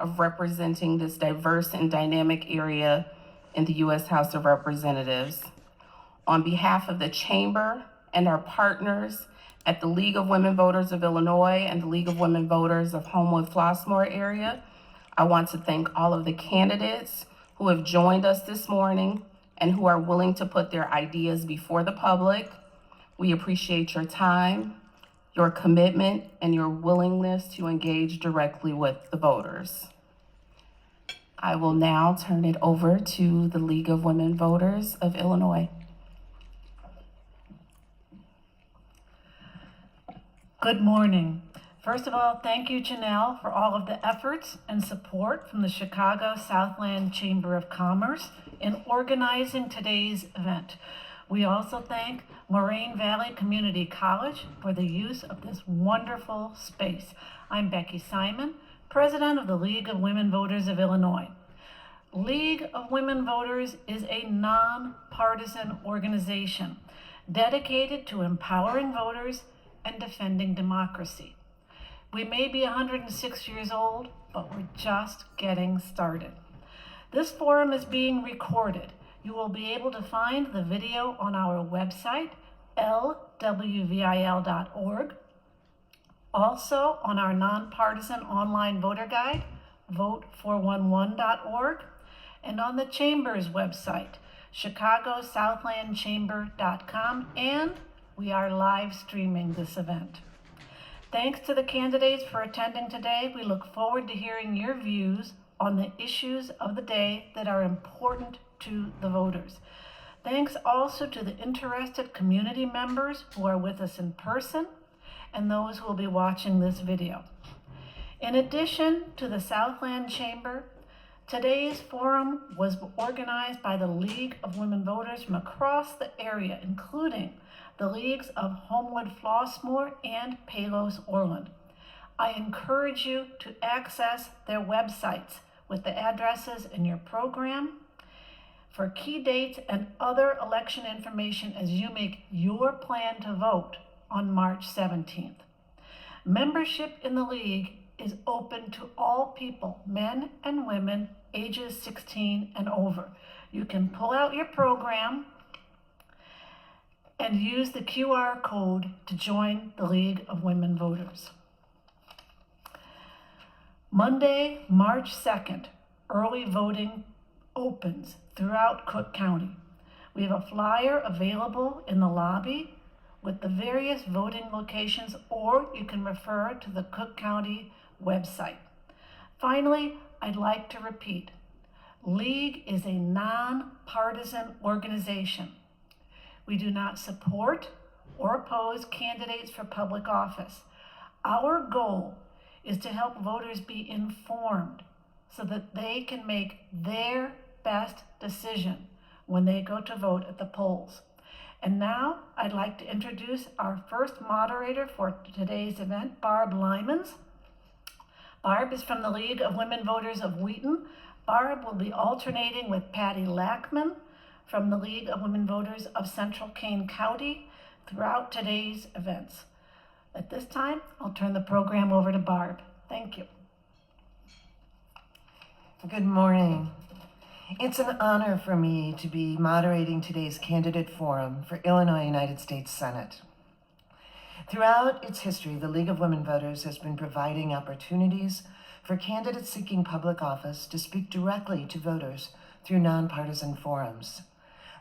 of representing this diverse and dynamic area in the U.S. House of Representatives. On behalf of the Chamber and our partners at the League of Women Voters of Illinois and the League of Women Voters of Homewood-Flossmoor area, I want to thank all of the candidates who have joined us this morning and who are willing to put their ideas before the public. We appreciate your time, your commitment, and your willingness to engage directly with the voters. I will now turn it over to the League of Women Voters of Illinois. Good morning. First of all, thank you, Janelle, for all of the efforts and support from the Chicago Southland Chamber of Commerce in organizing today's event. We also thank Moraine Valley Community College for the use of this wonderful space. I'm Becky Simon, President of the League of Women Voters of Illinois. League of Women Voters is a nonpartisan organization dedicated to empowering voters and defending democracy. We may be 106 years old, but we're just getting started. This forum is being recorded. You will be able to find the video on our website, lwvil.org. Also on our nonpartisan online voter guide, vote411.org, and on the Chamber's website, chicagosouthlandchamber.com, and we are live streaming this event. Thanks to the candidates for attending today. We look forward to hearing your views on the issues of the day that are important to the voters. Thanks also to the interested community members who are with us in person and those who will be watching this video. In addition to the Southland Chamber, today's forum was organized by the League of Women Voters from across the area, including the Leagues of Homewood-Flossmoor and Palos Orland. I encourage you to access their websites with the addresses in your program for key dates and other election information as you make your plan to vote on March 17th. Membership in the League is open to all people, men and women, ages 16 and over. You can pull out your program and use the QR code to join the League of Women Voters. Monday, March 2nd, early voting opens throughout Cook County. We have a flyer available in the lobby with the various voting locations, or you can refer to the Cook County website. Finally, I'd like to repeat, League is a nonpartisan organization. We do not support or oppose candidates for public office. Our goal is to help voters be informed so that they can make their best decision when they go to vote at the polls. And now I'd like to introduce our first moderator for today's event, Barb Lymans. Barb is from the League of Women Voters of Wheaton. Barb will be alternating with Patty Lackman from the League of Women Voters of Central Kane County throughout today's events. At this time, I'll turn the program over to Barb. Thank you. Good morning. It's an honor for me to be moderating today's candidate forum for Illinois United States Senate. Throughout its history, the League of Women Voters has been providing opportunities for candidates seeking public office to speak directly to voters through nonpartisan forums.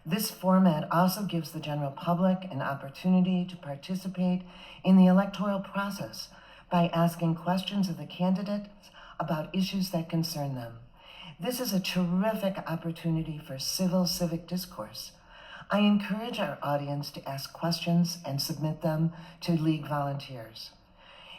This format also gives the general public an opportunity to participate in the electoral process by asking questions of the candidates about issues that concern them. This is a terrific opportunity for civic discourse. I encourage our audience to ask questions and submit them to League volunteers.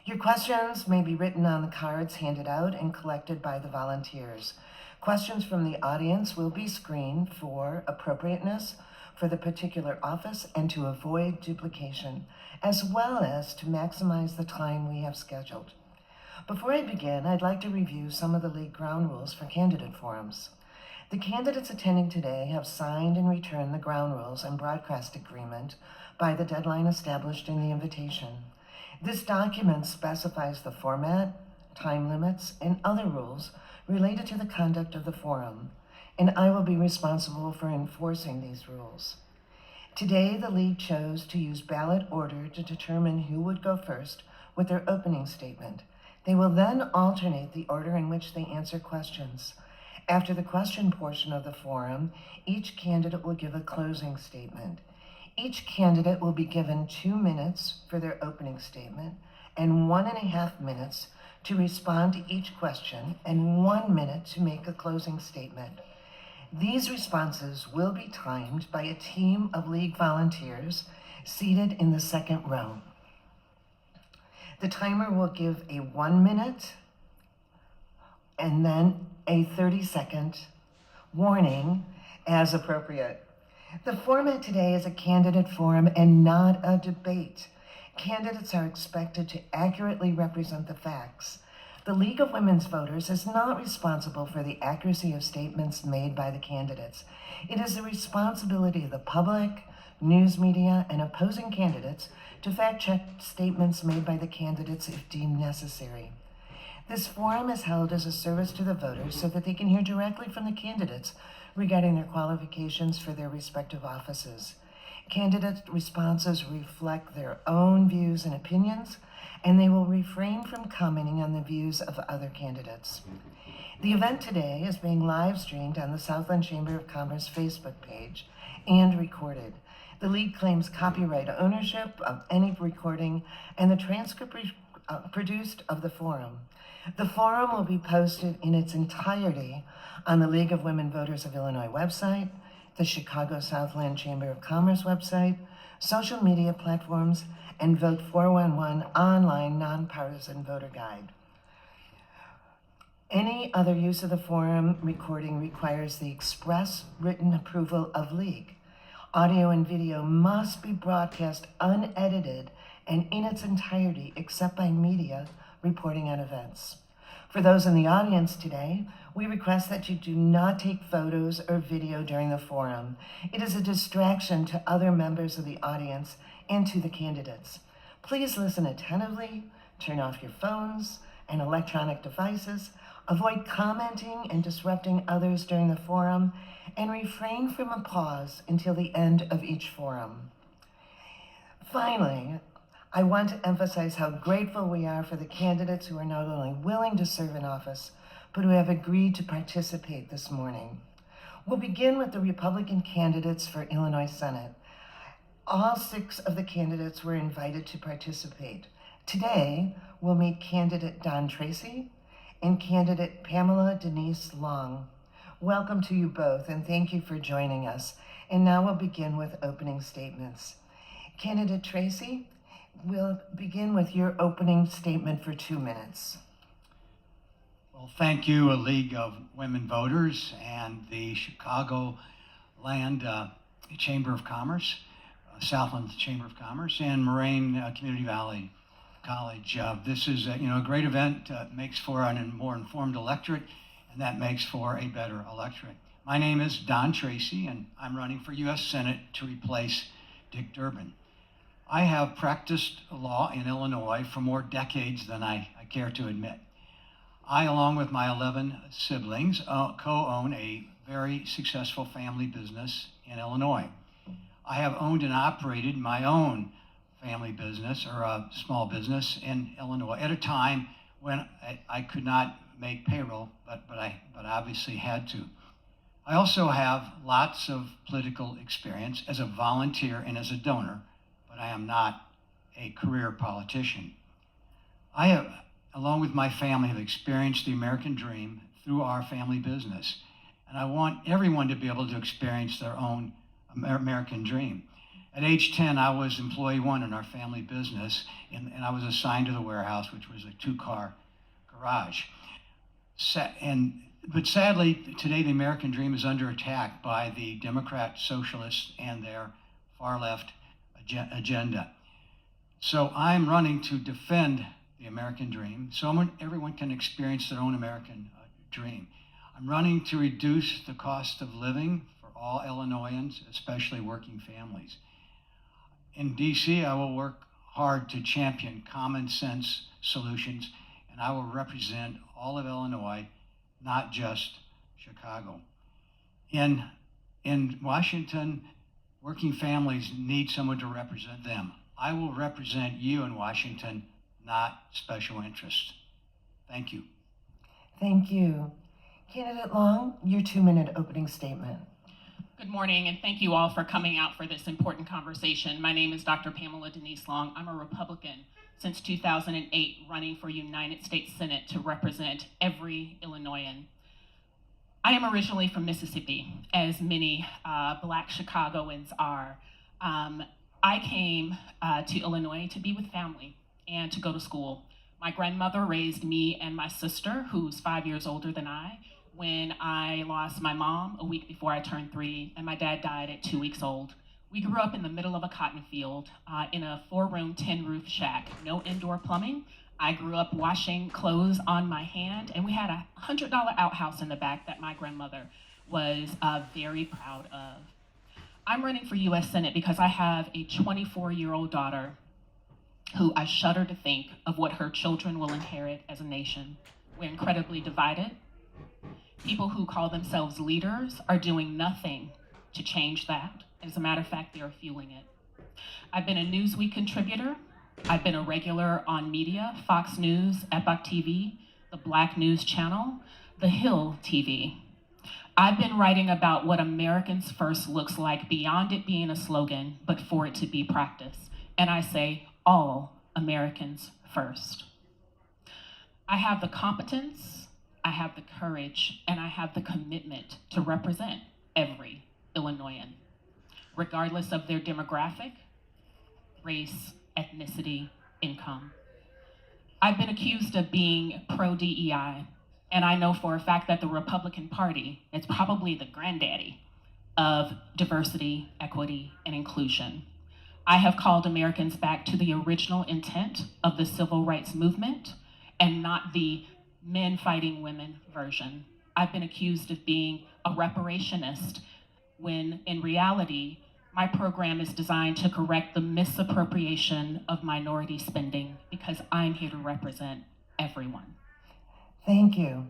Your questions may be written on the cards handed out and collected by the volunteers. Questions from the audience will be screened for appropriateness for the particular office and to avoid duplication, as well as to maximize the time we have scheduled. Before I begin, I'd like to review some of the League ground rules for candidate forums. The candidates attending today have signed and returned the ground rules and broadcast agreement by the deadline established in the invitation. This document specifies the format, time limits, and other rules related to the conduct of the forum, and I will be responsible for enforcing these rules. Today, the League chose to use ballot order to determine who would go first with their opening statement. They will then alternate the order in which they answer questions. After the question portion of the forum, each candidate will give a closing statement. Each candidate will be given 2 minutes for their opening statement and 1.5 minutes to respond to each question and 1 minute to make a closing statement. These responses will be timed by a team of League volunteers seated in the second row. The timer will give a 1 minute and then a 30-second warning as appropriate. The format today is a candidate forum and not a debate. Candidates are expected to accurately represent the facts. The League of Women's Voters is not responsible for the accuracy of statements made by the candidates. It is the responsibility of the public, news media, and opposing candidates to fact-check statements made by the candidates if deemed necessary. This forum is held as a service to the voters so that they can hear directly from the candidates regarding their qualifications for their respective offices. Candidate responses reflect their own views and opinions, and they will refrain from commenting on the views of other candidates. The event today is being live streamed on the Southland Chamber of Commerce Facebook page and recorded. The League claims copyright ownership of any recording and the transcript produced of the forum. The forum will be posted in its entirety on the League of Women Voters of Illinois website, the Chicago Southland Chamber of Commerce website, social media platforms, and Vote 411 online nonpartisan voter guide. Any other use of the forum recording requires the express written approval of League. Audio and video must be broadcast unedited and in its entirety except by media reporting on events. For those in the audience today, we request that you do not take photos or video during the forum. It is a distraction to other members of the audience and to the candidates. Please listen attentively, turn off your phones and electronic devices, avoid commenting and disrupting others during the forum, and refrain from applause until the end of each forum. Finally, I want to emphasize how grateful we are for the candidates who are not only willing to serve in office, but who have agreed to participate this morning. We'll begin with the Republican candidates for Illinois Senate. All 6 of the candidates were invited to participate. Today, we'll meet candidate Don Tracy and candidate Pamela Denise Long. Welcome to you both, and thank you for joining us. And now we'll begin with opening statements. Candidate Tracy, we'll begin with your opening statement for 2 minutes. Well, thank you, League of Women Voters and the Chicago Land Chamber of Commerce, Southland Chamber of Commerce, and Moraine Community Valley College. This is a great event. Makes for a more informed electorate, and that makes for a better electorate. My name is Don Tracy, and I'm running for U.S. Senate to replace Dick Durbin. I have practiced law in Illinois for more decades than I care to admit. I, along with my 11 siblings, co-own a very successful family business in Illinois. I have owned and operated my own family business, or a small business, in Illinois at a time when I could not make payroll, but I obviously had to. I also have lots of political experience as a volunteer and as a donor, but I am not a career politician. I have, along with my family, have experienced the American dream through our family business. And I want everyone to be able to experience their own American dream. At age 10, I was employee 1 in our family business, and I was assigned to the warehouse, which was a 2-car garage. But sadly, today the American dream is under attack by the Democrat socialists and their far-left agenda. So I'm running to defend the American dream so everyone can experience their own American dream. I'm running to reduce the cost of living for all Illinoisans, especially working families. In DC, I will work hard to champion common sense solutions, and I will represent all of Illinois, not just Chicago. In Washington, working families need someone to represent them. I will represent you in Washington, not special interests. Thank you. Thank you. Candidate Long, your 2-minute opening statement. Good morning, and thank you all for coming out for this important conversation. My name is Dr. Pamela Denise Long. I'm a Republican since 2008, running for United States Senate to represent every Illinoisan. I am originally from Mississippi, as many Black Chicagoans are. I came to Illinois to be with family and to go to school. My grandmother raised me and my sister, who's 5 years older than I, when I lost my mom a week before I turned 3, and my dad died at 2 weeks old. We grew up in the middle of a cotton field in a 4-room, 10-roof shack, no indoor plumbing. I grew up washing clothes on my hand, and we had a $100 outhouse in the back that my grandmother was very proud of. I'm running for U.S. Senate because I have a 24-year-old daughter who I shudder to think of what her children will inherit as a nation. We're incredibly divided. People who call themselves leaders are doing nothing to change that. As a matter of fact, they are fueling it. I've been a Newsweek contributor. I've been a regular on media, Fox News, Epoch TV, the Black News Channel, The Hill TV. I've been writing about what Americans First looks like beyond it being a slogan, but for it to be practice. And I say, all Americans first. I have the competence, I have the courage, and I have the commitment to represent every Illinoisan, regardless of their demographic, race, ethnicity, income. I've been accused of being pro-DEI, and I know for a fact that the Republican Party is probably the granddaddy of diversity, equity, and inclusion. I have called Americans back to the original intent of the civil rights movement and not the men fighting women version. I've been accused of being a reparationist when in reality, my program is designed to correct the misappropriation of minority spending because I'm here to represent everyone. Thank you.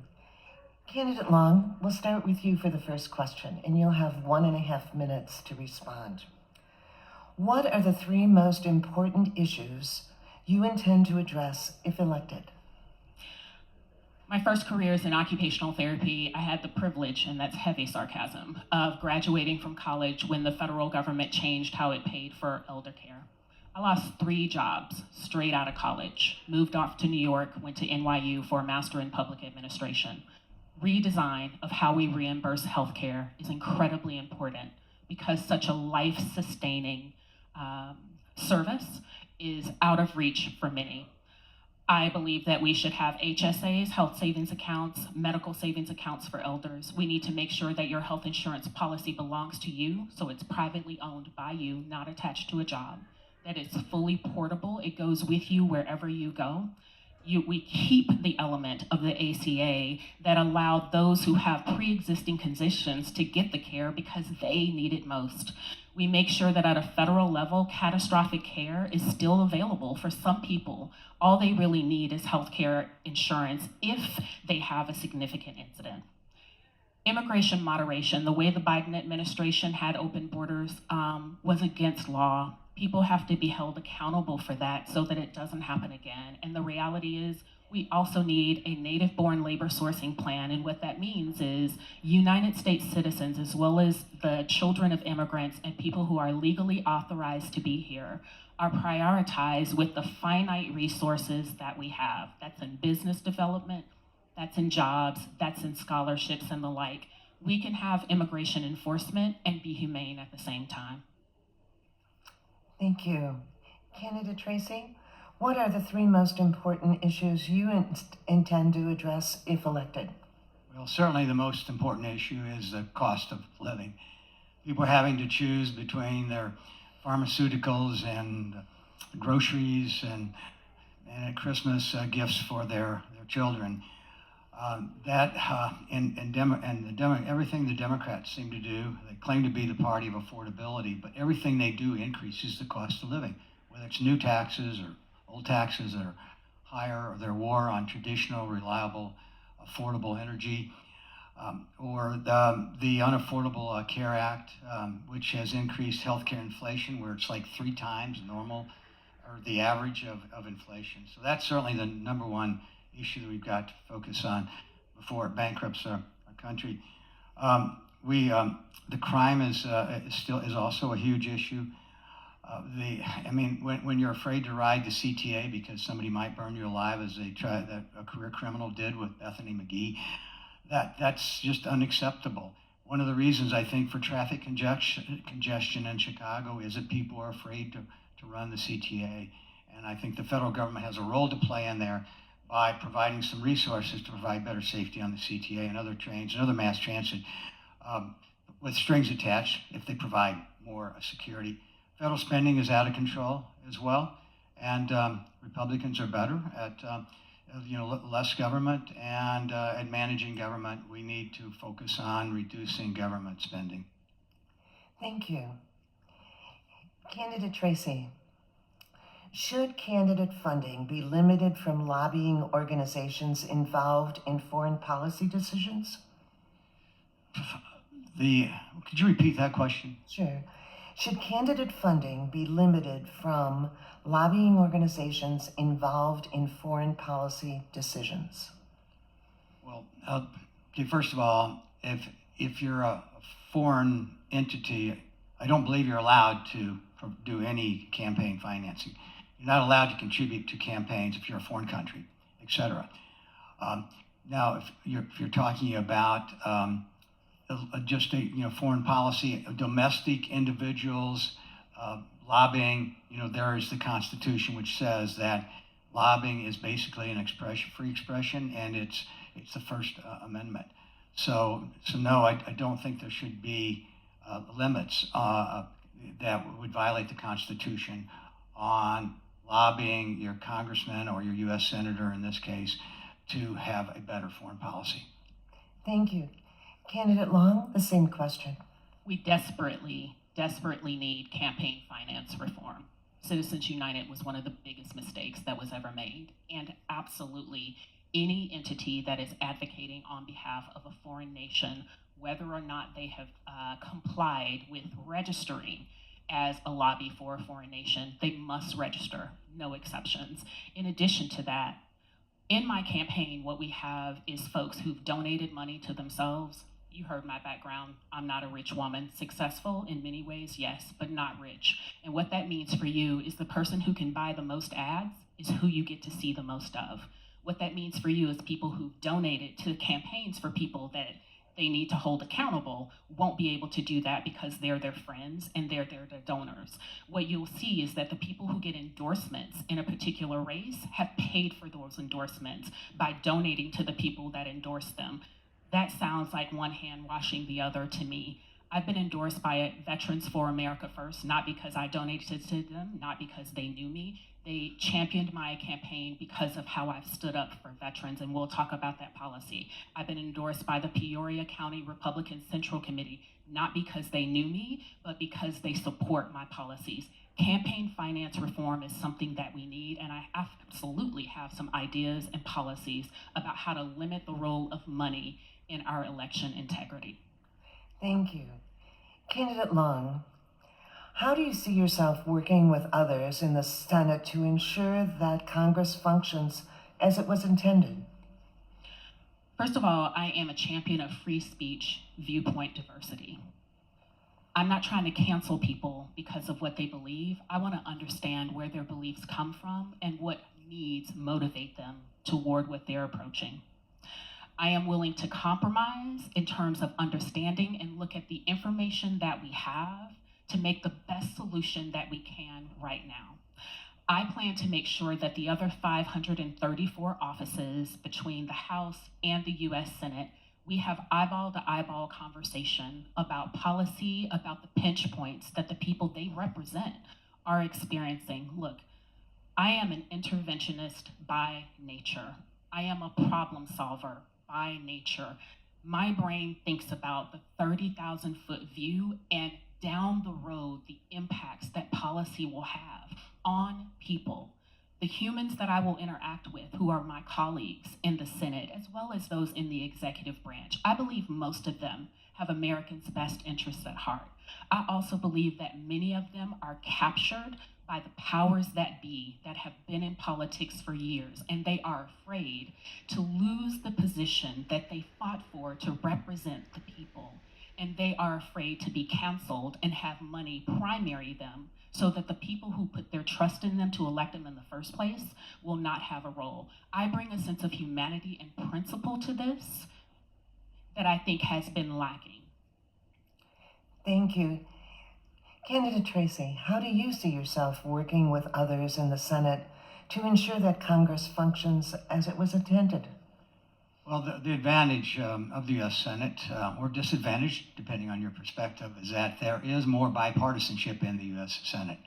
Candidate Long, we'll start with you for the first question, and you'll have 1.5 minutes to respond. What are the 3 most important issues you intend to address if elected? My first career is in occupational therapy. I had the privilege, and that's heavy sarcasm, of graduating from college when the federal government changed how it paid for elder care. I lost 3 jobs straight out of college, moved off to New York, went to NYU for a master in public administration. Redesign of how we reimburse healthcare is incredibly important because such a life-sustaining service is out of reach for many. I believe that we should have HSAs, health savings accounts, medical savings accounts for elders. We need to make sure that your health insurance policy belongs to you, so it's privately owned by you, not attached to a job, that it's fully portable, it goes with you wherever you go. We keep the element of the ACA that allowed those who have pre-existing conditions to get the care because they need it most. We make sure that at a federal level, catastrophic care is still available for some people. All they really need is healthcare insurance if they have a significant incident. Immigration moderation, the way the Biden administration had open borders was against law. People have to be held accountable for that so that it doesn't happen again. And the reality is we also need a native-born labor sourcing plan. And what that means is United States citizens, as well as the children of immigrants and people who are legally authorized to be here, are prioritized with the finite resources that we have. That's in business development, that's in jobs, that's in scholarships and the like. We can have immigration enforcement and be humane at the same time. Thank you. Candidate Tracy, what are the 3 most important issues you intend to address if elected? Well, certainly the most important issue is the cost of living. People are having to choose between their pharmaceuticals and groceries and at Christmas gifts for their children. Everything the Democrats seem to do, they claim to be the party of affordability, but everything they do increases the cost of living, whether it's new taxes or old taxes that are higher their war on traditional, reliable, affordable energy, or the Unaffordable Care Act, which has increased healthcare inflation, where it's like 3 times normal or the average of inflation. So that's certainly the number one issue that we've got to focus on before it bankrupts our country. The crime is also a huge issue. When you're afraid to ride the CTA because somebody might burn you alive, as a career criminal did with Bethany McGee, that's just unacceptable. One of the reasons I think for traffic congestion in Chicago is that people are afraid to run the CTA, and I think the federal government has a role to play in there by providing some resources to provide better safety on the CTA and other trains and other mass transit, with strings attached if they provide more security. Federal spending is out of control as well, and Republicans are better at less government and at managing government. We need to focus on reducing government spending. Thank you. Candidate Tracy, should candidate funding be limited from lobbying organizations involved in foreign policy decisions? Could you repeat that question? Sure. Should candidate funding be limited from lobbying organizations involved in foreign policy decisions? Well, first of all, if you're a foreign entity, I don't believe you're allowed to do any campaign financing. You're not allowed to contribute to campaigns if you're a foreign country, etc. Now, if you're talking about foreign policy, domestic individuals lobbying, there is the Constitution, which says that lobbying is basically an free expression, and it's the First Amendment. So no, I don't think there should be limits that would violate the Constitution on lobbying your congressman or your U.S. senator, in this case, to have a better foreign policy. Thank you. Candidate Long, the same question. We desperately need campaign finance reform. Citizens United was one of the biggest mistakes that was ever made. And absolutely, any entity that is advocating on behalf of a foreign nation, whether or not they have complied with registering as a lobby for a foreign nation, they must register, no exceptions. In addition to that, in my campaign, what we have is folks who've donated money to themselves. You heard my background. I'm not a rich woman. Successful in many ways, yes, but not rich. And what that means for you is the person who can buy the most ads is who you get to see the most of. What that means for you is people who've donated to campaigns for people that they need to hold accountable won't be able to do that because they're their friends and they're their donors. What you'll see is that the people who get endorsements in a particular race have paid for those endorsements by donating to the people that endorse them. That sounds like one hand washing the other to me. I've been endorsed by Veterans for America First, not because I donated to them, not because they knew me. They championed my campaign because of how I've stood up for veterans, and we'll talk about that policy. I've been endorsed by the Peoria County Republican Central Committee, not because they knew me, but because they support my policies. Campaign finance reform is something that we need, and I absolutely have some ideas and policies about how to limit the role of money in our election integrity. Thank you. Candidate Long, how do you see yourself working with others in the Senate to ensure that Congress functions as it was intended? First of all, I am a champion of free speech, viewpoint diversity. I'm not trying to cancel people because of what they believe. I want to understand where their beliefs come from and what needs motivate them toward what they're approaching. I am willing to compromise in terms of understanding and look at the information that we have to make the best solution that we can right now. I plan to make sure that the other 534 offices between the House and the U.S. Senate, we have eyeball-to-eyeball conversation about policy, about the pinch points that the people they represent are experiencing. Look, I am an interventionist by nature. I am a problem solver by nature. My brain thinks about the 30,000-foot view and down the road, the impacts that policy will have on people. The humans that I will interact with, who are my colleagues in the Senate, as well as those in the executive branch, I believe most of them have Americans' best interests at heart. I also believe that many of them are captured by the powers that be that have been in politics for years, and they are afraid to lose the position that they fought for to represent the people. And they are afraid to be canceled and have money primary them so that the people who put their trust in them to elect them in the first place will not have a role. I bring a sense of humanity and principle to this that I think has been lacking. Thank you. Candidate Tracy, how do you see yourself working with others in the Senate to ensure that Congress functions as it was intended? Well, the advantage of the U.S. Senate, or disadvantage, depending on your perspective, is that there is more bipartisanship in the U.S. Senate.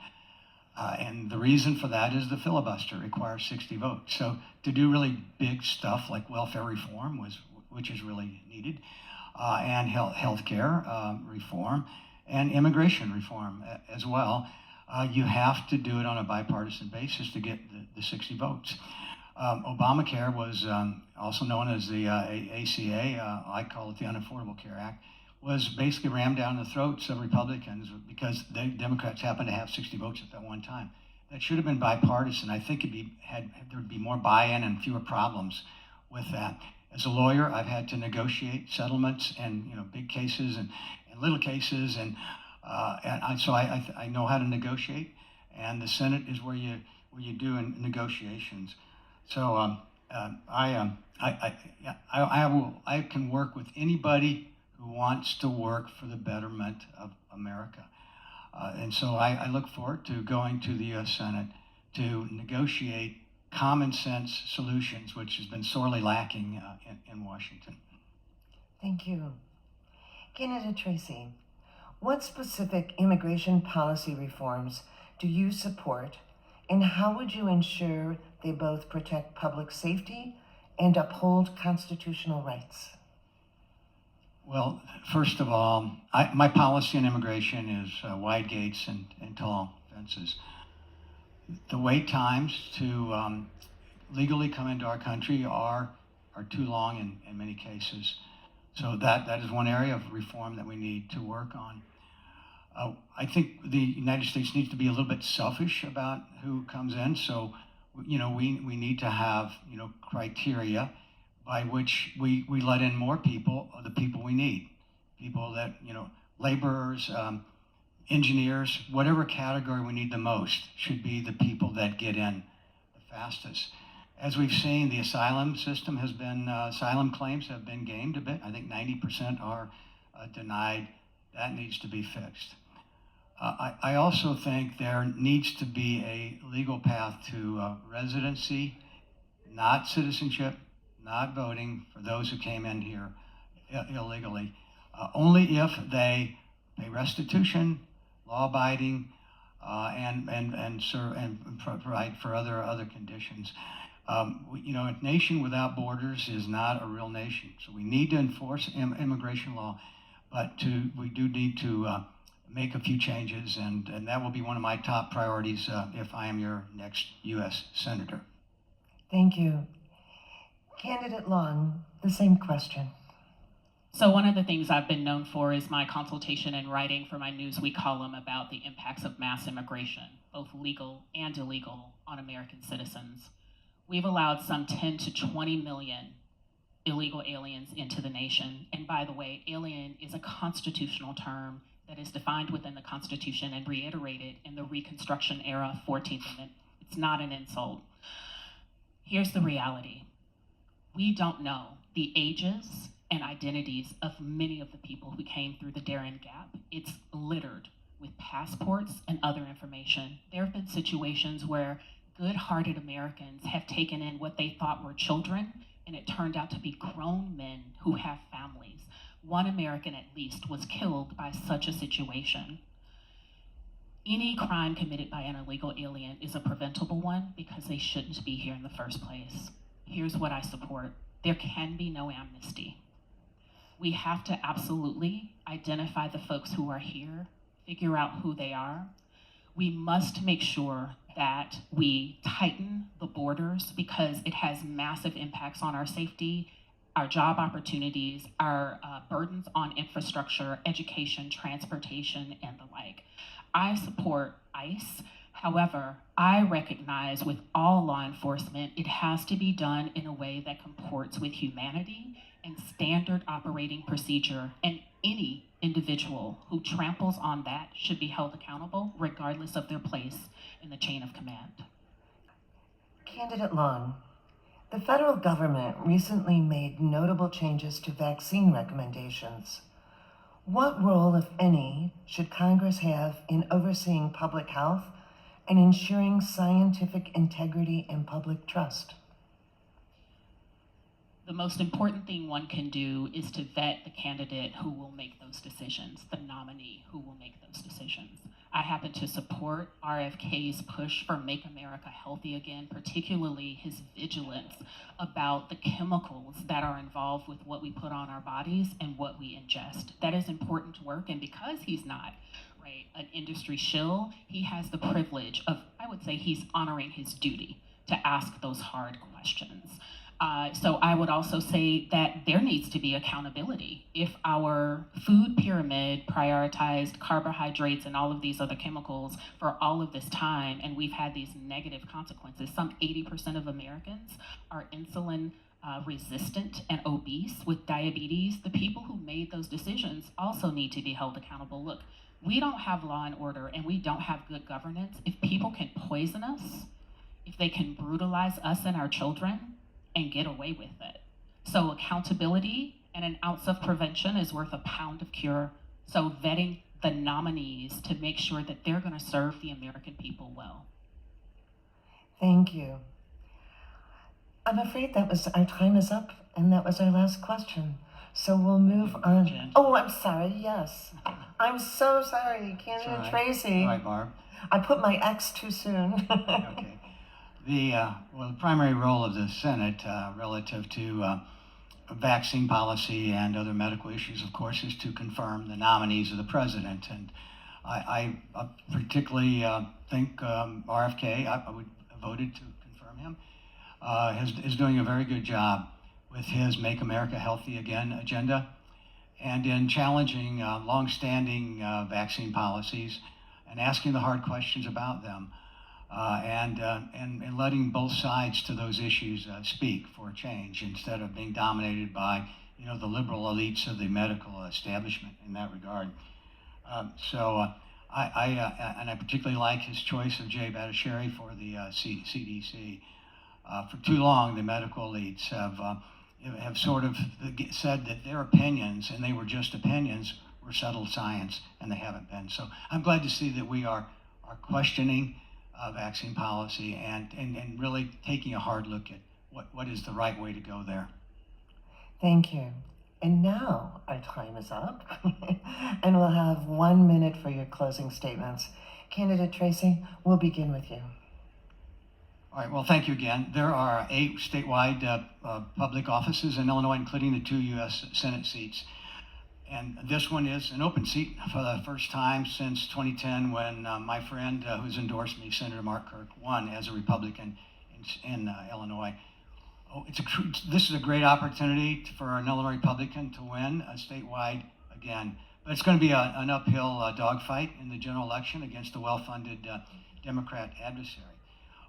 And the reason for that is the filibuster requires 60 votes. So to do really big stuff like welfare reform, which is really needed, and health care reform, and immigration reform as well, you have to do it on a bipartisan basis to get the 60 votes. Obamacare was also known as the ACA, I call it the Unaffordable Care Act, was basically rammed down the throats of Republicans because the Democrats happened to have 60 votes at that one time. That should have been bipartisan. I think there would be more buy-in and fewer problems with that. As a lawyer, I've had to negotiate settlements and big cases and little cases, and so I know how to negotiate. And the Senate is where you do in negotiations. So I can work with anybody who wants to work for the betterment of America. And so I look forward to going to the U.S. Senate to negotiate common sense solutions, which has been sorely lacking in Washington. Thank you. Candidate Tracy, what specific immigration policy reforms do you support, and how would you ensure they both protect public safety and uphold constitutional rights? Well, first of all, my policy on immigration is wide gates and tall fences. The wait times to legally come into our country are too long in many cases. So that is one area of reform that we need to work on. I think the United States needs to be a little bit selfish about who comes in. So, we need to have, criteria by which we let in more people, the people we need. People that, laborers, engineers, whatever category we need the most should be the people that get in the fastest. As we've seen, the asylum system asylum claims have been gamed a bit. I think 90% are denied. That needs to be fixed. I also think there needs to be a legal path to residency, not citizenship, not voting for those who came in here illegally. Only if they pay restitution, law-abiding, and provide for other conditions. A nation without borders is not a real nation. So we need to enforce immigration law, but we do need to make a few changes, and that will be one of my top priorities if I am your next U.S. Senator. Thank you. Candidate Long, the same question. So one of the things I've been known for is my consultation and writing for my Newsweek column about the impacts of mass immigration, both legal and illegal, on American citizens. We've allowed some 10 to 20 million illegal aliens into the nation. And by the way, alien is a constitutional term that is defined within the Constitution and reiterated in the Reconstruction era 14th Amendment. It's not an insult. Here's the reality. We don't know the ages and identities of many of the people who came through the Darien Gap. It's littered with passports and other information. There have been situations where good-hearted Americans have taken in what they thought were children, and it turned out to be grown men who have families. One American, at least, was killed by such a situation. Any crime committed by an illegal alien is a preventable one because they shouldn't be here in the first place. Here's what I support. There can be no amnesty. We have to absolutely identify the folks who are here, figure out who they are. We must make sure that we tighten the borders because it has massive impacts on our safety, our job opportunities, our burdens on infrastructure, education, transportation, and the like. I support ICE. However, I recognize with all law enforcement, it has to be done in a way that comports with humanity and standard operating procedure, and any individual who tramples on that should be held accountable regardless of their place in the chain of command. Candidate Long, the federal government recently made notable changes to vaccine recommendations. What role, if any, should Congress have in overseeing public health and ensuring scientific integrity and public trust? The most important thing one can do is to vet the candidate who will make those decisions, the nominee who will make those decisions. I happen to support RFK's push for Make America Healthy Again, particularly his vigilance about the chemicals that are involved with what we put on our bodies and what we ingest. That is important work, and because he's not an industry shill, he has the privilege of, I would say he's honoring his duty to ask those hard questions. So I would also say that there needs to be accountability. If our food pyramid prioritized carbohydrates and all of these other chemicals for all of this time, and we've had these negative consequences, some 80% of Americans are insulin resistant and obese with diabetes. The people who made those decisions also need to be held accountable. Look, we don't have law and order and we don't have good governance if people can poison us, if they can brutalize us and our children and get away with it. So accountability and an ounce of prevention is worth a pound of cure. So vetting the nominees to make sure that they're gonna serve the American people well. Thank you. I'm afraid our time is up, and that was our last question. So we'll move on. Jen. Oh, I'm sorry, yes. I'm so sorry, Candidate All right. Tracy. All right, Barb. I put my X too soon. Okay. The primary role of the Senate relative to vaccine policy and other medical issues, of course, is to confirm the nominees of the president. And I particularly think RFK, I would have voted to confirm him, is doing a very good job with his Make America Healthy Again agenda and in challenging longstanding vaccine policies and asking the hard questions about them. And letting both sides to those issues speak for a change instead of being dominated by, the liberal elites of the medical establishment in that regard. I particularly like his choice of Jay Bhattacharya for the CDC. For too long, the medical elites have sort of said that their opinions, and they were just opinions, were settled science, and they haven't been. So I'm glad to see that we are questioning vaccine policy and really taking a hard look at what is the right way to go there. Thank you. And now our time is up, and we'll have 1 minute for your closing statements. Candidate Tracy, we'll begin with you. All right, well, thank you again. There are 8 statewide public offices in Illinois, including the 2 U.S. Senate seats. And this one is an open seat for the first time since 2010 when my friend who's endorsed me, Senator Mark Kirk, won as a Republican in Illinois. This is a great opportunity for an Illinois Republican to win statewide again. But it's going to be an uphill dogfight in the general election against a well-funded Democrat adversary.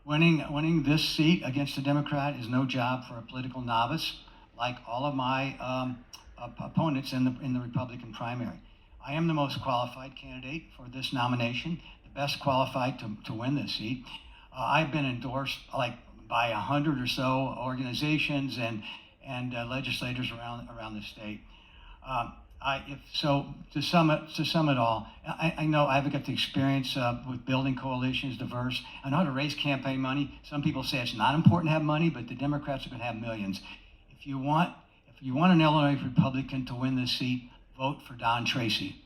Winning this seat against a Democrat is no job for a political novice, like all of my opponents in the Republican primary. I am the most qualified candidate for this nomination, the best qualified to win this seat. I've been endorsed by 100 or so organizations and legislators around the state. To sum it all, I know I've got the experience with building coalitions, diverse. I know how to raise campaign money. Some people say it's not important to have money, but the Democrats are going to have millions. If you want an Illinois Republican to win this seat, vote for Don Tracy.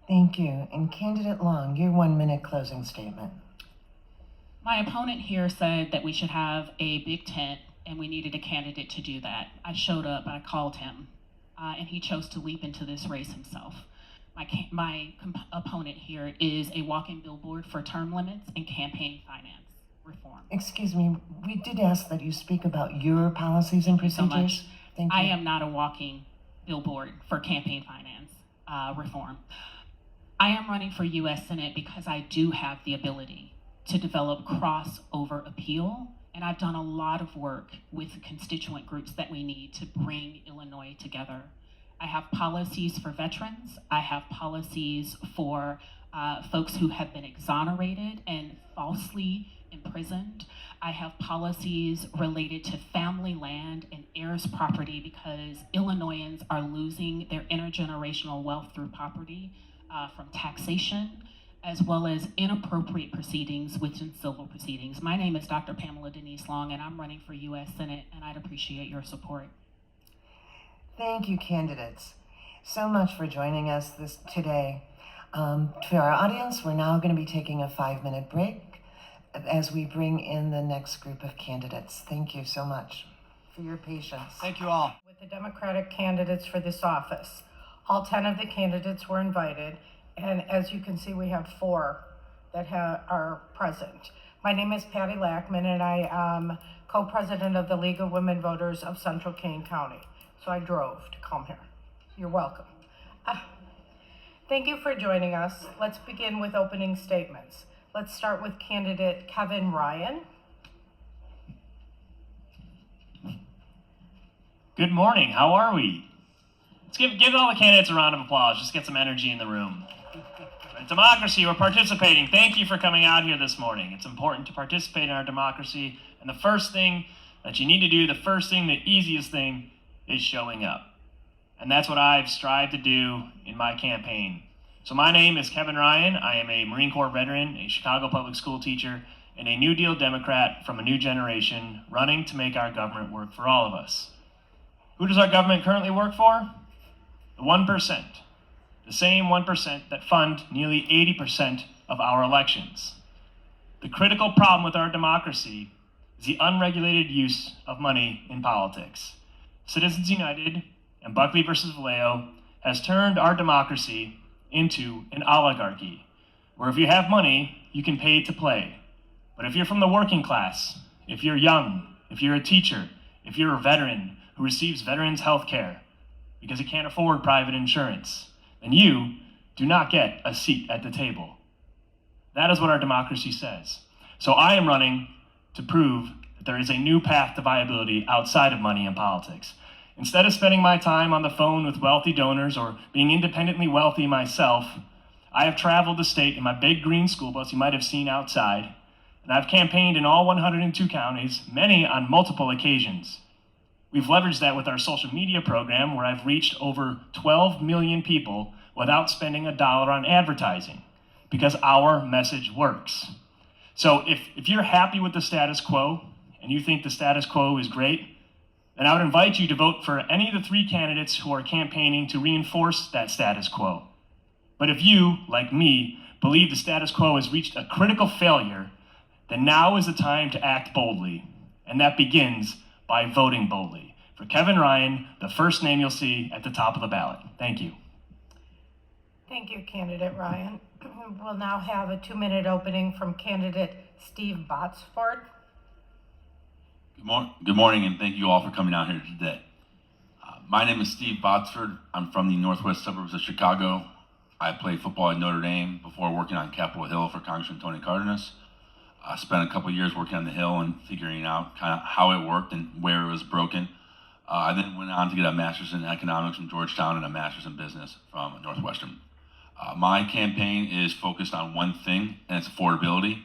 Thank you. And Candidate Long, your 1 minute closing statement. My opponent here said that we should have a big tent and we needed a candidate to do that. I showed up, I called him, and he chose to leap into this race himself. My opponent here is a walking billboard for term limits and campaign finance. reform. Excuse me, we did ask that you speak about your policies and Thank you so procedures. much. Thank you. I am not a walking billboard for campaign finance reform. I am running for U.S. Senate because I do have the ability to develop crossover appeal, and I've done a lot of work with constituent groups that we need to bring Illinois together. I have policies for veterans. I have policies for folks who have been exonerated and falsely imprisoned. I have policies related to family land and heirs property because Illinoisans are losing their intergenerational wealth through property from taxation, as well as inappropriate proceedings within civil proceedings. My name is Dr. Pamela Denise Long, and I'm running for U.S. Senate, and I'd appreciate your support. Thank you, candidates, so much for joining us today. To our audience, we're now going to be taking a 5-minute break as we bring in the next group of candidates. Thank you so much for your patience. Thank you all. With the Democratic candidates for this office. All 10 of the candidates were invited, and as you can see, we have 4 that are present. My name is Patty Lackman, and I am co-president of the League of Women Voters of Central Kane County. So I drove to come here. You're welcome. Thank you for joining us. Let's begin with opening statements. Let's start with candidate Kevin Ryan. Good morning. How are we? Let's give all the candidates a round of applause. Just get some energy in the room. Democracy, we're participating. Thank you for coming out here this morning. It's important to participate in our democracy. And the first thing that you need to do, the easiest thing, is showing up. And that's what I've strived to do in my campaign. So my name is Kevin Ryan. I am a Marine Corps veteran, a Chicago public school teacher, and a New Deal Democrat from a new generation running to make our government work for all of us. Who does our government currently work for? The 1%. The same 1% that fund nearly 80% of our elections. The critical problem with our democracy is the unregulated use of money in politics. Citizens United and Buckley versus Vallejo has turned our democracy into an oligarchy, where if you have money, you can pay to play. But if you're from the working class, if you're young, if you're a teacher, if you're a veteran who receives veterans health care because he can't afford private insurance, then you do not get a seat at the table. That is what our democracy says. So I am running to prove that there is a new path to viability outside of money in politics. Instead of spending my time on the phone with wealthy donors or being independently wealthy myself, I have traveled the state in my big green school bus you might have seen outside, and I've campaigned in all 102 counties, many on multiple occasions. We've leveraged that with our social media program where I've reached over 12 million people without spending $1 on advertising because our message works. So if you're happy with the status quo and you think the status quo is great, then I would invite you to vote for any of the 3 candidates who are campaigning to reinforce that status quo. But if you, like me, believe the status quo has reached a critical failure, then now is the time to act boldly. And that begins by voting boldly. For Kevin Ryan, the first name you'll see at the top of the ballot. Thank you. Thank you, candidate Ryan. We'll now have a 2-minute opening from candidate Steve Botsford. Good morning, and thank you all for coming out here today. My name is Steve Botsford. I'm from the northwest suburbs of Chicago. I played football at Notre Dame before working on Capitol Hill for Congressman Tony Cardenas. I spent a couple of years working on the Hill and figuring out kind of how it worked and where it was broken. I then went on to get a master's in economics from Georgetown and a master's in business from Northwestern. My campaign is focused on one thing, and it's affordability.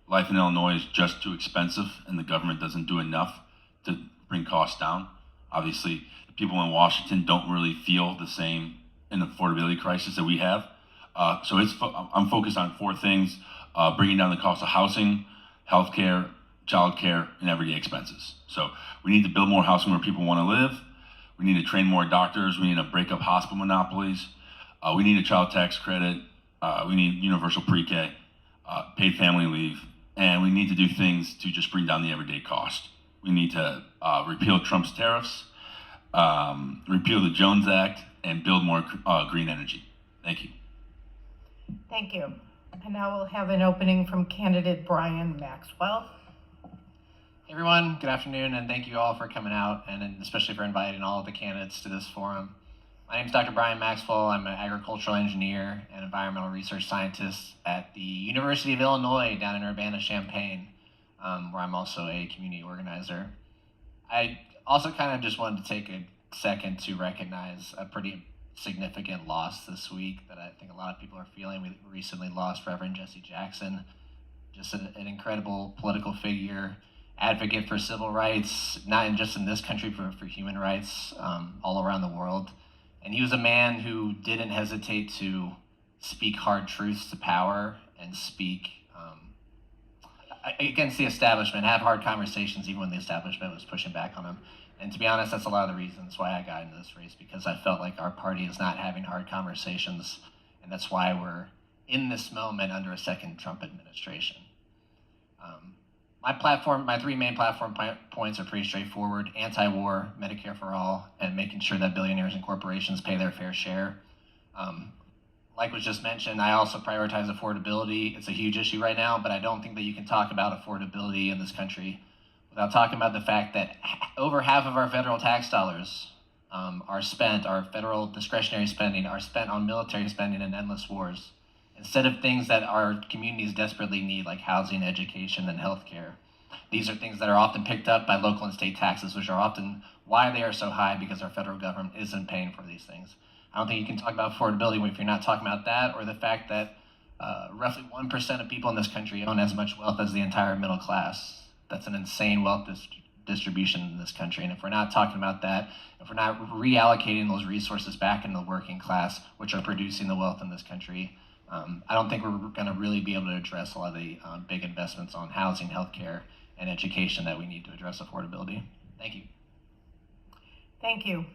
Life in Illinois is just too expensive, and the government doesn't do enough to bring costs down. Obviously, the people in Washington don't really feel the same in the affordability crisis that we have. So I'm focused on 4 things: bringing down the cost of housing, healthcare, childcare, and everyday expenses. So we need to build more housing where people want to live. We need to train more doctors. We need to break up hospital monopolies. We need a child tax credit. We need universal pre-K, paid family leave. And we need to do things to just bring down the everyday cost. We need to repeal Trump's tariffs, repeal the Jones Act, and build more green energy. Thank you. Thank you. And now we'll have an opening from candidate Brian Maxwell. Everyone, good afternoon, and thank you all for coming out, and especially for inviting all of the candidates to this forum. My name is Dr. Brian Maxwell. I'm an agricultural engineer and environmental research scientist at the University of Illinois down in Urbana-Champaign, where I'm also a community organizer. I also kind of just wanted to take a second to recognize a pretty significant loss this week that I think a lot of people are feeling. We recently lost Reverend Jesse Jackson, just an incredible political figure, advocate for civil rights, not just in this country, but for human rights all around the world. And he was a man who didn't hesitate to speak hard truths to power and speak against the establishment, have hard conversations even when the establishment was pushing back on him. And to be honest, that's a lot of the reasons why I got into this race, because I felt like our party is not having hard conversations, and that's why we're in this moment under a second Trump administration. My three main platform points are pretty straightforward: anti-war, Medicare for all, and making sure that billionaires and corporations pay their fair share. Like was just mentioned, I also prioritize affordability. It's a huge issue right now, but I don't think that you can talk about affordability in this country without talking about the fact that over half of our federal tax dollars are spent, our federal discretionary spending are spent on military spending and endless wars, instead of things that our communities desperately need, like housing, education, and healthcare. These are things that are often picked up by local and state taxes, which are often why they are so high, because our federal government isn't paying for these things. I don't think you can talk about affordability if you're not talking about that, or the fact that roughly 1% of people in this country own as much wealth as the entire middle class. That's an insane wealth distribution in this country. And if we're not talking about that, if we're not reallocating those resources back into the working class, which are producing the wealth in this country, I don't think we're going to really be able to address a lot of the big investments on housing, healthcare, and education that we need to address affordability. Thank you. Thank you.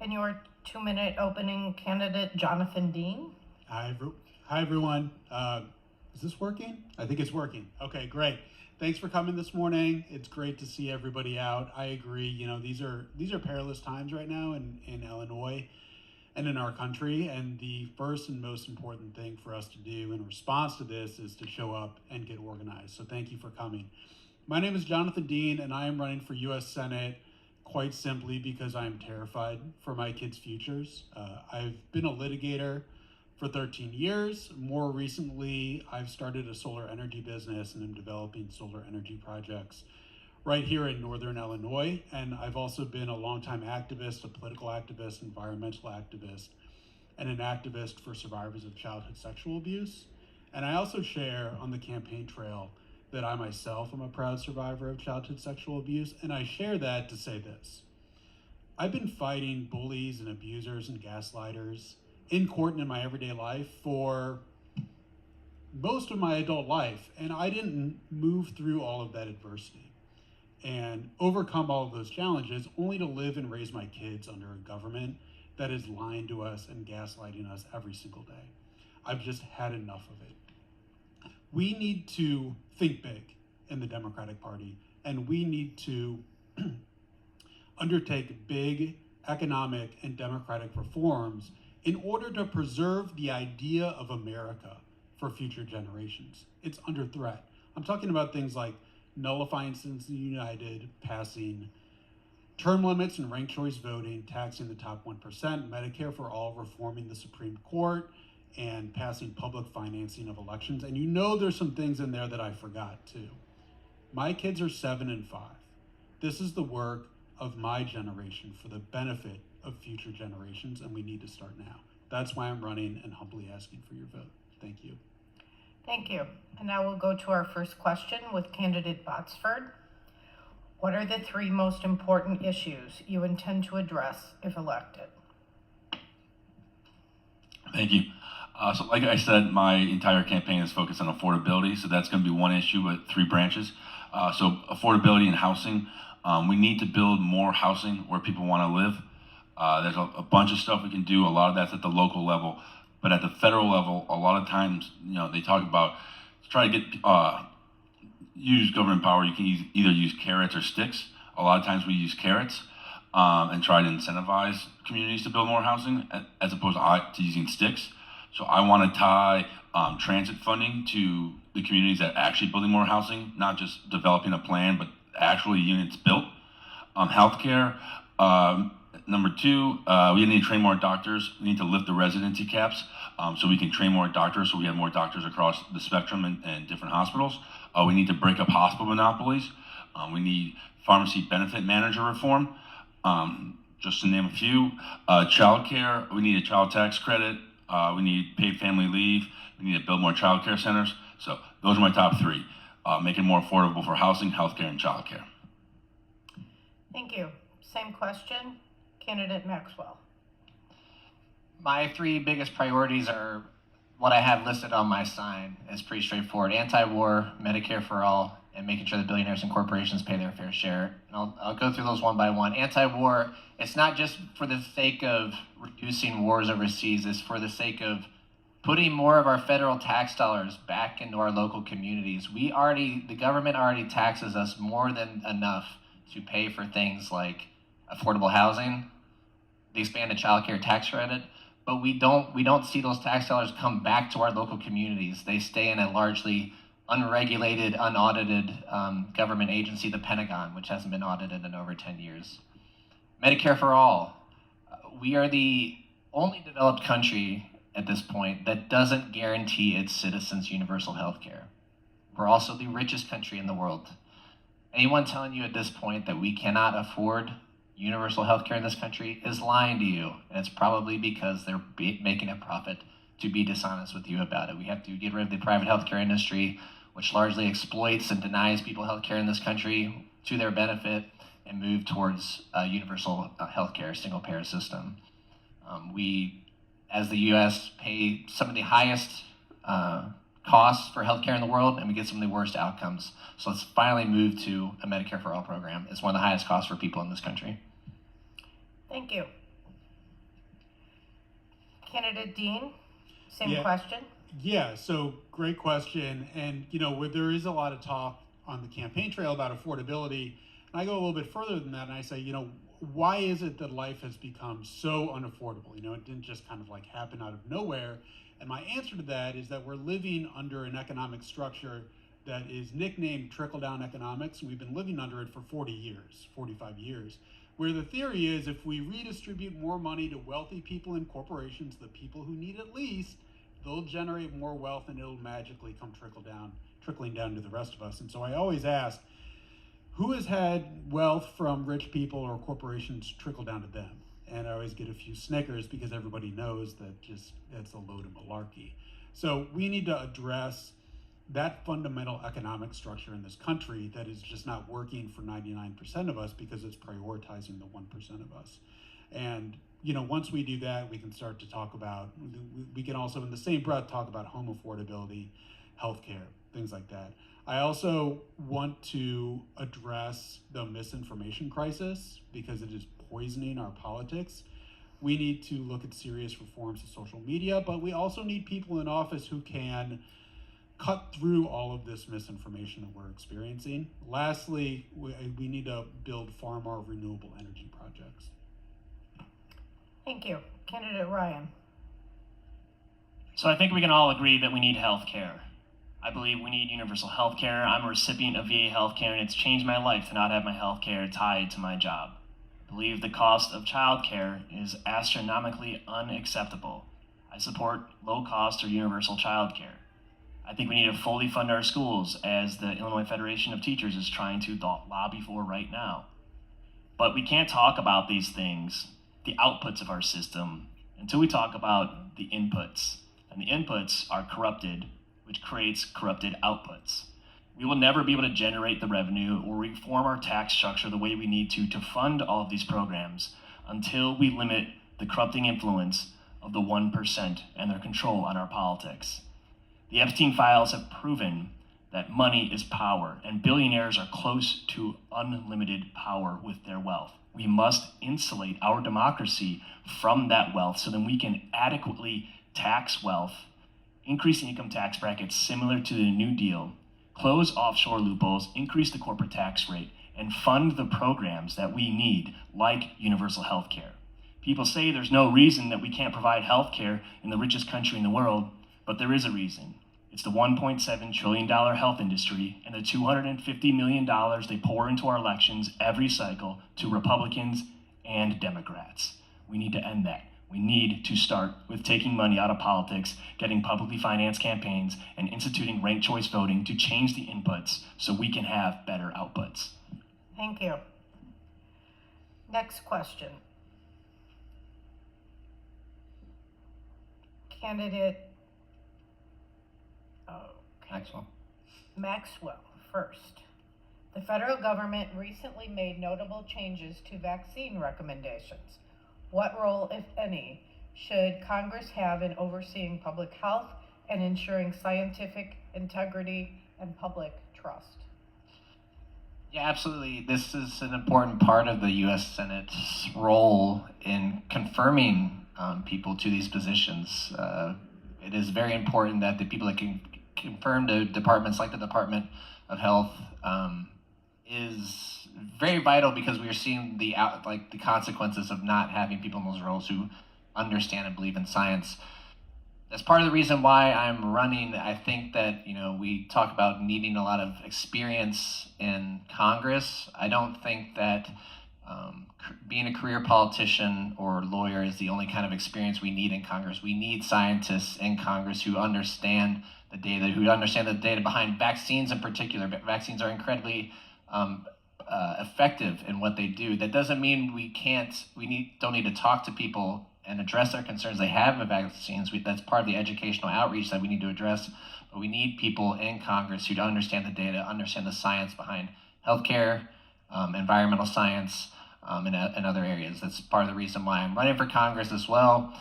And your 2-minute opening candidate, Jonathan Dean. Hi everyone. Is this working? I think it's working. Okay, great. Thanks for coming this morning. It's great to see everybody out. I agree. You know, these are perilous times right now in Illinois and in our country. And the first and most important thing for us to do in response to this is to show up and get organized. So thank you for coming. My name is Jonathan Dean, and I am running for U.S. Senate quite simply because I am terrified for my kids' futures. I've been a litigator for 13 years. More recently, I've started a solar energy business and am developing solar energy projects right here in Northern Illinois. And I've also been a longtime activist, a political activist, environmental activist, and an activist for survivors of childhood sexual abuse. And I also share on the campaign trail that I myself am a proud survivor of childhood sexual abuse, and I share that to say this. I've been fighting bullies and abusers and gaslighters in court and in my everyday life for most of my adult life, and I didn't move through all of that adversity and overcome all of those challenges only to live and raise my kids under a government that is lying to us and gaslighting us every single day. I've just had enough of it. We need to think big in the Democratic Party, and we need to undertake big economic and democratic reforms in order to preserve the idea of America for future generations. It's under threat. I'm talking about things like nullifying Citizens United, passing term limits and ranked choice voting, taxing the top 1%, Medicare for all, reforming the Supreme Court, and passing public financing of elections. And you know there's some things in there that I forgot too. My kids are 7 and 5. This is the work of my generation for the benefit of future generations, and we need to start now. That's why I'm running and humbly asking for your vote. Thank you. Thank you. And now we'll go to our first question with candidate Botsford. What are the 3 most important issues you intend to address if elected? Thank you. So like I said, my entire campaign is focused on affordability. So that's going to be one issue with 3 branches. So affordability and housing. We need to build more housing where people want to live. There's a bunch of stuff we can do. A lot of that's at the local level. But at the federal level, a lot of times, you know, they talk about try to get use government power. You can either use carrots or sticks. A lot of times we use carrots and try to incentivize communities to build more housing as opposed to using sticks. So I want to tie transit funding to the communities that are actually building more housing, not just developing a plan, but actually units built. Healthcare, number two, we need to train more doctors. We need to lift the residency caps so we can train more doctors, so we have more doctors across the spectrum in different hospitals. We need to break up hospital monopolies. We need pharmacy benefit manager reform, just to name a few. Childcare, we need a child tax credit. We need paid family leave. We need to build more child care centers. So those are my top three. Make it more affordable for housing, healthcare, and childcare. Thank you. Same question, candidate Maxwell. My three biggest priorities are what I have listed on my sign. It's pretty straightforward: anti-war, Medicare for all, and making sure that billionaires and corporations pay their fair share. And I'll go through those one by one. Anti-war, it's not just for the sake of reducing wars overseas, it's for the sake of putting more of our federal tax dollars back into our local communities. The government already taxes us more than enough to pay for things like affordable housing, the expanded child care tax credit, but we don't see those tax dollars come back to our local communities. They stay in a largely unregulated, unaudited government agency, the Pentagon, which hasn't been audited in over 10 years. Medicare for all. We are the only developed country at this point that doesn't guarantee its citizens universal health care. We're also the richest country in the world. Anyone telling you at this point that we cannot afford universal health care in this country is lying to you, and it's probably because they're making a profit to be dishonest with you about it. We have to get rid of the private healthcare industry, which largely exploits and denies people healthcare in this country to their benefit, and move towards universal healthcare, single-payer system. We, as the U.S., pay some of the highest costs for healthcare in the world, and we get some of the worst outcomes. So let's finally move to a Medicare for all program. It's one of the highest costs for people in this country. Thank you. Candidate Dean, same Yeah. question. Yeah, so great question. And, where there is a lot of talk on the campaign trail about affordability, and I go a little bit further than that and I say, why is it that life has become so unaffordable? It didn't just kind of happen out of nowhere. And my answer to that is that we're living under an economic structure that is nicknamed trickle-down economics. We've been living under it for 40 years, 45 years, where the theory is if we redistribute more money to wealthy people and corporations, the people who need it least, they'll generate more wealth and it'll magically come trickling down to the rest of us. And so I always ask, who has had wealth from rich people or corporations trickle down to them? And I always get a few snickers because everybody knows that's a load of malarkey. So we need to address that fundamental economic structure in this country that is just not working for 99% of us because it's prioritizing the 1% of us. And once we do that, we can start to talk about, we can also in the same breath talk about home affordability, healthcare, things like that. I also want to address the misinformation crisis because it is poisoning our politics. We need to look at serious reforms to social media, but we also need people in office who can cut through all of this misinformation that we're experiencing. Lastly, we need to build far more renewable energy projects. Thank you. Candidate Ryan. So I think we can all agree that we need health care. I believe we need universal health care. I'm a recipient of VA health care, and it's changed my life to not have my health care tied to my job. I believe the cost of child care is astronomically unacceptable. I support low cost or universal child care. I think we need to fully fund our schools, as the Illinois Federation of Teachers is trying to lobby for right now. But we can't talk about these things, the outputs of our system, until we talk about the inputs. And the inputs are corrupted, which creates corrupted outputs. We will never be able to generate the revenue or reform our tax structure the way we need to fund all of these programs until we limit the corrupting influence of the 1% and their control on our politics. The Epstein files have proven that money is power, and billionaires are close to unlimited power with their wealth. We must insulate our democracy from that wealth so that we can adequately tax wealth, increase the income tax brackets similar to the New Deal, close offshore loopholes, increase the corporate tax rate, and fund the programs that we need, like universal health care. People say there's no reason that we can't provide health care in the richest country in the world, but there is a reason. It's It's the $1.7 trillion health industry and the $250 million they pour into our elections every cycle to Republicans and Democrats. We need to end that. We need to start with taking money out of politics, getting publicly financed campaigns, and instituting ranked choice voting to change the inputs so we can have better outputs. Thank you. Next question. Candidate Maxwell first. The federal government recently made notable changes to vaccine recommendations. What role, if any, should Congress have in overseeing public health and ensuring scientific integrity and public trust? Yeah, absolutely. This is an important part of the U.S. Senate's role in confirming people to these positions. It is very important that the people that can confirm to departments like the Department of Health is very vital, because we are seeing the consequences of not having people in those roles who understand and believe in science. That's part of the reason why I'm running. I think that, we talk about needing a lot of experience in Congress. I don't think that being a career politician or lawyer is the only kind of experience we need in Congress. We need scientists in Congress who understand the data, behind vaccines in particular. Vaccines are incredibly effective in what they do. That doesn't mean don't need to talk to people and address their concerns they have with vaccines. That's part of the educational outreach that we need to address. But we need people in Congress who understand the data, understand the science behind healthcare, environmental science, and other areas. That's part of the reason why I'm running for Congress as well.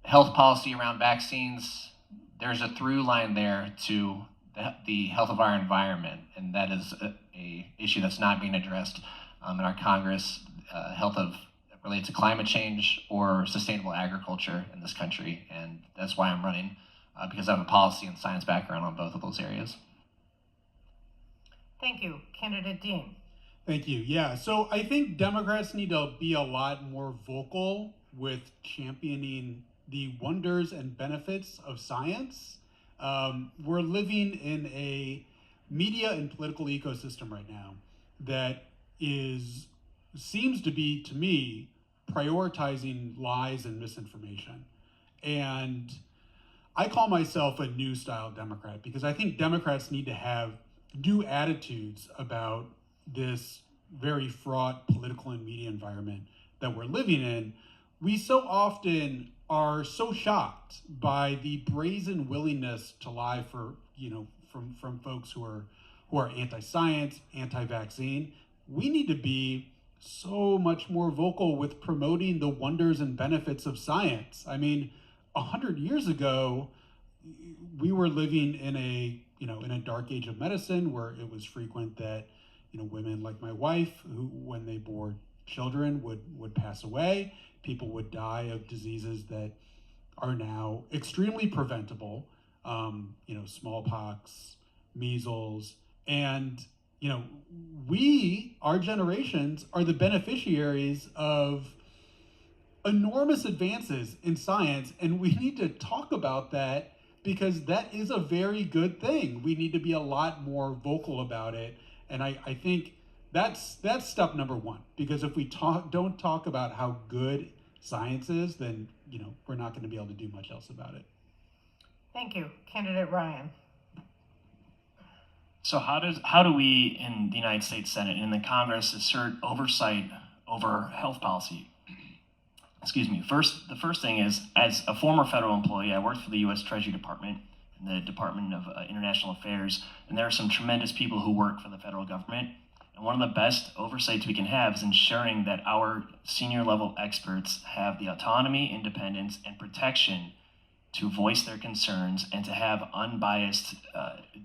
Health policy around vaccines, there's a through line there to the health of our environment, and that is a issue that's not being addressed in our Congress. Health related to climate change or sustainable agriculture in this country, and that's why I'm running, because I have a policy and science background on both of those areas. Thank you. Candidate Dean. Thank you. Yeah, so I think Democrats need to be a lot more vocal with championing the wonders and benefits of science. We're living in a media and political ecosystem right now that seems to be, to me, prioritizing lies and misinformation. And I call myself a new style Democrat, because I think Democrats need to have new attitudes about this very fraught political and media environment that we're living in. We so often are so shocked by the brazen willingness to lie from folks who are anti-science, anti-vaccine. We need to be so much more vocal with promoting the wonders and benefits of science. I mean, 100 years ago, we were living in a dark age of medicine where it was frequent that women like my wife, who when they bore children would pass away. People would die of diseases that are now extremely preventable, smallpox, measles, and our generations are the beneficiaries of enormous advances in science, and we need to talk about that, because that is a very good thing. We need to be a lot more vocal about it, and I think that's step number one, because if we don't talk about how good science is, then we're not going to be able to do much else about it. Thank you. Candidate Ryan. So how do we in the United States Senate and in the Congress assert oversight over health policy? Excuse me. The first thing is, as a former federal employee, I worked for the U.S. Treasury Department and the Department of International Affairs, and there are some tremendous people who work for the federal government. And one of the best oversights we can have is ensuring that our senior level experts have the autonomy, independence, and protection to voice their concerns and to have unbiased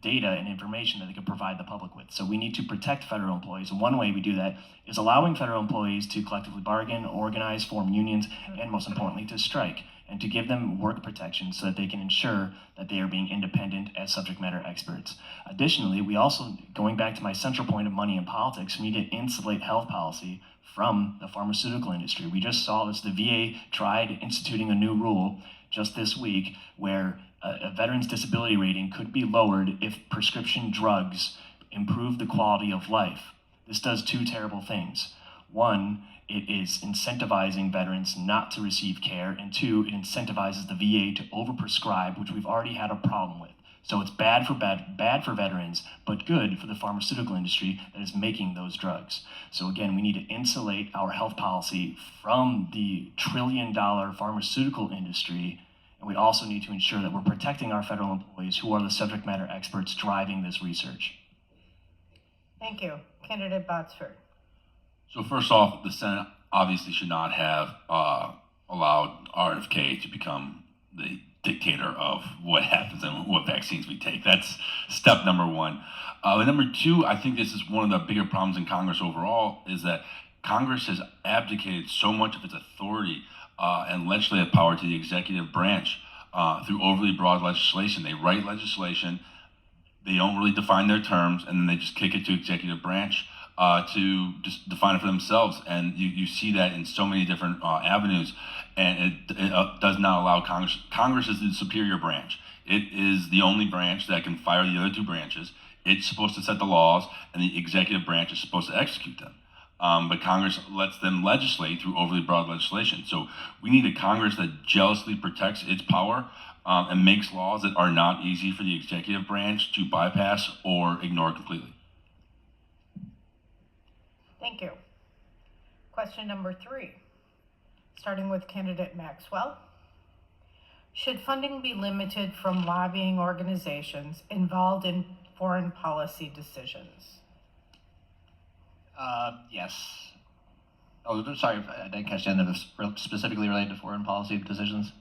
data and information that they can provide the public with. So we need to protect federal employees. And one way we do that is allowing federal employees to collectively bargain, organize, form unions, and most importantly, to strike. and to give them work protection so that they can ensure that they are being independent as subject matter experts. Additionally, we also, going back to my central point of money in politics, we need to insulate health policy from the pharmaceutical industry. We just saw this, the VA tried instituting a new rule just this week where a veteran's disability rating could be lowered if prescription drugs improve the quality of life. This does two terrible things. One, it is incentivizing veterans not to receive care, and two, it incentivizes the VA to overprescribe, which we've already had a problem with. So it's bad for veterans, but good for the pharmaceutical industry that is making those drugs. So again, we need to insulate our health policy from the trillion-dollar pharmaceutical industry, and we also need to ensure that we're protecting our federal employees who are the subject matter experts driving this research. Thank you. Candidate Botsford. So first off, the Senate obviously should not have allowed RFK to become the dictator of what happens and what vaccines we take. That's step number one. And number two, I think this is one of the bigger problems in Congress overall, is that Congress has abdicated so much of its authority and legislative power to the executive branch through overly broad legislation. They write legislation, they don't really define their terms, and then they just kick it to executive branch to just define it for themselves. And you see that in so many different avenues, and it does not allow Congress. Congress is the superior branch. It is the only branch that can fire the other two branches. It's supposed to set the laws, and the executive branch is supposed to execute them. But Congress lets them legislate through overly broad legislation. So we need a Congress that jealously protects its power and makes laws that are not easy for the executive branch to bypass or ignore completely. Thank you. Question number 3, starting with candidate Maxwell. Should funding be limited from lobbying organizations involved in foreign policy decisions? Yes. Oh, sorry, I didn't catch the end of this. Specifically related to foreign policy decisions?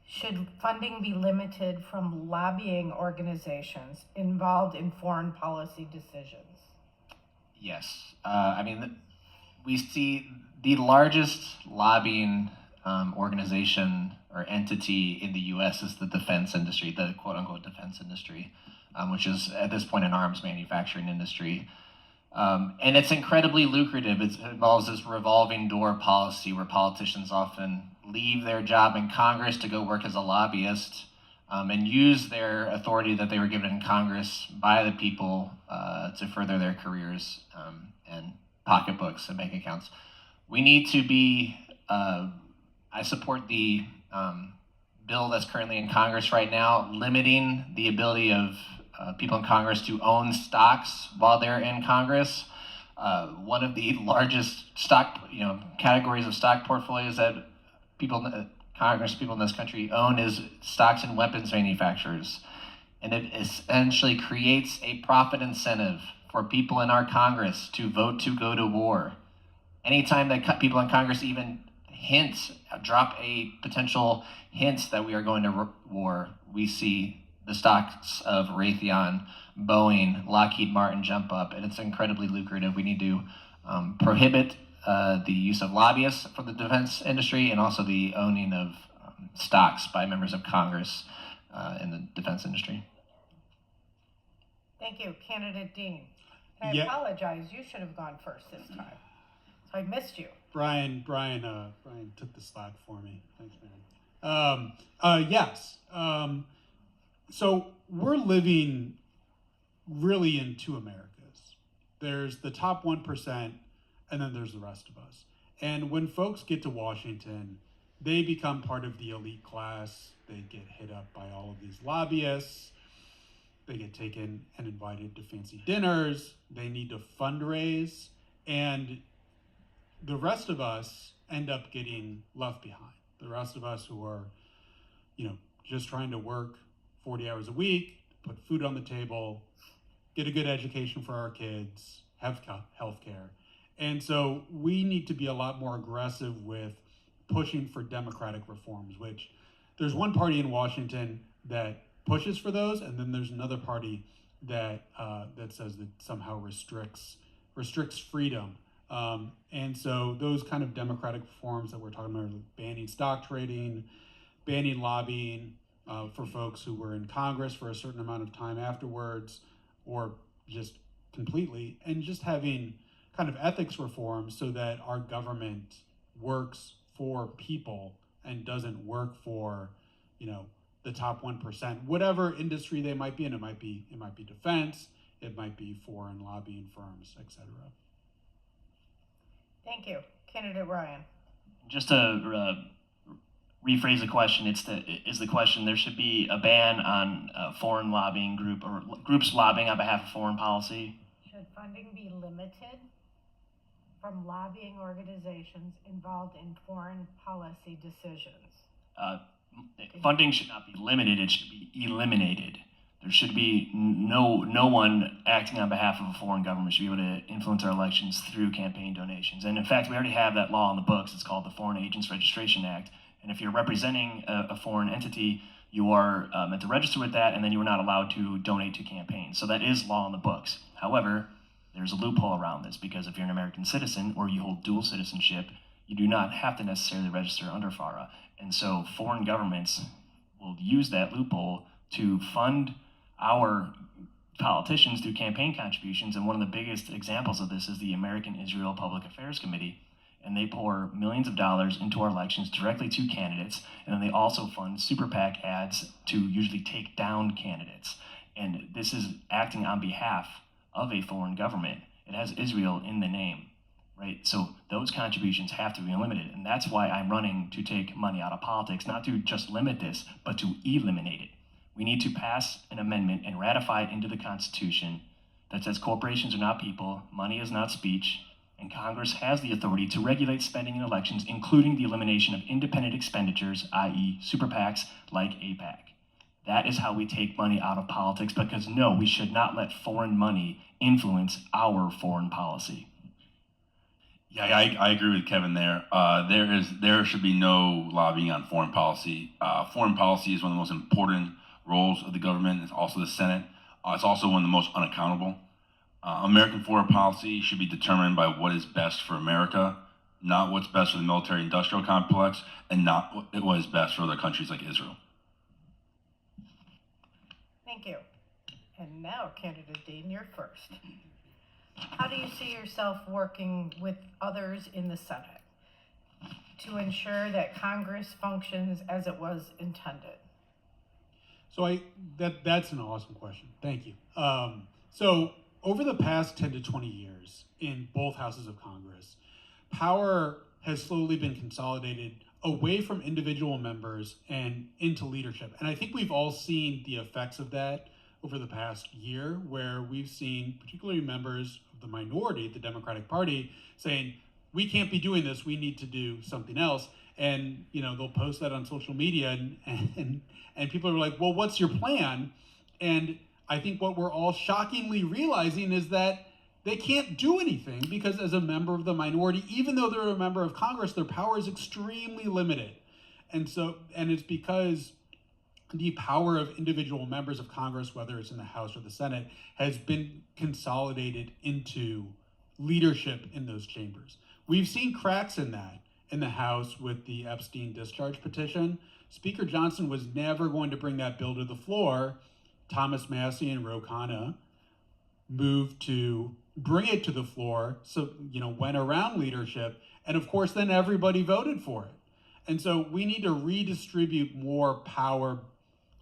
Should funding be limited from lobbying organizations involved in foreign policy decisions? Yes. We see the largest lobbying organization or entity in the U.S. is the defense industry, the quote-unquote defense industry, which is at this point an arms manufacturing industry. And it's incredibly lucrative. It involves this revolving door policy where politicians often leave their job in Congress to go work as a lobbyist and use their authority that they were given in Congress by the people to further their careers and pocketbooks and bank accounts. We need to be, I support the bill that's currently in Congress right now, limiting the ability of people in Congress to own stocks while they're in Congress. One of the largest stock, categories of stock portfolios that Congress people in this country own is stocks in weapons manufacturers. And it essentially creates a profit incentive for people in our Congress to vote to go to war. Anytime that people in Congress even drop a potential hint that we are going to war, we see the stocks of Raytheon, Boeing, Lockheed Martin jump up, and it's incredibly lucrative. We need to prohibit the use of lobbyists for the defense industry and also the owning of stocks by members of Congress in the defense industry. Thank you. Candidate Dean. I apologize. You should have gone first this time. So I missed you. Brian took the slack for me. Thanks, man. Yes. So we're living really in two Americas. There's the top 1%, and then there's the rest of us. And when folks get to Washington, they become part of the elite class. They get hit up by all of these lobbyists. They get taken and invited to fancy dinners. They need to fundraise. And the rest of us end up getting left behind. The rest of us who are, just trying to work 40 hours a week, put food on the table, get a good education for our kids, have health care. And so we need to be a lot more aggressive with pushing for democratic reforms, which there's one party in Washington that pushes for those, and then there's another party that says that somehow restricts freedom And so those kind of democratic reforms that we're talking about, like banning stock trading, banning lobbying for folks who were in Congress for a certain amount of time afterwards, or just completely, and just having kind of ethics reforms so that our government works for people and doesn't work for, the top 1%, whatever industry they might be in. It might be defense, it might be foreign lobbying firms, etc. Thank you. Candidate Ryan. Just to rephrase the question, is the question there should be a ban on foreign lobbying groups lobbying on behalf of foreign policy? Should funding be limited from lobbying organizations involved in foreign policy decisions? Funding should not be limited, it should be eliminated. There should be no one acting on behalf of a foreign government should be able to influence our elections through campaign donations. And in fact, we already have that law on the books. It's called the Foreign Agents Registration Act. And if you're representing a foreign entity, you are meant to register with that, and then you are not allowed to donate to campaigns. So that is law on the books. However, there's a loophole around this, because if you're an American citizen or you hold dual citizenship, you do not have to necessarily register under FARA. And so foreign governments will use that loophole to fund our politicians through campaign contributions. And one of the biggest examples of this is the American Israel Public Affairs Committee. And they pour millions of dollars into our elections directly to candidates. And then they also fund super PAC ads to usually take down candidates. And this is acting on behalf of a foreign government. It has Israel in the name, right? So those contributions have to be limited. And that's why I'm running to take money out of politics, not to just limit this, but to eliminate it. We need to pass an amendment and ratify it into the Constitution that says corporations are not people, money is not speech, and Congress has the authority to regulate spending in elections, including the elimination of independent expenditures, i.e. super PACs like AIPAC. That is how we take money out of politics, because no, we should not let foreign money influence our foreign policy. Yeah, I agree with Kevin there. There should be no lobbying on foreign policy. Foreign policy is one of the most important roles of the government. It's also the Senate. It's also one of the most unaccountable. American foreign policy should be determined by what is best for America, not what's best for the military-industrial complex, and not what is best for other countries like Israel. Thank you. And now, Candidate Dean, you're first. How do you see yourself working with others in the Senate to ensure that Congress functions as it was intended? So that's an awesome question. Thank you. So over the past 10 to 20 years in both houses of Congress, power has slowly been consolidated away from individual members and into leadership. And I think we've all seen the effects of that over the past year, where we've seen particularly members of the minority, the Democratic Party, saying, we can't be doing this, we need to do something else. And they'll post that on social media, and people are like, well, what's your plan? And I think what we're all shockingly realizing is that they can't do anything, because as a member of the minority, even though they're a member of Congress, their power is extremely limited. And it's because the power of individual members of Congress, whether it's in the House or the Senate, has been consolidated into leadership in those chambers. We've seen cracks in that in the House with the Epstein discharge petition. Speaker Johnson was never going to bring that bill to the floor. Thomas Massie and Ro Khanna moved to bring it to the floor, so went around leadership, and of course then everybody voted for it. And so we need to redistribute more power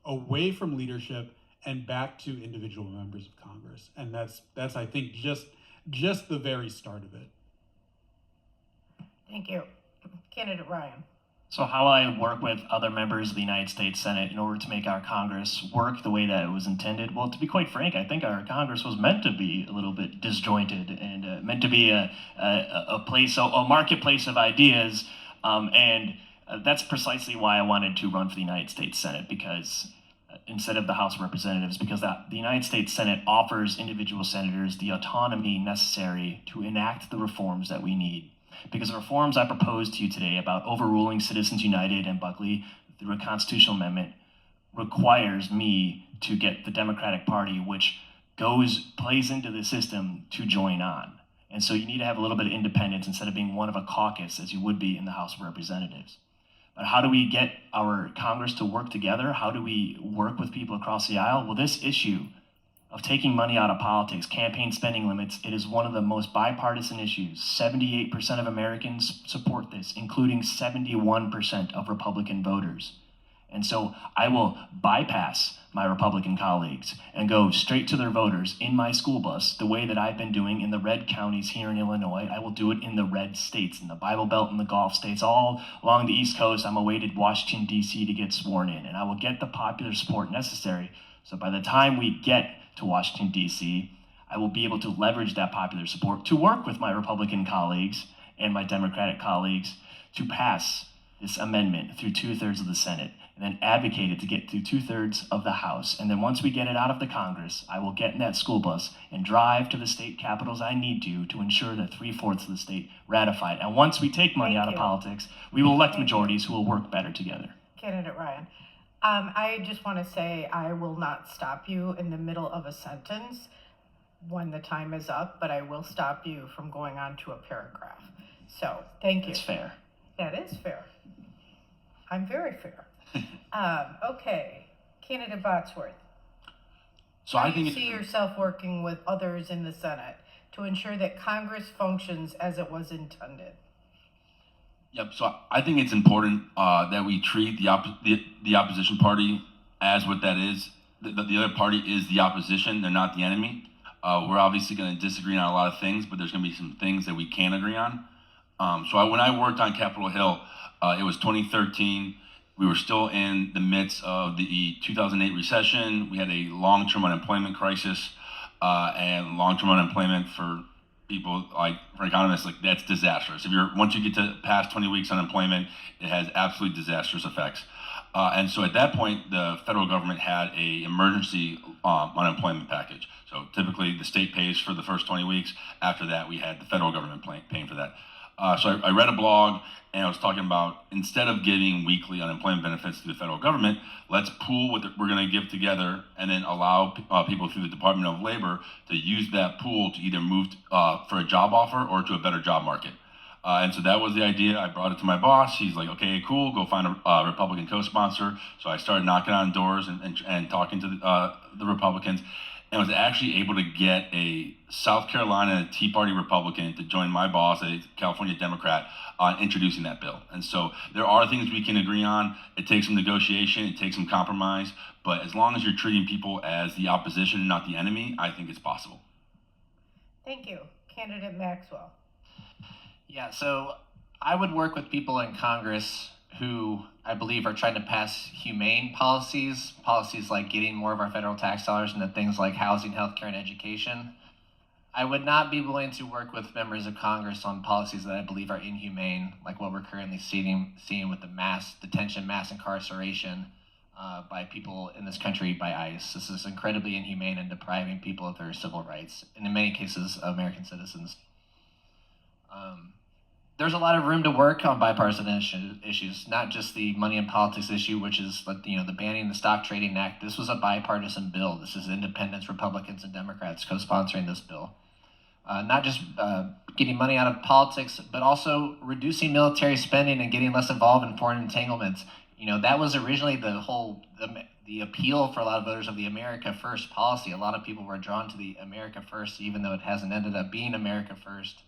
away from leadership and back to individual members of Congress. And that's I think just the very start of it. Thank you. Candidate Ryan. So how I work with other members of the United States Senate in order to make our Congress work the way that it was intended? Well, to be quite frank, I think our Congress was meant to be a little bit disjointed and meant to be a marketplace of ideas. And that's precisely why I wanted to run for the United States Senate, because instead of the House of Representatives, because the United States Senate offers individual senators the autonomy necessary to enact the reforms that we need. Because the reforms I propose to you today about overruling Citizens United and Buckley through a constitutional amendment requires me to get the Democratic Party, which plays into the system, to join on. And so you need to have a little bit of independence instead of being one of a caucus as you would be in the House of Representatives. But how do we get our Congress to work together? How do we work with people across the aisle? Well, this issue of taking money out of politics, campaign spending limits, it is one of the most bipartisan issues. 78% of Americans support this, including 71% of Republican voters. And so I will bypass my Republican colleagues and go straight to their voters in my school bus, the way that I've been doing in the red counties here in Illinois. I will do it in the red states, in the Bible Belt and the Gulf states, all along the East Coast. I'm awaited Washington, D.C. to get sworn in, and I will get the popular support necessary. So by the time we get to Washington, D.C., I will be able to leverage that popular support to work with my Republican colleagues and my Democratic colleagues to pass this amendment through 2/3 of the Senate, and then advocate it to get through 2/3 of the House. And then once we get it out of the Congress, I will get in that school bus and drive to the state capitals I need to ensure that 3/4 of the state ratified. And once we take money out of politics, we will elect majorities who will work better together. Candidate Ryan, I just want to say I will not stop you in the middle of a sentence when the time is up, but I will stop you from going on to a paragraph. So, thank you. That's fair. That is fair. I'm very fair. Okay, Candidate Botsworth. So How I do you think see yourself working with others in the Senate to ensure that Congress functions as it was intended? Yep. So I think it's important that we treat the opposition party as what that is. The other party is the opposition; they're not the enemy. We're obviously going to disagree on a lot of things, but there's going to be some things that we can agree on. When I worked on Capitol Hill, it was 2013. We were still in the midst of the 2008 recession. We had a long-term unemployment crisis, and long-term unemployment for people, for economists, that's disastrous. Once you get to past 20 weeks unemployment, it has absolutely disastrous effects. And so at that point, the federal government had a emergency unemployment package. So typically the state pays for the first 20 weeks. After that, we had the federal government paying for that. So I read a blog, and I was talking about, instead of giving weekly unemployment benefits to the federal government, let's pool what we're going to give together and then allow people through the Department of Labor to use that pool to either move for a job offer or to a better job market. And so that was the idea. I brought it to my boss. He's like, okay, cool, go find a Republican co-sponsor. So I started knocking on doors and talking to the Republicans, and was actually able to get a South Carolina Tea Party Republican to join my boss, a California Democrat, on introducing that bill. And so there are things we can agree on. It takes some negotiation, it takes some compromise, but as long as you're treating people as the opposition and not the enemy, I think it's possible. Thank you. Candidate Maxwell. Yeah, so I would work with people in Congress who I believe are trying to pass humane policies like getting more of our federal tax dollars into things like housing, healthcare, and education. I would not be willing to work with members of Congress on policies that I believe are inhumane, like what we're currently seeing with the mass detention, mass incarceration by people in this country by ICE. This is incredibly inhumane and depriving people of their civil rights, and in many cases, American citizens. There's a lot of room to work on bipartisan issues, not just the money and politics issue, which is the banning the stock trading act. This was a bipartisan bill. This is independents, Republicans, and Democrats co-sponsoring this bill. Not just getting money out of politics, but also reducing military spending and getting less involved in foreign entanglements. That was originally the appeal for a lot of voters of the America First policy. A lot of people were drawn to the America First, even though it hasn't ended up being America First.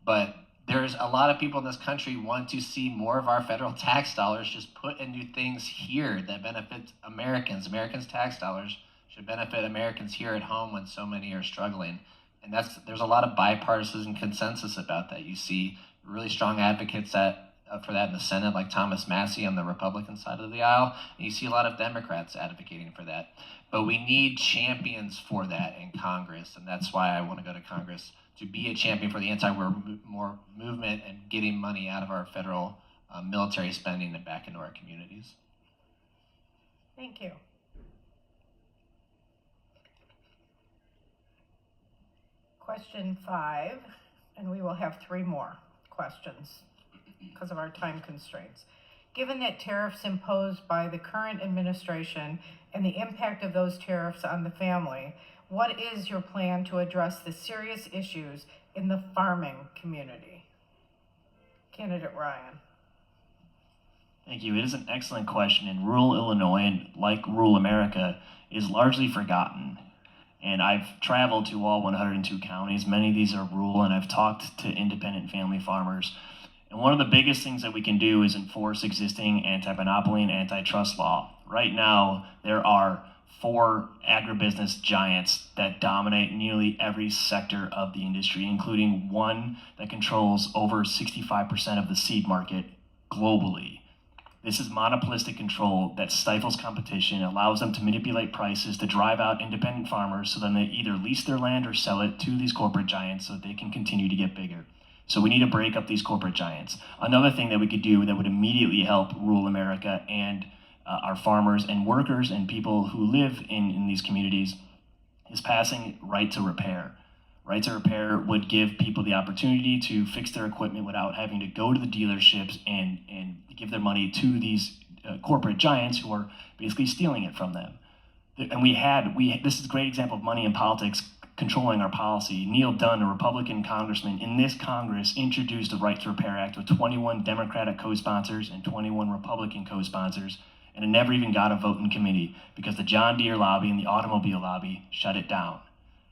But there's a lot of people in this country want to see more of our federal tax dollars just put into things here that benefit Americans. Americans' tax dollars should benefit Americans here at home when so many are struggling. And there's a lot of bipartisan consensus about that. You see really strong advocates for that in the Senate, like Thomas Massie on the Republican side of the aisle. And you see a lot of Democrats advocating for that. But we need champions for that in Congress, and that's why I want to go to Congress, to be a champion for the anti-war movement and getting money out of our federal military spending and back into our communities. Thank you. Question 5, and we will have 3 more questions because of our time constraints. Given that tariffs imposed by the current administration and the impact of those tariffs on the family, what is your plan to address the serious issues in the farming community? Candidate Ryan. Thank you. It is an excellent question. And rural Illinois, and like rural America, is largely forgotten. And I've traveled to all 102 counties. Many of these are rural, and I've talked to independent family farmers. And one of the biggest things that we can do is enforce existing anti-monopoly and antitrust law. Right now, there are 4 agribusiness giants that dominate nearly every sector of the industry, including one that controls over 65% of the seed market globally. This is monopolistic control that stifles competition, allows them to manipulate prices to drive out independent farmers, so then they either lease their land or sell it to these corporate giants so that they can continue to get bigger. So we need to break up these corporate giants. Another thing that we could do that would immediately help rural America and our farmers and workers and people who live in these communities is passing right to repair. Right to repair would give people the opportunity to fix their equipment without having to go to the dealerships and give their money to these corporate giants who are basically stealing it from them. And this is a great example of money in politics controlling our policy. Neil Dunn, a Republican congressman in this Congress, introduced the Right to Repair Act with 21 Democratic co-sponsors and 21 Republican co-sponsors, and it never even got a vote in committee because the John Deere lobby and the automobile lobby shut it down.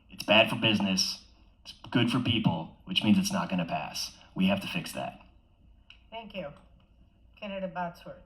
It's bad for business, it's good for people, which means it's not going to pass. We have to fix that. Thank you. Candidate Botsford.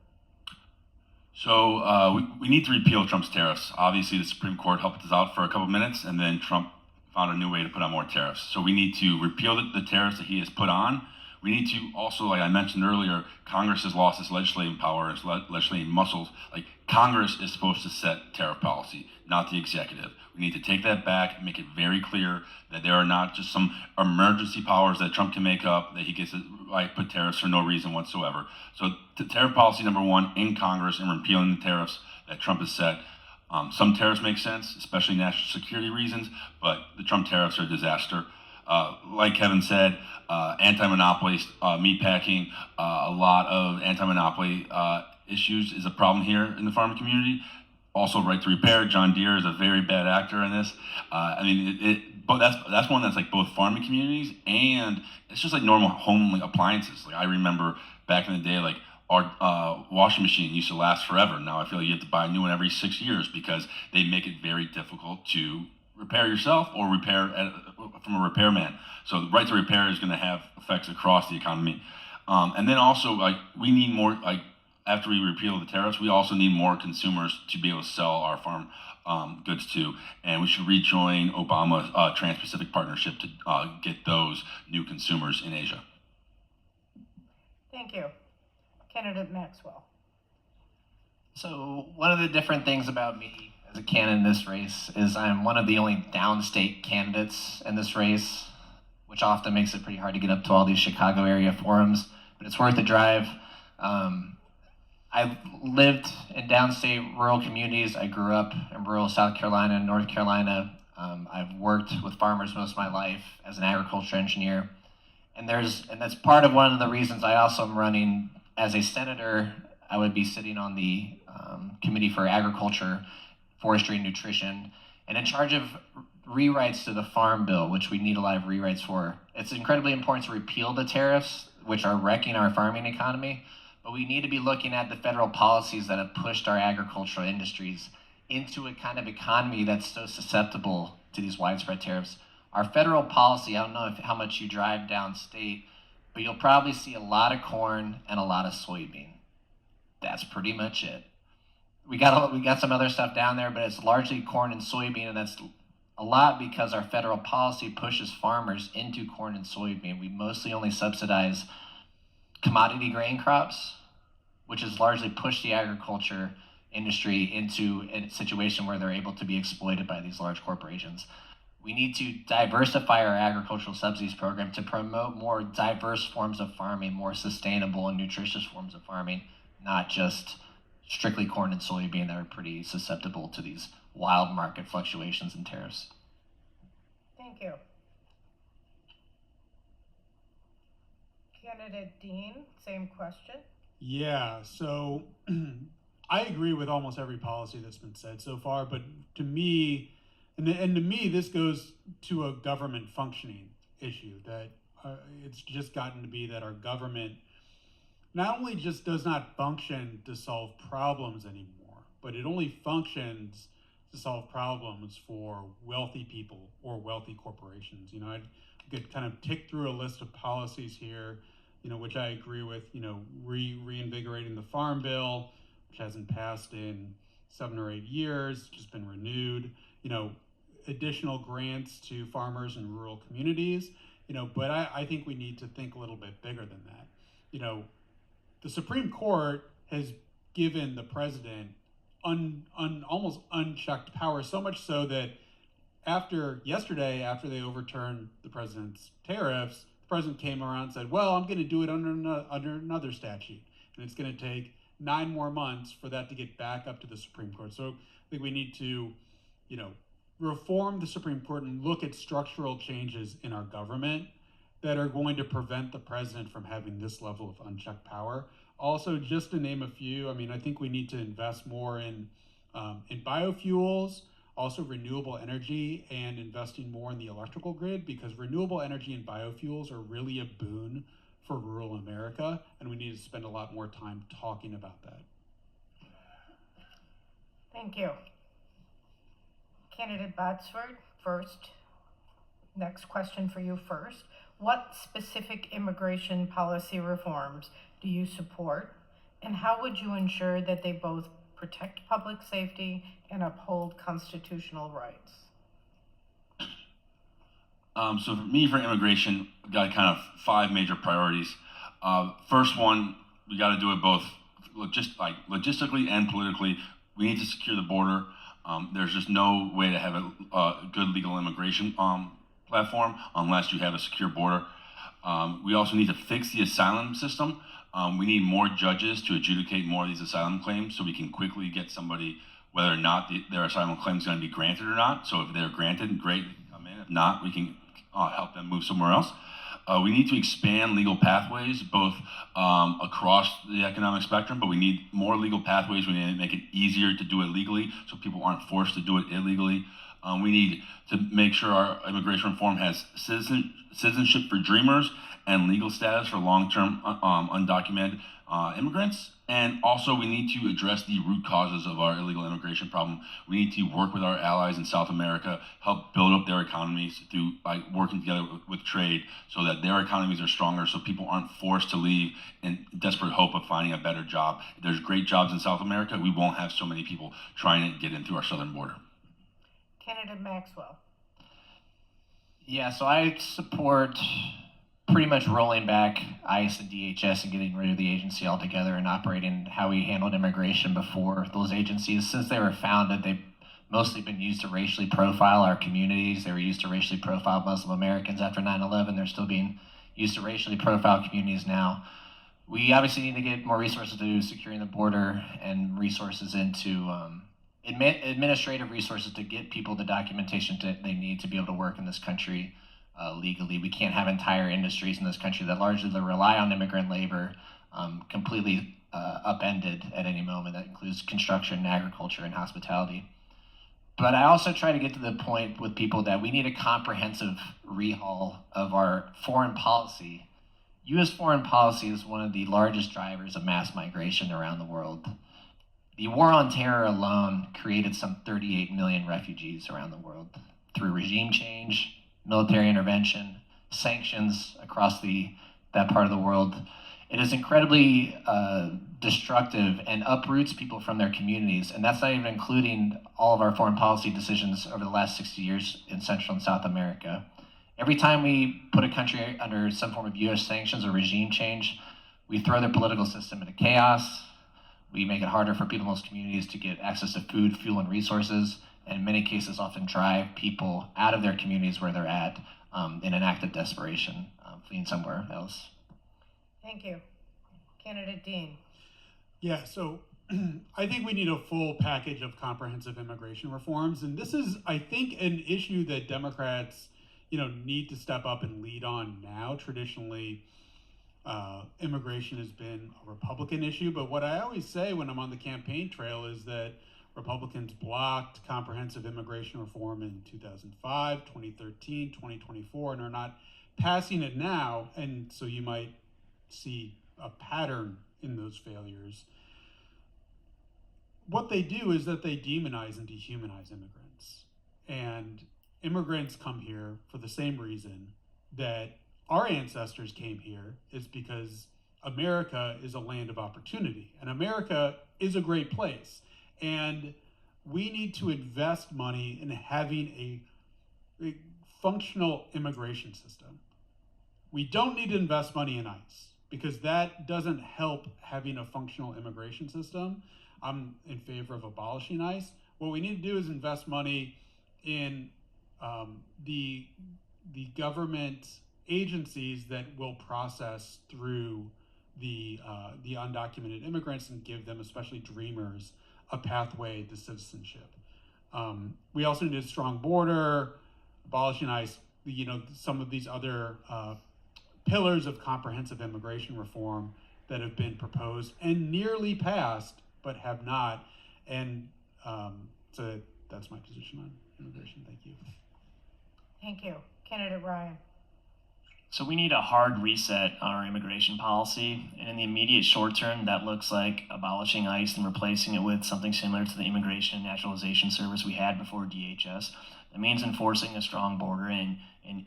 So we need to repeal Trump's tariffs. Obviously, the Supreme Court helped us out for a couple minutes, and then Trump found a new way to put on more tariffs. So we need to repeal the tariffs that he has put on. We need to also, like I mentioned earlier, Congress has lost its legislative power, its legislative muscles. Like, Congress is supposed to set tariff policy, not the executive. We need to take that back and make it very clear that there are not just some emergency powers that Trump can make up, that he gets to put tariffs for no reason whatsoever. So tariff policy number 1 in Congress and repealing the tariffs that Trump has set. Some tariffs make sense, especially national security reasons, but the Trump tariffs are a disaster. Like Kevin said, anti-monopoly, meatpacking, a lot of anti-monopoly issues is a problem here in the farming community. Also, right to repair. John Deere is a very bad actor in this. But that's one that's like both farming communities and it's just like normal home appliances. Like, I remember back in the day, like our washing machine used to last forever. Now I feel like you have to buy a new one every 6 years because they make it very difficult to repair yourself or repair from a repairman. So the right to repair is going to have effects across the economy. And then also, like, we need more, like, after we repeal the tariffs, we also need more consumers to be able to sell our farm goods to. And we should rejoin Obama's Trans-Pacific Partnership to get those new consumers in Asia. Thank you. Candidate Maxwell. So one of the different things about me as a candidate in this race is I'm one of the only downstate candidates in this race, which often makes it pretty hard to get up to all these Chicago area forums, but it's worth the drive. I've lived in downstate rural communities. I grew up in rural South Carolina and North Carolina. I've worked with farmers most of my life as an agriculture engineer. And that's part of one of the reasons I also am running as a senator. I would be sitting on the Committee for Agriculture, Forestry, and Nutrition, and in charge of rewrites to the Farm Bill, which we need a lot of rewrites for. It's incredibly important to repeal the tariffs, which are wrecking our farming economy, but we need to be looking at the federal policies that have pushed our agricultural industries into a kind of economy that's so susceptible to these widespread tariffs. Our federal policy, I don't know how much you drive downstate, but you'll probably see a lot of corn and a lot of soybean. That's pretty much it. We got some other stuff down there, but it's largely corn and soybean, and that's a lot because our federal policy pushes farmers into corn and soybean. We mostly only subsidize commodity grain crops, which has largely pushed the agriculture industry into a situation where they're able to be exploited by these large corporations. We need to diversify our agricultural subsidies program to promote more diverse forms of farming, more sustainable and nutritious forms of farming, not just strictly corn and soybean that are pretty susceptible to these wild market fluctuations and tariffs. Thank you. Candidate Dean, same question. Yeah, so I agree with almost every policy that's been said so far, but to me, and to me, this goes to a government functioning. issue that it's just gotten to be that our government not only just does not function to solve problems anymore, but it only functions to solve problems for wealthy people or wealthy corporations. You know, I could kind of tick through a list of policies here, you know, which I agree with, you know, reinvigorating the Farm Bill, which hasn't passed in 7 or 8 years, just been renewed, you know, additional grants to farmers in rural communities, you know, but I think we need to think a little bit bigger than that. You know, the Supreme Court has given the president almost unchecked power, so much so that yesterday, after they overturned the president's tariffs, the president came around and said, well, I'm going to do it under another statute. And it's going to take 9 more months for that to get back up to the Supreme Court. So I think we need to, you know, reform the Supreme Court and look at structural changes in our government that are going to prevent the president from having this level of unchecked power. Also, just to name a few, I mean, I think we need to invest more in biofuels, also renewable energy, and investing more in the electrical grid, because renewable energy and biofuels are really a boon for rural America, and we need to spend a lot more time talking about that. Thank you. Candidate Botsford, first. Next question for you first. What specific immigration policy reforms do you support, and how would you ensure that they both protect public safety and uphold constitutional rights? So for me, for immigration, we've got kind of 5 major priorities. First one, we got to do it both logistically and politically. We need to secure the border. There's just no way to have a good legal immigration platform unless you have a secure border. We also need to fix the asylum system. We need more judges to adjudicate more of these asylum claims so we can quickly get somebody, whether or not their asylum claim is going to be granted or not. So if they're granted, great, they can come in. If not, we can help them move somewhere else. We need to expand legal pathways, both across the economic spectrum, but we need more legal pathways. We need to make it easier to do it legally so people aren't forced to do it illegally. We need to make sure our immigration reform has citizenship for dreamers and legal status for long-term undocumented immigrants. And also we need to address the root causes of our illegal immigration problem. We need to work with our allies in South America, help build up their economies through working together with trade so that their economies are stronger, so people aren't forced to leave in desperate hope of finding a better job. If there's great jobs in South America, we won't have so many people trying to get in through our southern border. Candidate Maxwell. Yeah, so I support pretty much rolling back ICE and DHS and getting rid of the agency altogether and operating how we handled immigration before. Those agencies, since they were founded, they've mostly been used to racially profile our communities. They were used to racially profile Muslim Americans after 9/11. They're still being used to racially profile communities now. We obviously need to get more resources to securing the border and resources into administrative resources to get people the documentation that they need to be able to work in this country legally. We can't have entire industries in this country that largely rely on immigrant labor completely upended at any moment. That includes construction, agriculture, and hospitality. But I also try to get to the point with people that we need a comprehensive rehaul of our foreign policy. U.S. foreign policy is one of the largest drivers of mass migration around the world. The war on terror alone created some 38 million refugees around the world through regime change, military intervention, sanctions across that part of the world. It is incredibly destructive and uproots people from their communities, and that's not even including all of our foreign policy decisions over the last 60 years in Central and South America. Every time we put a country under some form of U.S. sanctions or regime change, we throw their political system into chaos. We make it harder for people in those communities to get access to food, fuel, and resources, and in many cases often drive people out of their communities where they're at in an act of desperation, fleeing somewhere else. Thank you. Candidate Dean. Yeah, so I think we need a full package of comprehensive immigration reforms, and this is, I think, an issue that Democrats, need to step up and lead on now. Traditionally, immigration has been a Republican issue, but what I always say when I'm on the campaign trail is that Republicans blocked comprehensive immigration reform in 2005, 2013, 2024, and are not passing it now, and so you might see a pattern in those failures. What they do is that they demonize and dehumanize immigrants. And immigrants come here for the same reason that our ancestors came here, is because America is a land of opportunity. And America is a great place. And we need to invest money in having a functional immigration system. We don't need to invest money in ICE, because that doesn't help having a functional immigration system. I'm in favor of abolishing ICE. What we need to do is invest money in the government agencies that will process through the undocumented immigrants and give them, especially dreamers, a pathway to citizenship. We also need a strong border, abolishing ICE, some of these other pillars of comprehensive immigration reform that have been proposed and nearly passed, but have not. And so that's my position on immigration. Thank you. Thank you. Candidate Ryan. So we need a hard reset on our immigration policy, and in the immediate short term, that looks like abolishing ICE and replacing it with something similar to the Immigration and Naturalization Service we had before DHS. That means enforcing a strong border and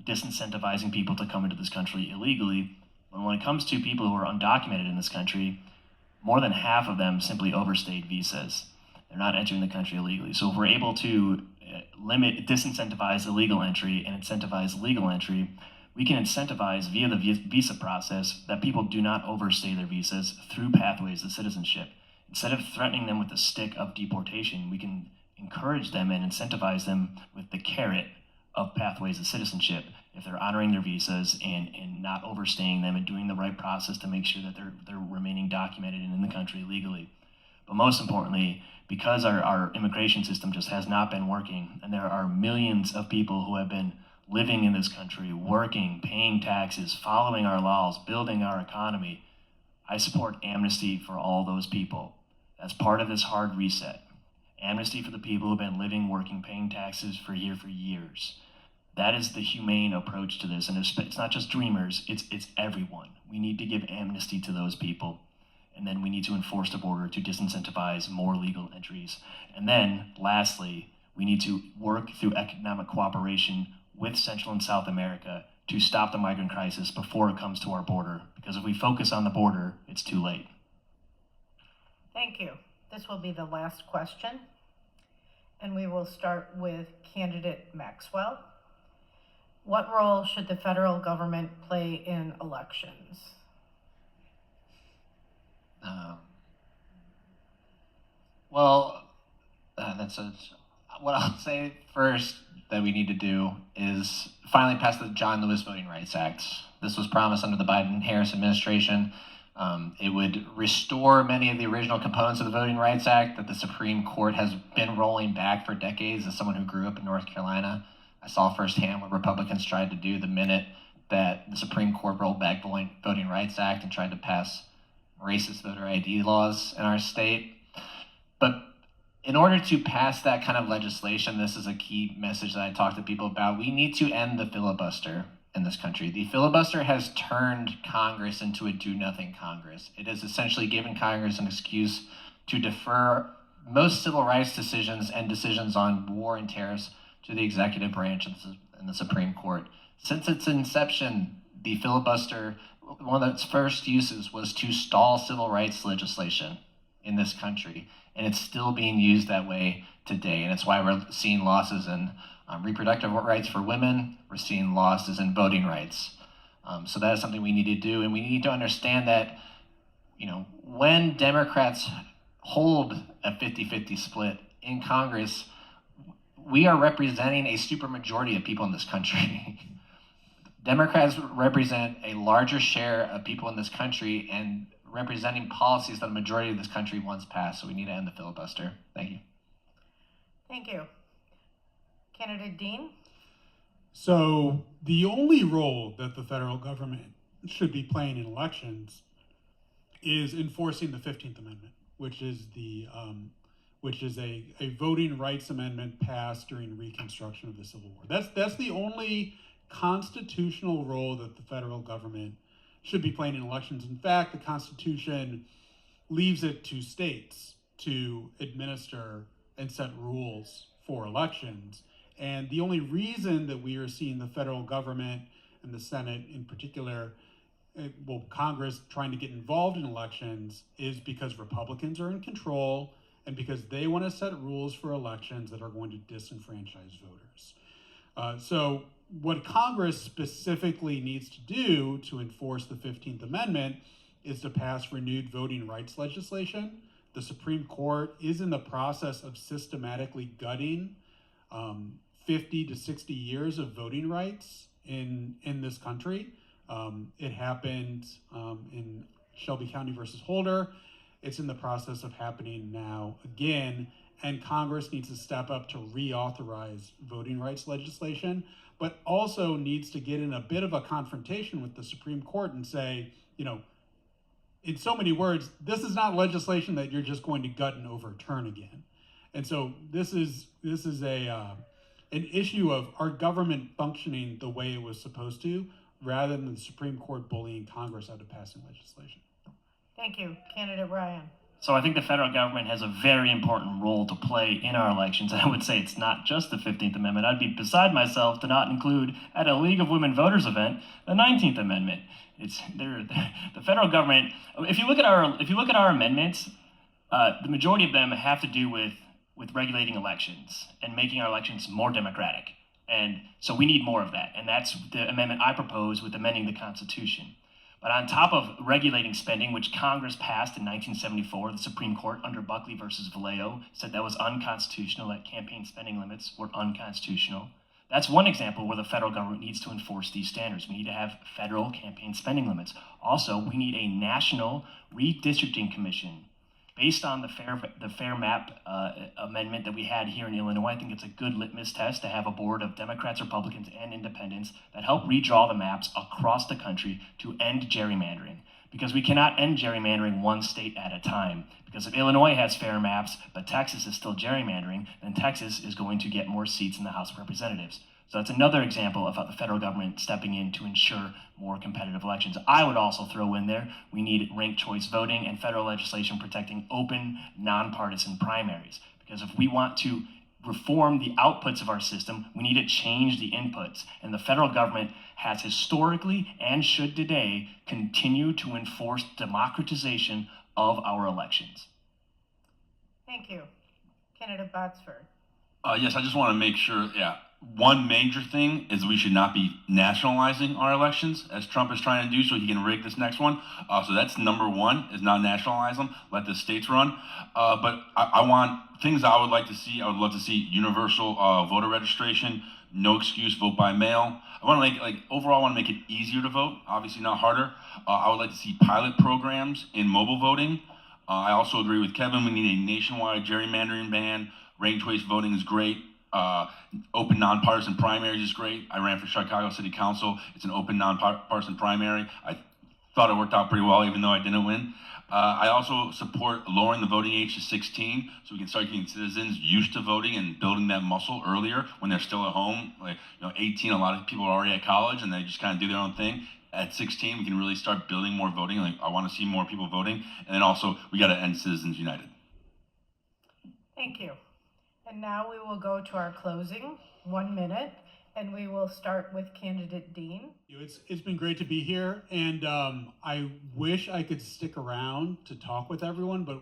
disincentivizing people to come into this country illegally. But when it comes to people who are undocumented in this country, more than half of them simply overstayed visas. They're not entering the country illegally. So if we're able to disincentivize illegal entry and incentivize legal entry, we can incentivize via the visa process that people do not overstay their visas through pathways to citizenship. Instead of threatening them with the stick of deportation, we can encourage them and incentivize them with the carrot of pathways to citizenship if they're honoring their visas and not overstaying them and doing the right process to make sure that they're remaining documented and in the country legally. But most importantly, because our immigration system just has not been working, and there are millions of people who have been living in this country, working, paying taxes, following our laws, building our economy, I support amnesty for all those people. That's part of this hard reset. Amnesty for the people who've been living, working, paying taxes for years. That is the humane approach to this, and it's not just dreamers, it's everyone. We need to give amnesty to those people, and then we need to enforce the border to disincentivize more legal entries. And then, lastly, we need to work through economic cooperation with Central and South America to stop the migrant crisis before it comes to our border, because if we focus on the border, it's too late. Thank you. This will be the last question, and we will start with candidate Maxwell. What role should the federal government play in elections? What I'll say first that we need to do is finally pass the John Lewis Voting Rights Act. This was promised under the Biden-Harris administration. It would restore many of the original components of the Voting Rights Act that the Supreme Court has been rolling back for decades. As someone who grew up in North Carolina, I saw firsthand what Republicans tried to do the minute that the Supreme Court rolled back the Voting Rights Act and tried to pass racist voter ID laws in our state. But in order to pass that kind of legislation, this is a key message that I talk to people about. We need to end the filibuster in this country. The filibuster has turned Congress into a do-nothing Congress. It has essentially given Congress an excuse to defer most civil rights decisions and decisions on war and tariffs to the executive branch and the Supreme Court. Since its inception, the filibuster, one of its first uses was to stall civil rights legislation in this country, and it's still being used that way today. And it's why we're seeing losses in reproductive rights for women. We're seeing losses in voting rights. So that is something we need to do, and we need to understand that, when Democrats hold a 50-50 split in Congress, we are representing a supermajority of people in this country. Democrats represent a larger share of people in this country and representing policies that the majority of this country wants passed. So we need to end the filibuster. Thank you. Thank you. Candidate Dean? So the only role that the federal government should be playing in elections is enforcing the 15th Amendment, which is a voting rights amendment passed during Reconstruction of the Civil War. That's the only constitutional role that the federal government should be playing in elections. In fact, the Constitution leaves it to states to administer and set rules for elections. And the only reason that we are seeing the federal government and the Senate in particular, well, Congress trying to get involved in elections is because Republicans are in control and because they want to set rules for elections that are going to disenfranchise voters. So what Congress specifically needs to do to enforce the 15th Amendment is to pass renewed voting rights legislation. The Supreme Court is in the process of systematically gutting 50 to 60 years of voting rights in this country. It happened in Shelby County versus Holder. It's in the process of happening now again, and Congress needs to step up to reauthorize voting rights legislation, but also needs to get in a bit of a confrontation with the Supreme Court and say, you know, in so many words, this is not legislation that you're just going to gut and overturn again. And so this is an issue of our government functioning the way it was supposed to, rather than the Supreme Court bullying Congress out of passing legislation. Thank you. Candidate Ryan. So I think the federal government has a very important role to play in our elections. And I would say it's not just the 15th Amendment. I'd be beside myself to not include at a League of Women Voters event the 19th Amendment. The federal government. If you look at our amendments, the majority of them have to do with regulating elections and making our elections more democratic. And so we need more of that. And that's the amendment I propose with amending the Constitution. But on top of regulating spending, which Congress passed in 1974, the Supreme Court under Buckley versus Vallejo said that was unconstitutional, that campaign spending limits were unconstitutional. That's one example where the federal government needs to enforce these standards. We need to have federal campaign spending limits. Also, we need a national redistricting commission. Based on the Fair Map amendment that we had here in Illinois, I think it's a good litmus test to have a board of Democrats, Republicans, and independents that help redraw the maps across the country to end gerrymandering. Because we cannot end gerrymandering one state at a time. Because if Illinois has fair maps, but Texas is still gerrymandering, then Texas is going to get more seats in the House of Representatives. So that's another example of the federal government stepping in to ensure more competitive elections. I would also throw in there, we need ranked choice voting and federal legislation protecting open, nonpartisan primaries. Because if we want to reform the outputs of our system, we need to change the inputs. And the federal government has historically and should today continue to enforce democratization of our elections. Thank you. Candidate Botsford. Yes, I just want to make sure, one major thing is we should not be nationalizing our elections, as Trump is trying to do so he can rig this next one. So that's number one, is not nationalize them, let the states run. But I want things I would like to see. I would love to see universal voter registration, no excuse, vote by mail. I want to overall I want to make it easier to vote, obviously not harder. I would like to see pilot programs in mobile voting. I also agree with Kevin, we need a nationwide gerrymandering ban. Ranked choice voting is great. Open nonpartisan primaries is great. I ran for Chicago City Council. It's an open nonpartisan primary. I thought it worked out pretty well, even though I didn't win. I also support lowering the voting age to 16, so we can start getting citizens used to voting and building that muscle earlier when they're still at home. 18, a lot of people are already at college and they just kind of do their own thing. At 16, we can really start building more voting. I want to see more people voting. And then also, we got to end Citizens United. Thank you. And now we will go to our closing, 1 minute, and we will start with Candidate Dean. It's been great to be here, and I wish I could stick around to talk with everyone, but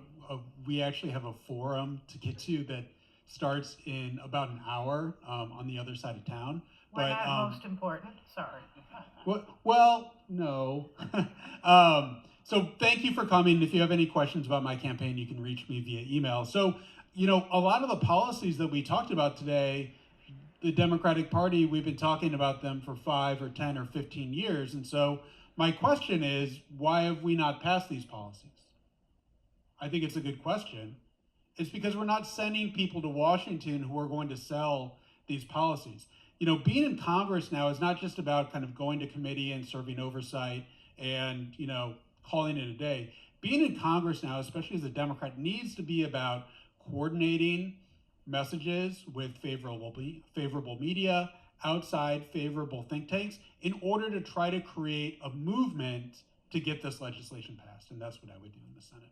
we actually have a forum to get to that starts in about an hour on the other side of town. We're not most important, sorry. Well, no. So thank you for coming. If you have any questions about my campaign, you can reach me via email. So, a lot of the policies that we talked about today, the Democratic Party, we've been talking about them for 5 or 10 or 15 years. And so my question is, why have we not passed these policies? I think it's a good question. It's because we're not sending people to Washington who are going to sell these policies. Being in Congress now is not just about kind of going to committee and serving oversight and, calling it a day. Being in Congress now, especially as a Democrat, needs to be about coordinating messages with favorable media outside favorable think tanks in order to try to create a movement to get this legislation passed. And that's what I would do in the Senate.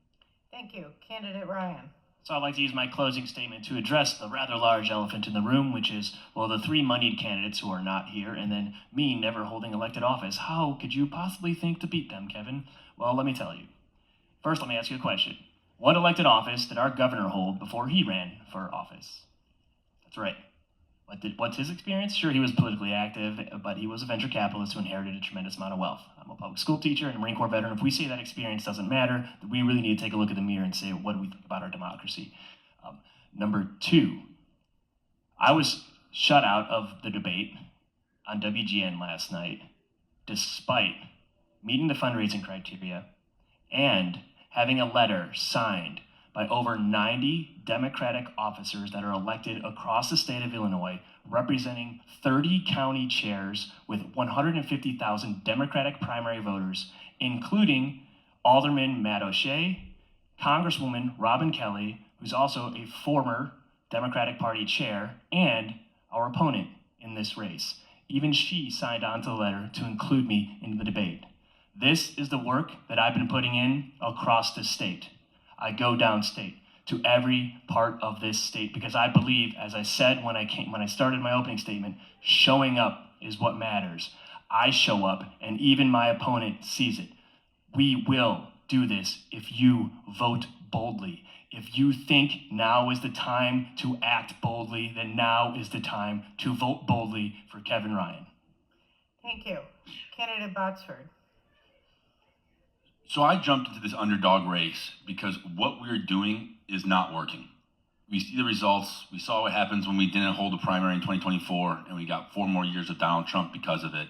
Thank you. Candidate Ryan. So I'd like to use my closing statement to address the rather large elephant in the room, which is, well, the three moneyed candidates who are not here, and then me never holding elected office. How could you possibly think to beat them, Kevin? Well, let me tell you. First, let me ask you a question. What elected office did our governor hold before he ran for office? That's right. What's his experience? Sure, he was politically active, but he was a venture capitalist who inherited a tremendous amount of wealth. I'm a public school teacher and a Marine Corps veteran. If we say that experience doesn't matter, then we really need to take a look at the mirror and say, what do we think about our democracy? Number two, I was shut out of the debate on WGN last night, despite meeting the fundraising criteria and having a letter signed by over 90 Democratic officers that are elected across the state of Illinois, representing 30 county chairs with 150,000 Democratic primary voters, including Alderman Matt O'Shea, Congresswoman Robin Kelly, who's also a former Democratic Party chair, and our opponent in this race. Even she signed on to the letter to include me in the debate. This is the work that I've been putting in across the state. I go downstate to every part of this state because I believe, as I said when I started my opening statement, showing up is what matters. I show up, and even my opponent sees it. We will do this if you vote boldly. If you think now is the time to act boldly, then now is the time to vote boldly for Kevin Ryan. Thank you. Candidate Botsford. So I jumped into this underdog race because what we're doing is not working. We see the results. We saw what happens when we didn't hold a primary in 2024 and we got 4 more years of Donald Trump because of it.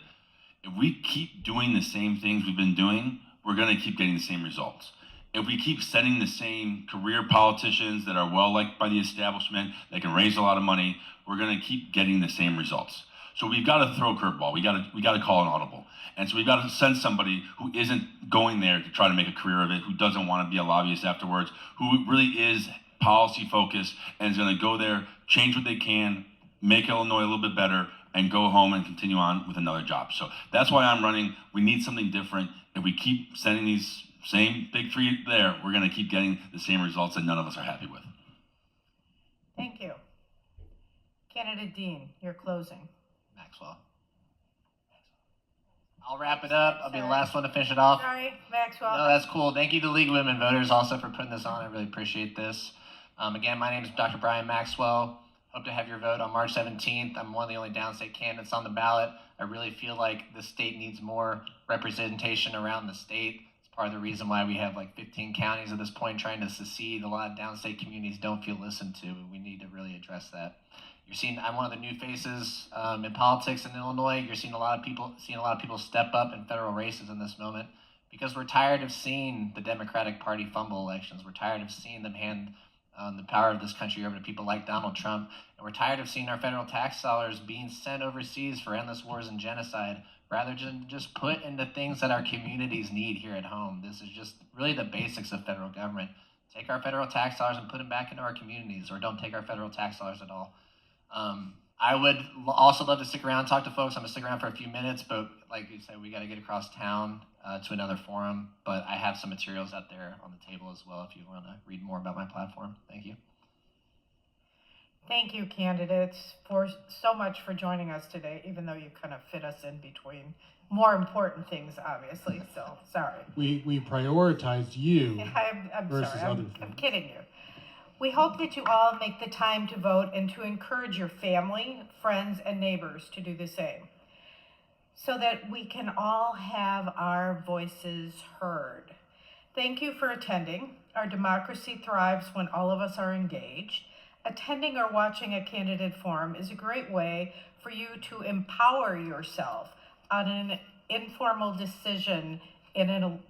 If we keep doing the same things we've been doing, we're going to keep getting the same results. If we keep setting the same career politicians that are well liked by the establishment, that can raise a lot of money, we're going to keep getting the same results. So we've got to throw a curveball. We got to call an audible. And so we've got to send somebody who isn't going there to try to make a career of it, who doesn't want to be a lobbyist afterwards, who really is policy focused and is going to go there, change what they can, make Illinois a little bit better, and go home and continue on with another job. So that's why I'm running. We need something different. If we keep sending these same big three there, we're going to keep getting the same results that none of us are happy with. Thank you. Candidate Dean, your closing. Maxwell. I'll wrap it up. I'll be the last one to finish it off. Sorry, Maxwell. No, that's cool. Thank you to League of Women Voters also for putting this on. I really appreciate this. Again, my name is Dr. Brian Maxwell. Hope to have your vote on March 17th. I'm one of the only downstate candidates on the ballot. I really feel like the state needs more representation around the state. It's part of the reason why we have like 15 counties at this point trying to secede. A lot of downstate communities don't feel listened to. We need to really address that. You're seeing, I'm one of the new faces in politics in Illinois. You're seeing a lot of people step up in federal races in this moment because we're tired of seeing the Democratic Party fumble elections. We're tired of seeing them hand the power of this country over to people like Donald Trump. And we're tired of seeing our federal tax dollars being sent overseas for endless wars and genocide rather than just put into things that our communities need here at home. This is just really the basics of federal government. Take our federal tax dollars and put them back into our communities, or don't take our federal tax dollars at all. I would also love to stick around and talk to folks. I'm going to stick around for a few minutes, but like you said, we got to get across town to another forum. But I have some materials out there on the table as well if you want to read more about my platform. Thank you. Thank you, candidates, for so much for joining us today, even though you kind of fit us in between more important things, obviously. So, sorry. We prioritized you I'm versus sorry. other I'm things. kidding you. We hope that you all make the time to vote and to encourage your family, friends, and neighbors to do the same so that we can all have our voices heard. Thank you for attending. Our democracy thrives when all of us are engaged. Attending or watching a candidate forum is a great way for you to empower yourself on an informal decision on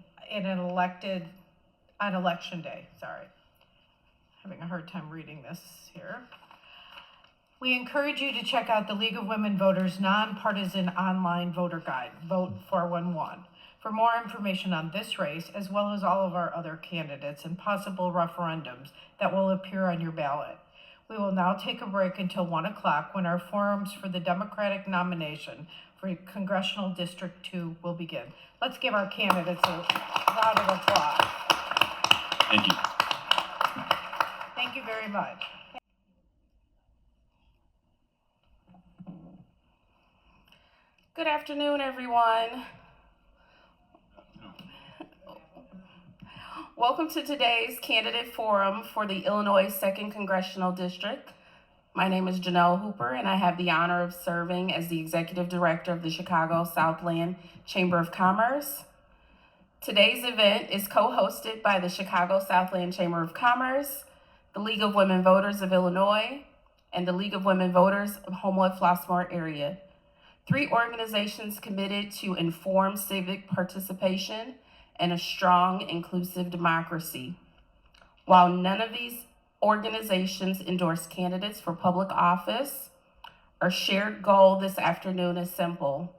election day. Sorry. Having a hard time reading this here. We encourage you to check out the League of Women Voters nonpartisan online voter guide, Vote 411, for more information on this race, as well as all of our other candidates and possible referendums that will appear on your ballot. We will now take a break until 1 o'clock when our forums for the Democratic nomination for Congressional District 2 will begin. Let's give our candidates a round of applause. Thank you. Thank you very much. Good afternoon, everyone. Welcome to today's candidate forum for the Illinois 2nd Congressional District. My name is Janelle Hooper, and I have the honor of serving as the Executive Director of the Chicago Southland Chamber of Commerce. Today's event is co-hosted by the Chicago Southland Chamber of Commerce, the League of Women Voters of Illinois, and the League of Women Voters of Homewood-Flossmoor area. 3 organizations committed to informed civic participation and a strong, inclusive democracy. While none of these organizations endorse candidates for public office, our shared goal this afternoon is simple: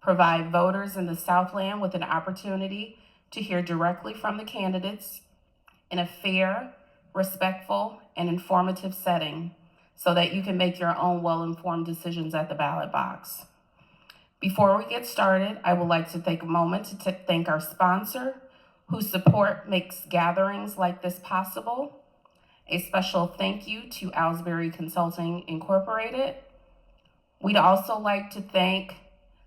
provide voters in the Southland with an opportunity to hear directly from the candidates in a fair, respectful, and informative setting so that you can make your own well-informed decisions at the ballot box. Before we get started, I would like to take a moment to thank our sponsor, whose support makes gatherings like this possible. A special thank you to Owlsbury Consulting Incorporated. We'd also like to thank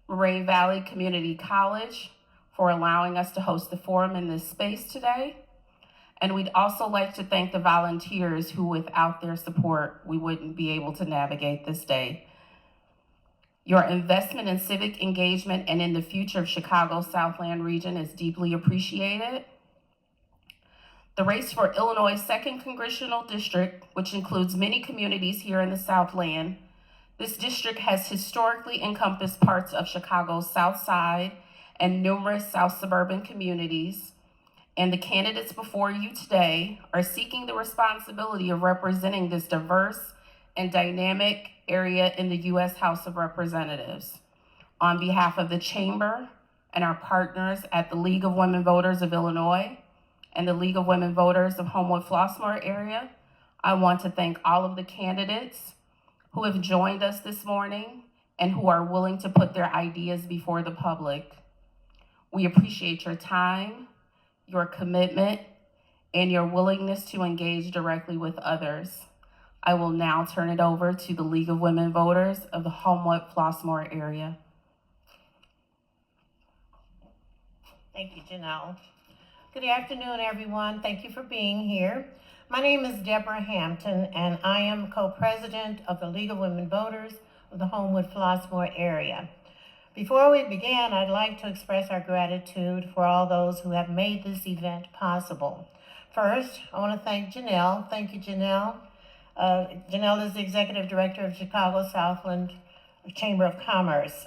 Moraine Valley Community College for allowing us to host the forum in this space today. And we'd also like to thank the volunteers who, without their support, we wouldn't be able to navigate this day. Your investment in civic engagement and in the future of Chicago's Southland region is deeply appreciated. The race for Illinois' 2nd Congressional District, which includes many communities here in the Southland, this district has historically encompassed parts of Chicago's South Side and numerous South suburban communities. And the candidates before you today are seeking the responsibility of representing this diverse and dynamic area in the U.S. House of Representatives. On behalf of the Chamber and our partners at the League of Women Voters of Illinois and the League of Women Voters of Homewood-Flossmoor area, I want to thank all of the candidates who have joined us this morning and who are willing to put their ideas before the public. We appreciate your time, your commitment, and your willingness to engage directly with others. I will now turn it over to the League of Women Voters of the Homewood-Flossmoor area. Thank you, Janelle. Good afternoon, everyone. Thank you for being here. My name is Deborah Hampton, and I am co-president of the League of Women Voters of the Homewood-Flossmoor area. Before we begin, I'd like to express our gratitude for all those who have made this event possible. First, I want to thank Janelle. Thank you, Janelle. Janelle is the Executive Director of Chicago Southland Chamber of Commerce.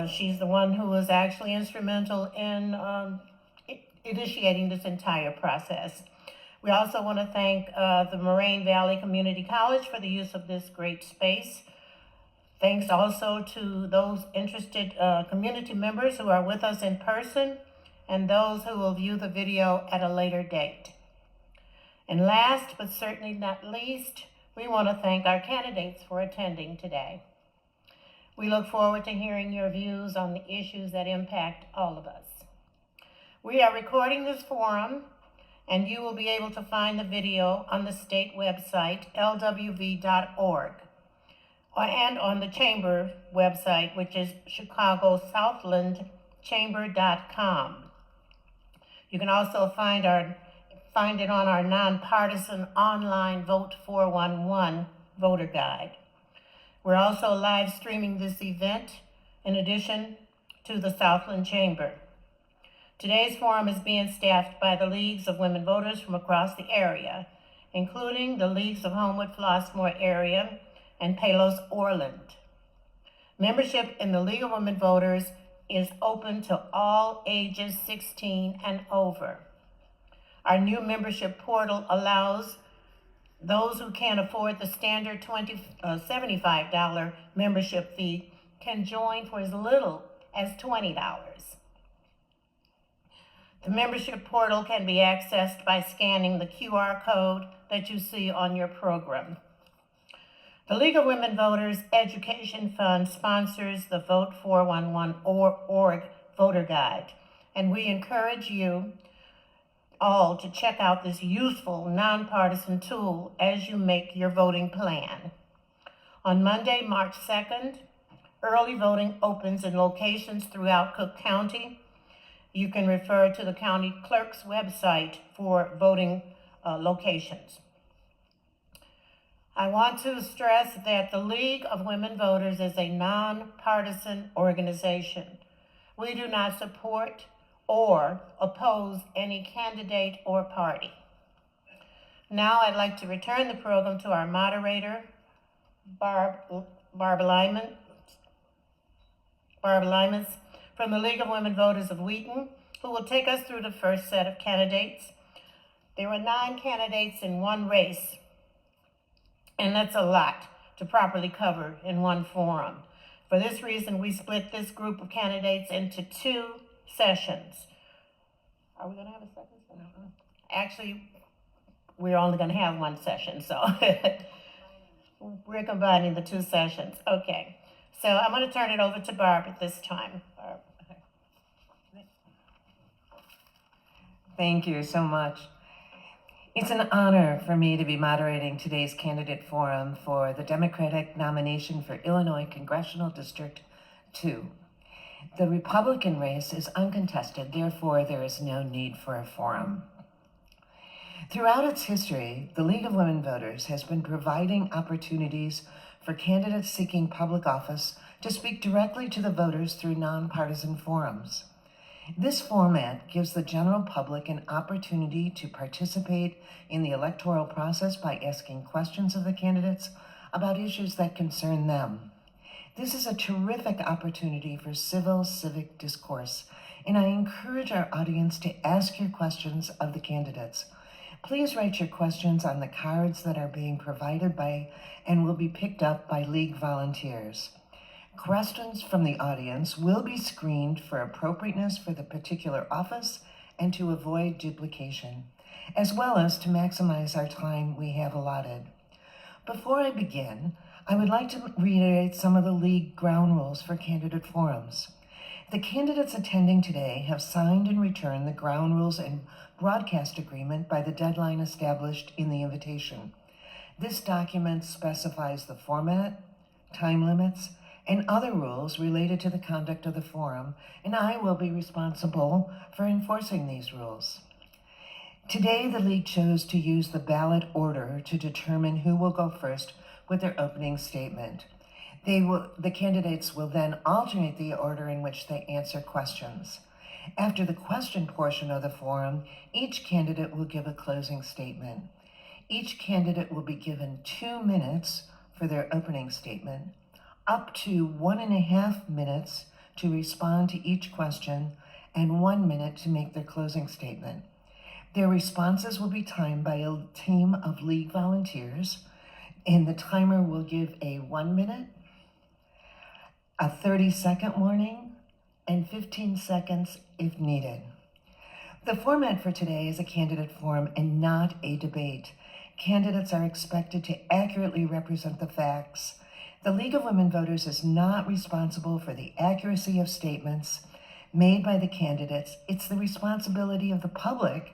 She's the one who was actually instrumental in initiating this entire process. We also want to thank the Moraine Valley Community College for the use of this great space. Thanks also to those interested community members who are with us in person and those who will view the video at a later date. And last, but certainly not least, we want to thank our candidates for attending today. We look forward to hearing your views on the issues that impact all of us. We are recording this forum, and you will be able to find the video on the state website, lwv.org, and on the chamber website, which is chicagosouthlandchamber.com. You can also find it on our nonpartisan online Vote 411 voter guide. We're also live streaming this event in addition to the Southland Chamber. Today's forum is being staffed by the Leagues of Women Voters from across the area, including the Leagues of Homewood-Flossmoor area and Palos Orland. Membership in the League of Women Voters is open to all ages 16 and over. Our new membership portal allows those who can't afford the standard $75 membership fee can join for as little as $20. The membership portal can be accessed by scanning the QR code that you see on your program. The League of Women Voters Education Fund sponsors the Vote 411.org voter guide, and we encourage you all to check out this useful, nonpartisan tool as you make your voting plan. On Monday, March 2nd, early voting opens in locations throughout Cook County. You can refer to the county clerk's website for voting locations. I want to stress that the League of Women Voters is a nonpartisan organization. We do not support or oppose any candidate or party. Now I'd like to return the program to our moderator, Barb Lyman from the League of Women Voters of Wheaton, who will take us through the first set of candidates. There were 9 candidates in one race, and that's a lot to properly cover in one forum. For this reason, we split this group of candidates into 2 sessions. Are we going to have a second session? Actually, we're only going to have 1 session, so we're combining the 2 sessions. Okay, so I'm going to turn it over to Barb at this time. Barb. Thank you so much. It's an honor for me to be moderating today's candidate forum for the Democratic nomination for Illinois Congressional District 2. The Republican race is uncontested, therefore there is no need for a forum. Throughout its history, the League of Women Voters has been providing opportunities for candidates seeking public office to speak directly to the voters through nonpartisan forums. This format gives the general public an opportunity to participate in the electoral process by asking questions of the candidates about issues that concern them. This is a terrific opportunity for civic discourse, and I encourage our audience to ask your questions of the candidates. Please write your questions on the cards that are being provided by and will be picked up by League volunteers. Questions from the audience will be screened for appropriateness for the particular office and to avoid duplication, as well as to maximize our time we have allotted. Before I begin, I would like to reiterate some of the League ground rules for candidate forums. The candidates attending today have signed and returned the ground rules and broadcast agreement by the deadline established in the invitation. This document specifies the format, time limits, and other rules related to the conduct of the forum, and I will be responsible for enforcing these rules. Today, the League chose to use the ballot order to determine who will go first with their opening statement. The candidates will then alternate the order in which they answer questions. After the question portion of the forum, each candidate will give a closing statement. Each candidate will be given 2 minutes for their opening statement, up to 1.5 minutes to respond to each question, and 1 minute to make their closing statement. Their responses will be timed by a team of League volunteers, and the timer will give a 1 minute, a 30-second warning, and 15 seconds if needed. The format for today is a candidate forum and not a debate. Candidates are expected to accurately represent the facts. The League of Women Voters is not responsible for the accuracy of statements made by the candidates. It's the responsibility of the public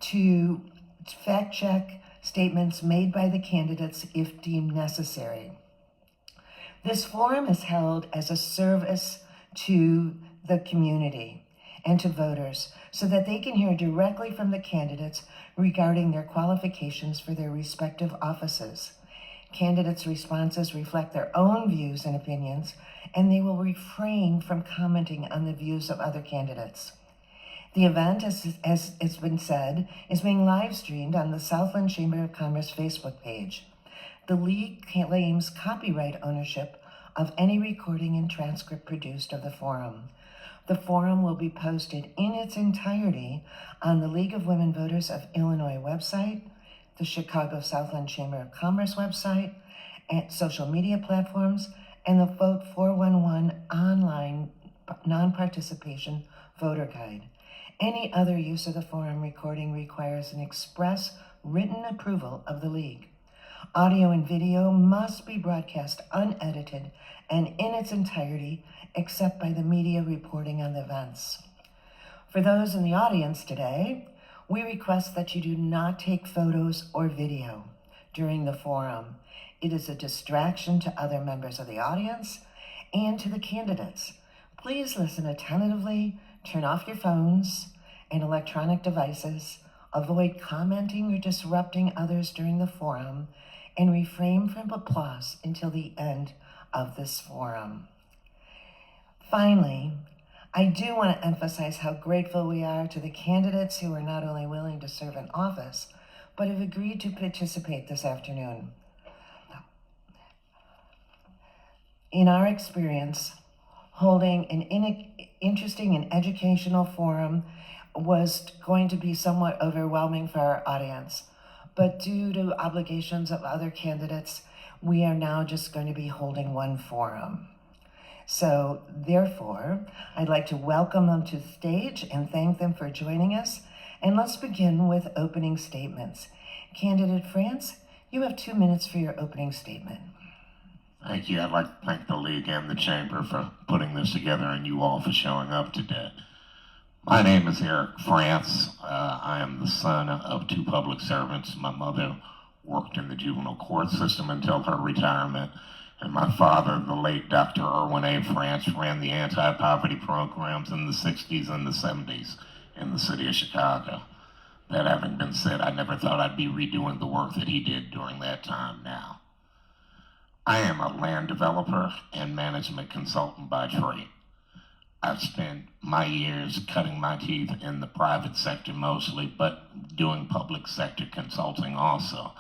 to fact-check statements made by the candidates if deemed necessary. This forum is held as a service to the community and to voters so that they can hear directly from the candidates regarding their qualifications for their respective offices. Candidates' responses reflect their own views and opinions, and they will refrain from commenting on the views of other candidates. The event, as it's been said, is being live streamed on the Southland Chamber of Commerce Facebook page. The League claims copyright ownership of any recording and transcript produced of the forum. The forum will be posted in its entirety on the League of Women Voters of Illinois website, the Chicago Southland Chamber of Commerce website, and social media platforms, and the Vote 411 online non-participation voter guide. Any other use of the forum recording requires an express written approval of the League. Audio and video must be broadcast unedited and in its entirety, except by the media reporting on the events. For those in the audience today, we request that you do not take photos or video during the forum. It is a distraction to other members of the audience and to the candidates. Please listen attentively, turn off your phones and electronic devices, avoid commenting or disrupting others during the forum, and refrain from applause until the end of this forum. Finally, I do want to emphasize how grateful we are to the candidates who are not only willing to serve in office, but have agreed to participate this afternoon. In our experience, holding an interesting and educational forum was going to be somewhat overwhelming for our audience. But due to obligations of other candidates, we are now just going to be holding one forum. So therefore, I'd like to welcome them to the stage and thank them for joining us. And let's begin with opening statements. Candidate France, you have 2 minutes for your opening statement. Thank you. I'd like to thank the League and the Chamber for putting this together and you all for showing up today. My name is Eric France. I am the son of 2 public servants. My mother worked in the juvenile court system until her retirement. And my father, the late Dr. Irwin A. France, ran the anti-poverty programs in the 60s and the 70s in the city of Chicago. That having been said, I never thought I'd be redoing the work that he did during that time now. I am a land developer and management consultant by trade. I've spent my years cutting my teeth in the private sector mostly, but doing public sector consulting also.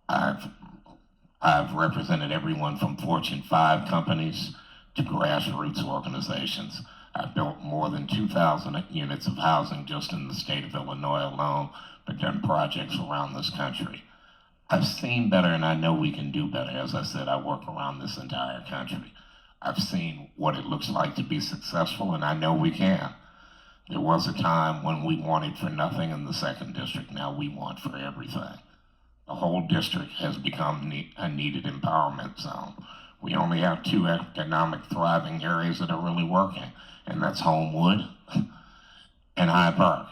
I've represented everyone from Fortune 5 companies to grassroots organizations. I've built more than 2,000 units of housing just in the state of Illinois alone, but done projects around this country. I've seen better and I know we can do better. As I said, I work around this entire country. I've seen what it looks like to be successful and I know we can. There was a time when we wanted for nothing in the 2nd District. Now we want for everything. The whole district has become a needed empowerment zone. We only have 2 economic thriving areas that are really working, and that's Homewood and Hyde Park.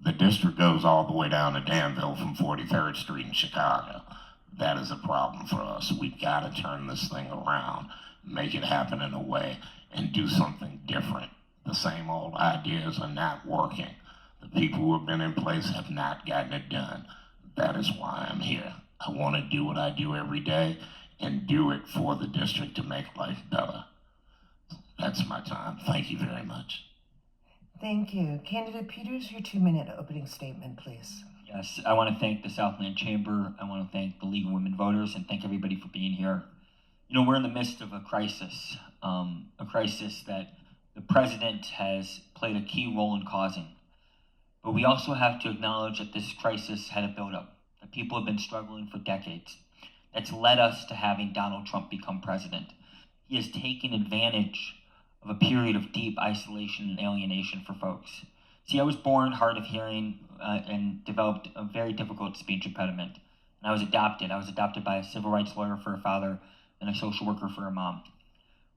The district goes all the way down to Danville from 43rd Street in Chicago. That is a problem for us. We've got to turn this thing around, make it happen in a way, and do something different. The same old ideas are not working. The people who have been in place have not gotten it done. That is why I'm here. I want to do what I do every day and do it for the district to make life better. That's my time. Thank you very much. Thank you. Candidate Peters, your 2-minute opening statement, please. Yes, I want to thank the Southland Chamber. I want to thank the League of Women Voters and thank everybody for being here. You know, we're in the midst of a crisis that the president has played a key role in causing. But we also have to acknowledge that this crisis had a buildup, that people have been struggling for decades. That's led us to having Donald Trump become president. He has taken advantage of a period of deep isolation and alienation for folks. See, I was born hard of hearing and developed a very difficult speech impediment. And I was adopted. I was adopted by a civil rights lawyer for a father and a social worker for a mom.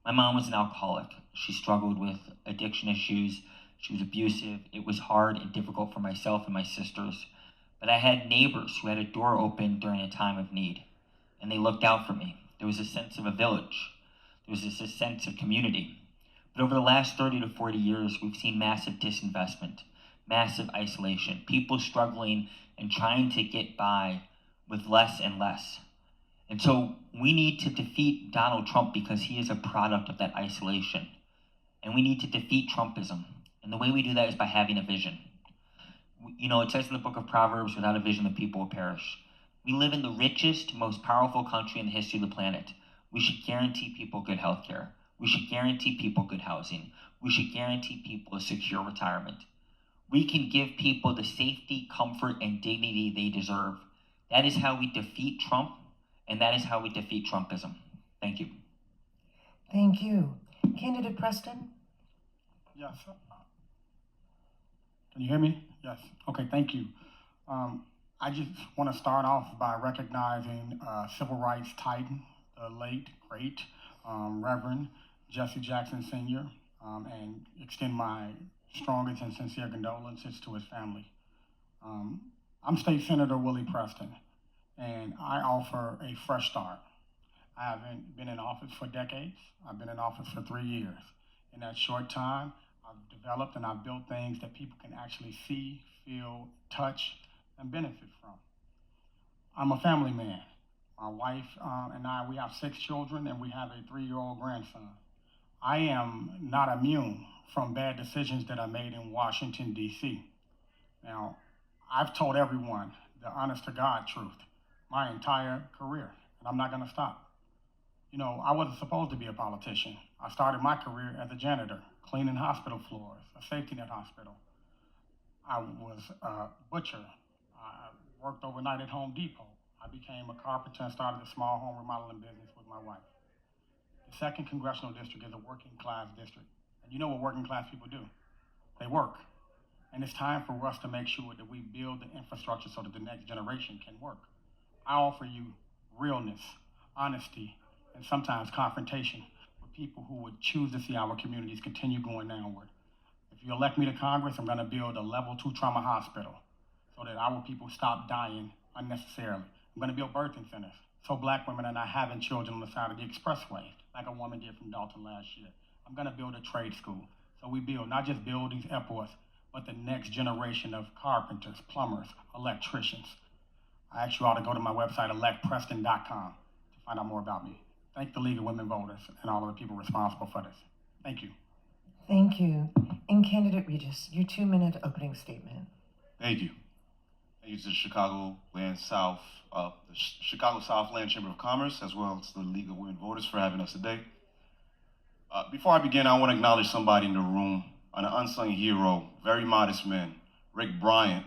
My mom was an alcoholic. She struggled with addiction issues. She was abusive. It was hard and difficult for myself and my sisters. But I had neighbors who had a door open during a time of need. And they looked out for me. There was a sense of a village. There was this sense of community. But over the last 30 to 40 years, we've seen massive disinvestment, massive isolation, people struggling and trying to get by with less and less. And so we need to defeat Donald Trump because he is a product of that isolation. And we need to defeat Trumpism. And the way we do that is by having a vision. You know, it says in the book of Proverbs, without a vision, the people will perish. We live in the richest, most powerful country in the history of the planet. We should guarantee people good health care. We should guarantee people good housing. We should guarantee people a secure retirement. We can give people the safety, comfort, and dignity they deserve. That is how we defeat Trump, and that is how we defeat Trumpism. Thank you. Thank you. Candidate Preston? Yes. Can you hear me? Yes. Okay, thank you. I just want to start off by recognizing civil rights titan, the late, great Reverend Jesse Jackson Sr., and extend my strongest and sincere condolences to his family. I'm State Senator Willie Preston, and I offer a fresh start. I haven't been in office for decades. I've been in office for 3 years. In that short time, I've developed and I've built things that people can actually see, feel, touch, and benefit from. I'm a family man. My wife and I, we have 6 children and we have a 3-year-old grandson. I am not immune from bad decisions that I made in Washington, D.C. Now, I've told everyone the honest to God truth my entire career, and I'm not gonna stop. You know, I wasn't supposed to be a politician. I started my career as a janitor, cleaning hospital floors, a safety net hospital. I was a butcher. I worked overnight at Home Depot. I became a carpenter and started a small home remodeling business with my wife. The 2nd Congressional District is a working class district. And you know what working class people do? They work. And it's time for us to make sure that we build the infrastructure so that the next generation can work. I offer you realness, honesty, and sometimes confrontation with people who would choose to see our communities continue going downward. If you elect me to Congress, I'm gonna build a level 2 trauma hospital so that our people stop dying unnecessarily. I'm gonna build birthing centers so Black women are not having children on the side of the expressway like a woman did from Dalton last year. I'm gonna build a trade school so we build not just buildings, airports, but the next generation of carpenters, plumbers, electricians. I ask you all to go to my website, electpreston.com, to find out more about me. Thank the League of Women Voters and all of the people responsible for this. Thank you. Thank you. And Candidate Regis, your 2-minute opening statement. Thank you. Thank you to the Chicagoland South, the Chicago Southland Chamber of Commerce, as well as the League of Women Voters for having us today. Before I begin, I want to acknowledge somebody in the room, an unsung hero, very modest man, Rick Bryant,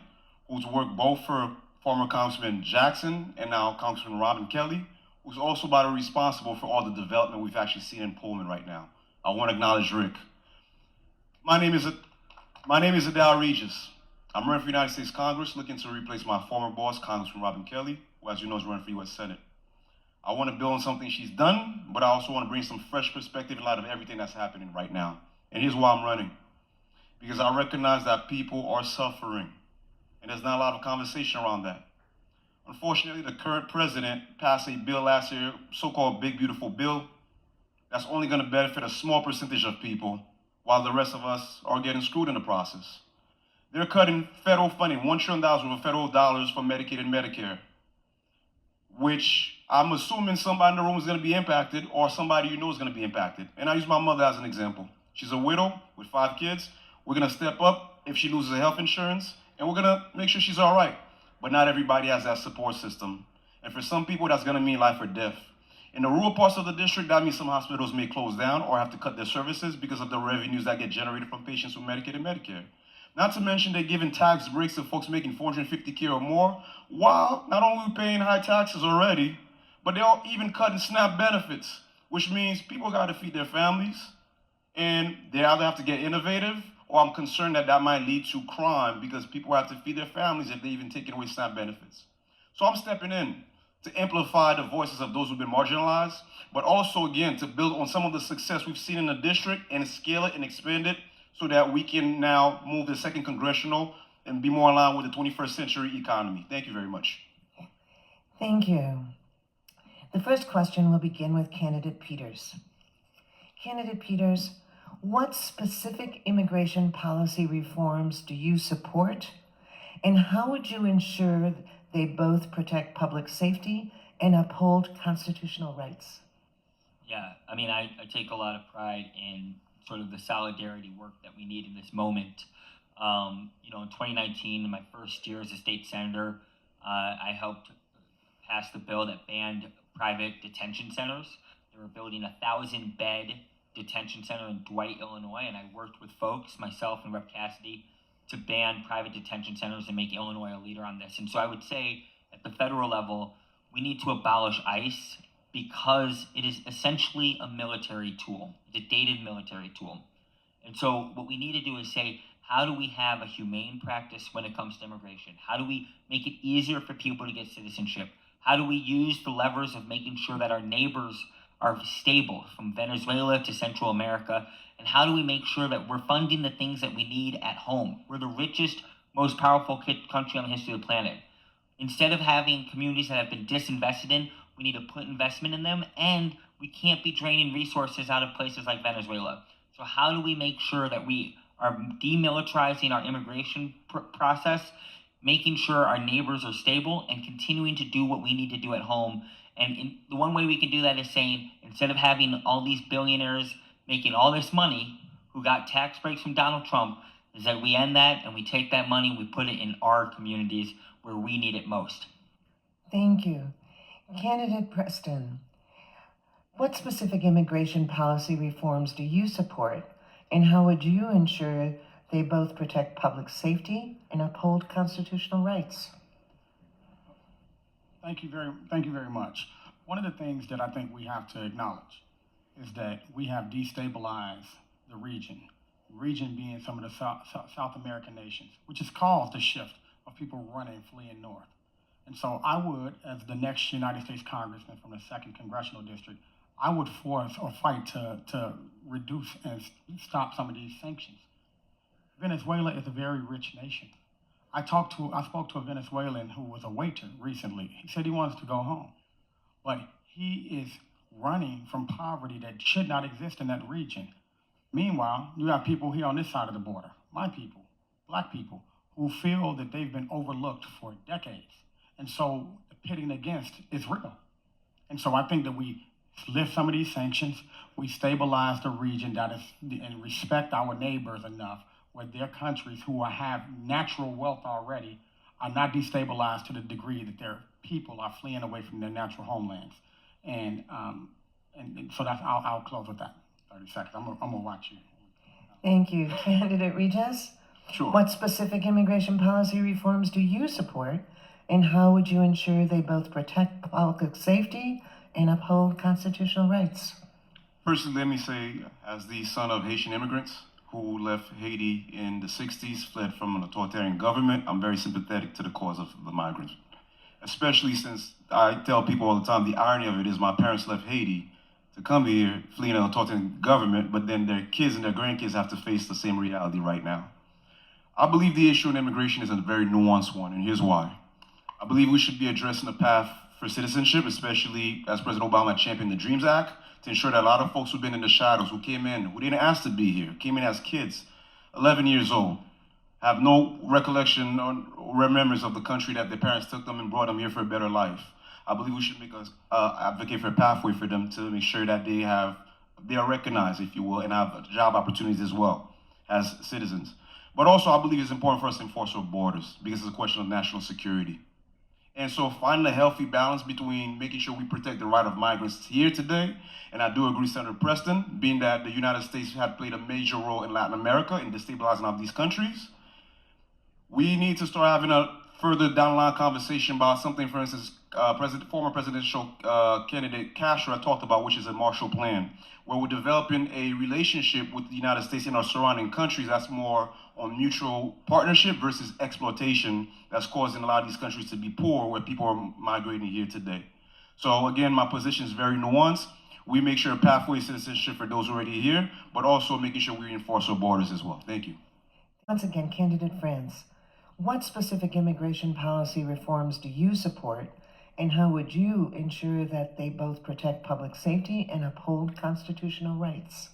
who's worked both for former Congressman Jackson and now Congressman Robin Kelly, who's also responsible for all the development we've actually seen in Pullman right now. I want to acknowledge Rick. My name is Adele Regis. I'm running for United States Congress, looking to replace my former boss, Congressman Robin Kelly, who, as you know, is running for U.S. Senate. I want to build on something she's done, but I also want to bring some fresh perspective in light of everything that's happening right now. And here's why I'm running. Because I recognize that people are suffering, and there's not a lot of conversation around that. Unfortunately, the current president passed a bill last year, so-called Big Beautiful Bill, that's only going to benefit a small percentage of people, while the rest of us are getting screwed in the process. They're cutting federal funding, $1 trillion worth of federal dollars for Medicaid and Medicare, which I'm assuming somebody in the room is going to be impacted, or somebody you know is going to be impacted. And I use my mother as an example. She's a widow with 5 kids. We're going to step up if she loses her health insurance, and we're going to make sure she's all right. But not everybody has that support system. And for some people, that's going to mean life or death. In the rural parts of the district, that means some hospitals may close down or have to cut their services because of the revenues that get generated from patients with Medicaid and Medicare. Not to mention they're giving tax breaks to folks making $450K or more, while not only paying high taxes already, but they're even cutting SNAP benefits, which means people got to feed their families, and they either have to get innovative, or I'm concerned that that might lead to crime because people have to feed their families if they even taking away SNAP benefits. So I'm stepping in to amplify the voices of those who've been marginalized, but also, again, to build on some of the success we've seen in the district and scale it and expand it so that we can now move the 2nd Congressional and be more in line with the 21st century economy. Thank you very much. Thank you. The first question will begin with Candidate Peters. Candidate Peters, what specific immigration policy reforms do you support, and how would you ensure they both protect public safety and uphold constitutional rights? Yeah, I mean, I take a lot of pride in sort of the solidarity work that we need in this moment. In 2019, in my first year as a state senator, I helped pass the bill that banned private detention centers. They were building a 1,000-bed detention center in Dwight, Illinois, and I worked with folks, myself and Rep. Cassidy, to ban private detention centers and make Illinois a leader on this. And so I would say at the federal level, we need to abolish ICE because it is essentially a military tool. It's a dated military tool. And so what we need to do is say, How do we have a humane practice when it comes to immigration? How do we make it easier for people to get citizenship? How do we use the levers of making sure that our neighbors are stable from Venezuela to Central America? And how do we make sure that we're funding the things that we need at home? We're the richest, most powerful country on the history of the planet. Instead of having communities that have been disinvested in, we need to put investment in them, and we can't be draining resources out of places like Venezuela. So how do we make sure that we are demilitarizing our immigration process, making sure our neighbors are stable, and continuing to do what we need to do at home? And the one way we can do that is saying, instead of having all these billionaires making all this money who got tax breaks from Donald Trump, is that we end that and we take that money and we put it in our communities where we need it most. Thank you. Candidate Preston, what specific immigration policy reforms do you support, and how would you ensure they both protect public safety and uphold constitutional rights? Thank you very much. One of the things that I think we have to acknowledge is that we have destabilized the region being some of the South American nations, which has caused the shift of people running, fleeing north. And so I would, as the next United States Congressman from the 2nd Congressional District, I would force or fight to reduce and stop some of these sanctions. Venezuela is a very rich nation. I spoke to a Venezuelan who was a waiter recently. He said he wants to go home, but he is running from poverty that should not exist in that region. Meanwhile, you have people here on this side of the border, my people, black people, who feel that they've been overlooked for decades. And so the pitting against is real. And so I think that we lift some of these sanctions, we stabilize the region and respect our neighbors enough where their countries who have natural wealth already are not destabilized to the degree that their people are fleeing away from their natural homelands. And so I'll close with that. 30 seconds. I'm gonna watch you. Thank you. Candidate Regis? Sure. What specific immigration policy reforms do you support, and how would you ensure they both protect public safety and uphold constitutional rights? Firstly, let me say, as the son of Haitian immigrants who left Haiti in the 60s, fled from an authoritarian government, I'm very sympathetic to the cause of the migrants. Especially since I tell people all the time, the irony of it is my parents left Haiti to come here, fleeing an authoritarian government, but then their kids and their grandkids have to face the same reality right now. I believe the issue in immigration is a very nuanced one, and here's why. I believe we should be addressing the path for citizenship, especially as President Obama championed the DREAMS Act, to ensure that a lot of folks who've been in the shadows, who came in, who didn't ask to be here, came in as kids, 11 years old, have no recollection or remembrance of the country that their parents took them and brought them here for a better life. I believe we should make us advocate for a pathway for them to make sure that they are recognized, if you will, and have job opportunities as well as citizens. But also, I believe it's important for us to enforce our borders because it's a question of national security. And so finding a healthy balance between making sure we protect the right of migrants here today, and I do agree, Senator Preston, being that the United States had played a major role in Latin America in destabilizing of these countries, we need to start having a further down the line conversation about something, for instance, former presidential candidate Castro talked about, which is a Marshall Plan, where we're developing a relationship with the United States and our surrounding countries that's more on mutual partnership versus exploitation that's causing a lot of these countries to be poor, where people are migrating here today. So again, my position is very nuanced. We make sure a pathway to citizenship for those already here, but also making sure we enforce our borders as well. Thank you. Once again, Candidate France, what specific immigration policy reforms do you support, and how would you ensure that they both protect public safety and uphold constitutional rights?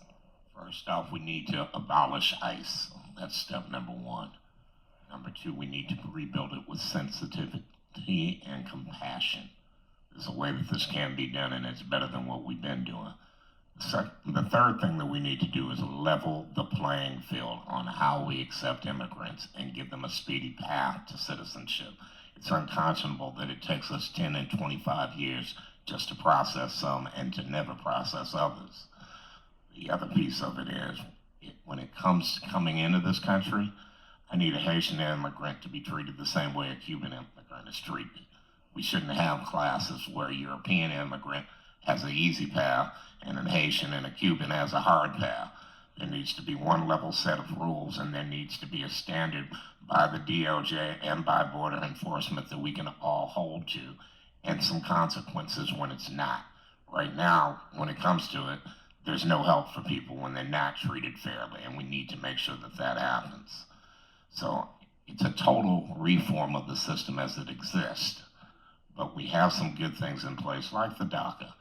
First off, we need to abolish ICE. That's step number one. Number two, we need to rebuild it with sensitivity and compassion. There's a way that this can be done, and it's better than what we've been doing. The third thing that we need to do is level the playing field on how we accept immigrants and give them a speedy path to citizenship. It's unconscionable that it takes us 10 and 25 years just to process some and to never process others. The other piece of it is, when it comes to coming into this country, I need a Haitian immigrant to be treated the same way a Cuban immigrant is treated. We shouldn't have classes where a European immigrant has an easy path and a Haitian and a Cuban has a hard path. There needs to be one level set of rules, and there needs to be a standard by the DOJ and by border enforcement that we can all hold to, and some consequences when it's not. Right now, when it comes to it, there's no help for people when they're not treated fairly, and we need to make sure that that happens. So it's a total reform of the system as it exists, but we have some good things in place, like the DACA.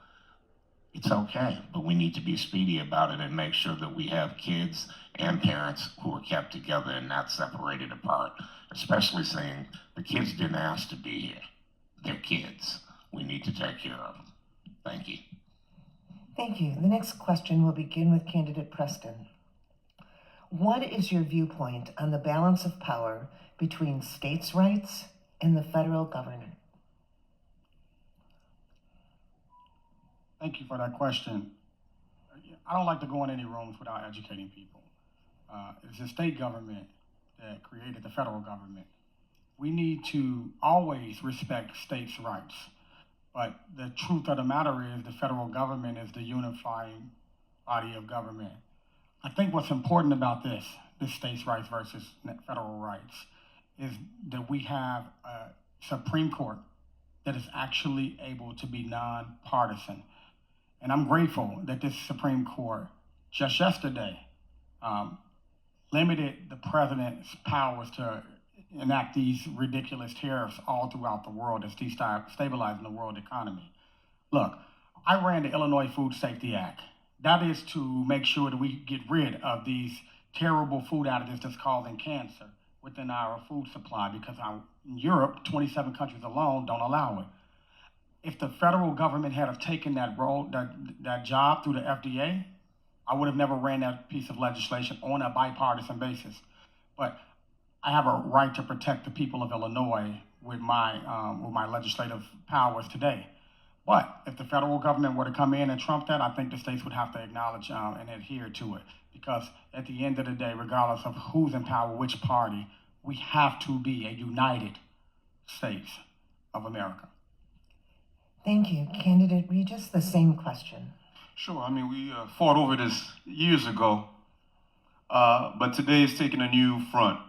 It's okay, but we need to be speedy about it and make sure that we have kids and parents who are kept together and not separated apart, especially saying the kids didn't ask to be here. They're kids. We need to take care of them. Thank you. Thank you. The next question will begin with candidate Preston. What is your viewpoint on the balance of power between states' rights and the federal government? Thank you for that question. I don't like to go in any rooms without educating people. It's the state government that created the federal government. We need to always respect states' rights. But the truth of the matter is the federal government is the unifying body of government. I think what's important about this states' rights versus federal rights, is that we have a Supreme Court that is actually able to be nonpartisan. And I'm grateful that this Supreme Court just yesterday limited the president's powers to enact these ridiculous tariffs all throughout the world as destabilizing the world economy. Look, I ran the Illinois Food Safety Act. That is to make sure that we get rid of these terrible food additives that's causing cancer within our food supply, because in Europe, 27 countries alone don't allow it. If the federal government had have taken that role, that job through the FDA, I would have never ran that piece of legislation on a bipartisan basis. But I have a right to protect the people of Illinois with my legislative powers today. But if the federal government were to come in and trump that, I think the states would have to acknowledge and adhere to it. Because at the end of the day, regardless of who's in power, which party, we have to be a united states of America. Thank you. Candidate Regis, the same question. Sure. I mean, we fought over this years ago, but today is taking a new front.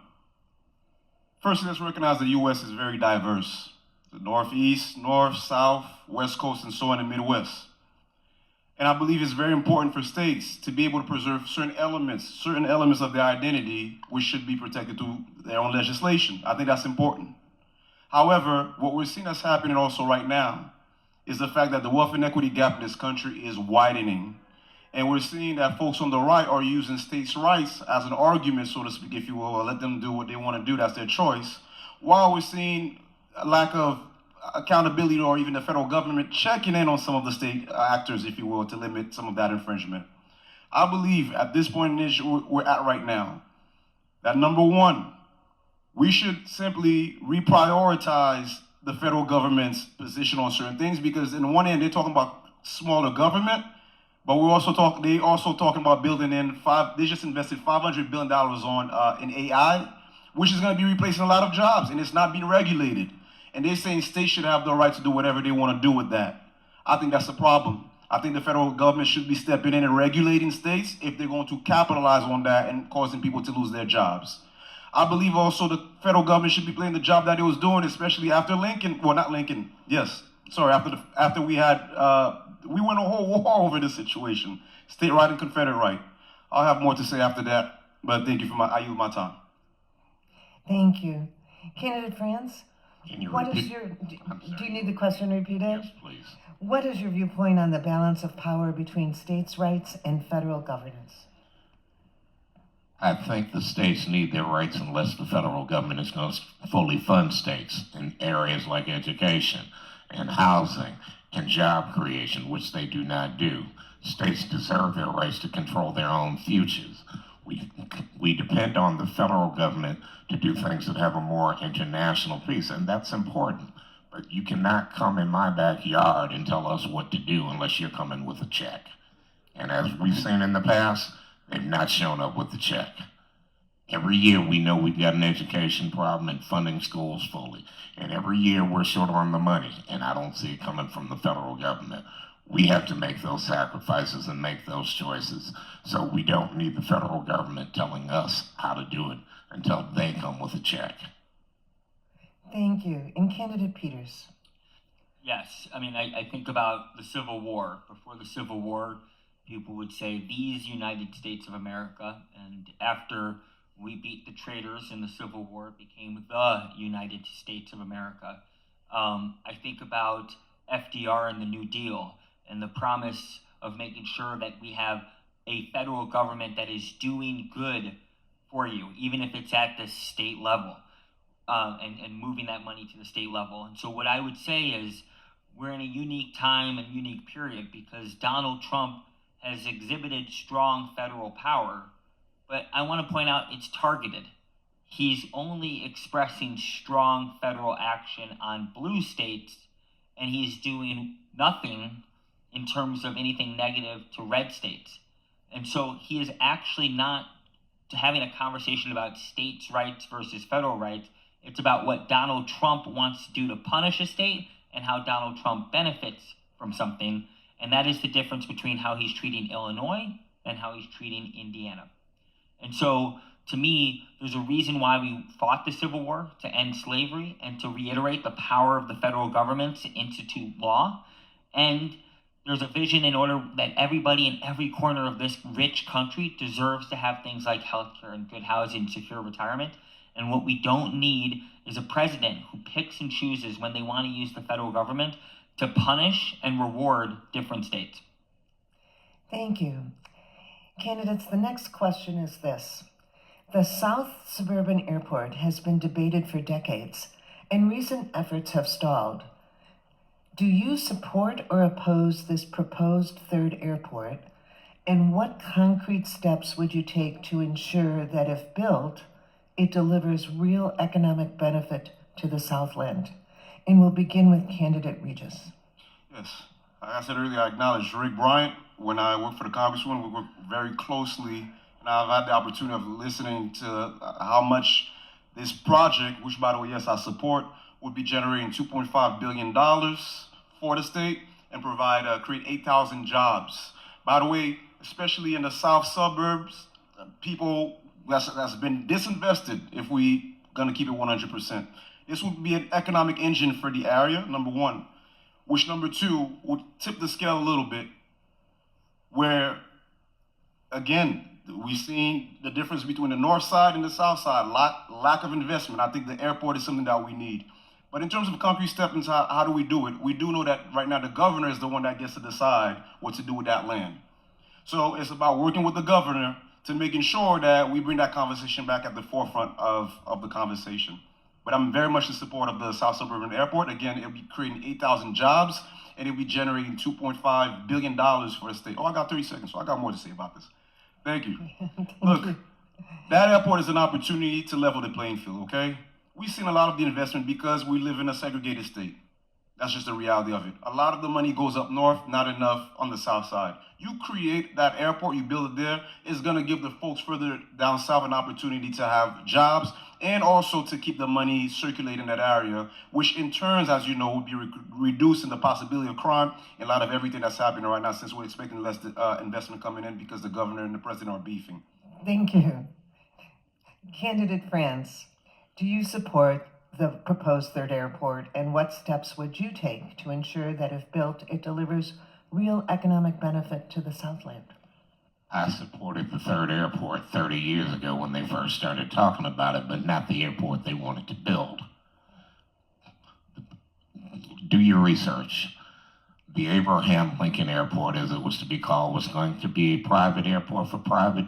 First, let's recognize the U.S. is very diverse. The Northeast, North, South, West Coast, and so on in the Midwest. And I believe it's very important for states to be able to preserve certain elements of their identity, which should be protected through their own legislation. I think that's important. However, what we're seeing that's happening also right now is the fact that the wealth inequity gap in this country is widening. And we're seeing that folks on the right are using states' rights as an argument, so to speak, if you will, or let them do what they want to do, that's their choice, while we're seeing a lack of accountability or even the federal government checking in on some of the state actors, if you will, to limit some of that infringement. I believe at this point in the issue we're at right now, that number one, we should simply reprioritize the federal government's position on certain things, because in one end they're talking about smaller government, but they also talking about building in they just invested $500 billion in AI, which is going to be replacing a lot of jobs, and it's not being regulated. And they're saying states should have the right to do whatever they want to do with that. I think that's a problem. I think the federal government should be stepping in and regulating states if they're going to capitalize on that and causing people to lose their jobs. I believe also the federal government should be playing the job that it was doing, especially after Lincoln. Well, not Lincoln. Yes, sorry. After we had we went a whole war over this situation, state right and Confederate right. I'll have more to say after that, but thank you for I use my time. Thank you, candidate Franz. Can you What repeat? is your? Do you need the question repeated? Yes, please. What is your viewpoint on the balance of power between states' rights and federal governance? I think the states need their rights unless the federal government is going to fully fund states in areas like education and housing and job creation, which they do not do. States deserve their rights to control their own futures. We depend on the federal government to do things that have a more international piece, and that's important. But you cannot come in my backyard and tell us what to do unless you're coming with a check. And as we've seen in the past, they've not shown up with the check. Every year we know we've got an education problem and funding schools fully. And every year we're short on the money, and I don't see it coming from the federal government. We have to make those sacrifices and make those choices. So we don't need the federal government telling us how to do it until they come with a check. Thank you. And Candidate Peters. Yes, I mean, I think about the Civil War. Before the Civil War, people would say, these United States of America. And after we beat the traitors in the Civil War, it became the United States of America. I think about FDR and the New Deal and the promise of making sure that we have a federal government that is doing good for you, even if it's at the state level, and moving that money to the state level. And so what I would say is we're in a unique time and unique period because Donald Trump has exhibited strong federal power, but I want to point out it's targeted. He's only expressing strong federal action on blue states, and he's doing nothing in terms of anything negative to red states. And so he is actually not having a conversation about states' rights versus federal rights. It's about what Donald Trump wants to do to punish a state and how Donald Trump benefits from something. And that is the difference between how he's treating Illinois and how he's treating Indiana. And so, to me, there's a reason why we fought the Civil War, to end slavery and to reiterate the power of the federal government to institute law. And there's a vision in order that everybody in every corner of this rich country deserves to have things like healthcare and good housing, secure retirement. And what we don't need is a president who picks and chooses when they want to use the federal government to punish and reward different states. Thank you. Candidates, the next question is this. The South Suburban Airport has been debated for decades, and recent efforts have stalled. Do you support or oppose this proposed third airport? And what concrete steps would you take to ensure that if built, it delivers real economic benefit to the Southland? And we'll begin with Candidate Regis. Yes, like I said earlier, I acknowledge Rick Bryant. When I worked for the Congresswoman, we worked very closely, and I've had the opportunity of listening to how much this project, which by the way, yes, I support, would be generating $2.5 billion for the state and create 8,000 jobs. By the way, especially in the south suburbs, people that's been disinvested if we gonna keep it 100%. This would be an economic engine for the area, number one, which number two would tip the scale a little bit, where, again, we've seen the difference between the north side and the south side, lack of investment. I think the airport is something that we need. But in terms of concrete steps, how do we do it? We do know that right now the governor is the one that gets to decide what to do with that land. So it's about working with the governor to making sure that we bring that conversation back at the forefront of the conversation. But I'm very much in support of the South Suburban Airport. Again, it'll be creating 8,000 jobs, and it'll be generating $2.5 billion for the state. Oh, I got 30 seconds, so I got more to say about this. Thank you. Look, that airport is an opportunity to level the playing field, okay? We've seen a lot of the investment because we live in a segregated state. That's just the reality of it. A lot of the money goes up north, not enough on the south side. You create that airport, you build it there, it's gonna give the folks further down south an opportunity to have jobs and also to keep the money circulating in that area, which in turn, as you know, would be reducing the possibility of crime and a lot of everything that's happening right now since we're expecting less investment coming in because the governor and the president are beefing. Thank you. Candidate France, do you support the proposed third airport, and what steps would you take to ensure that if built, it delivers real economic benefit to the Southland? I supported the third airport 30 years ago when they first started talking about it, but not the airport they wanted to build. Do your research. The Abraham Lincoln Airport, as it was to be called, was going to be a private airport for private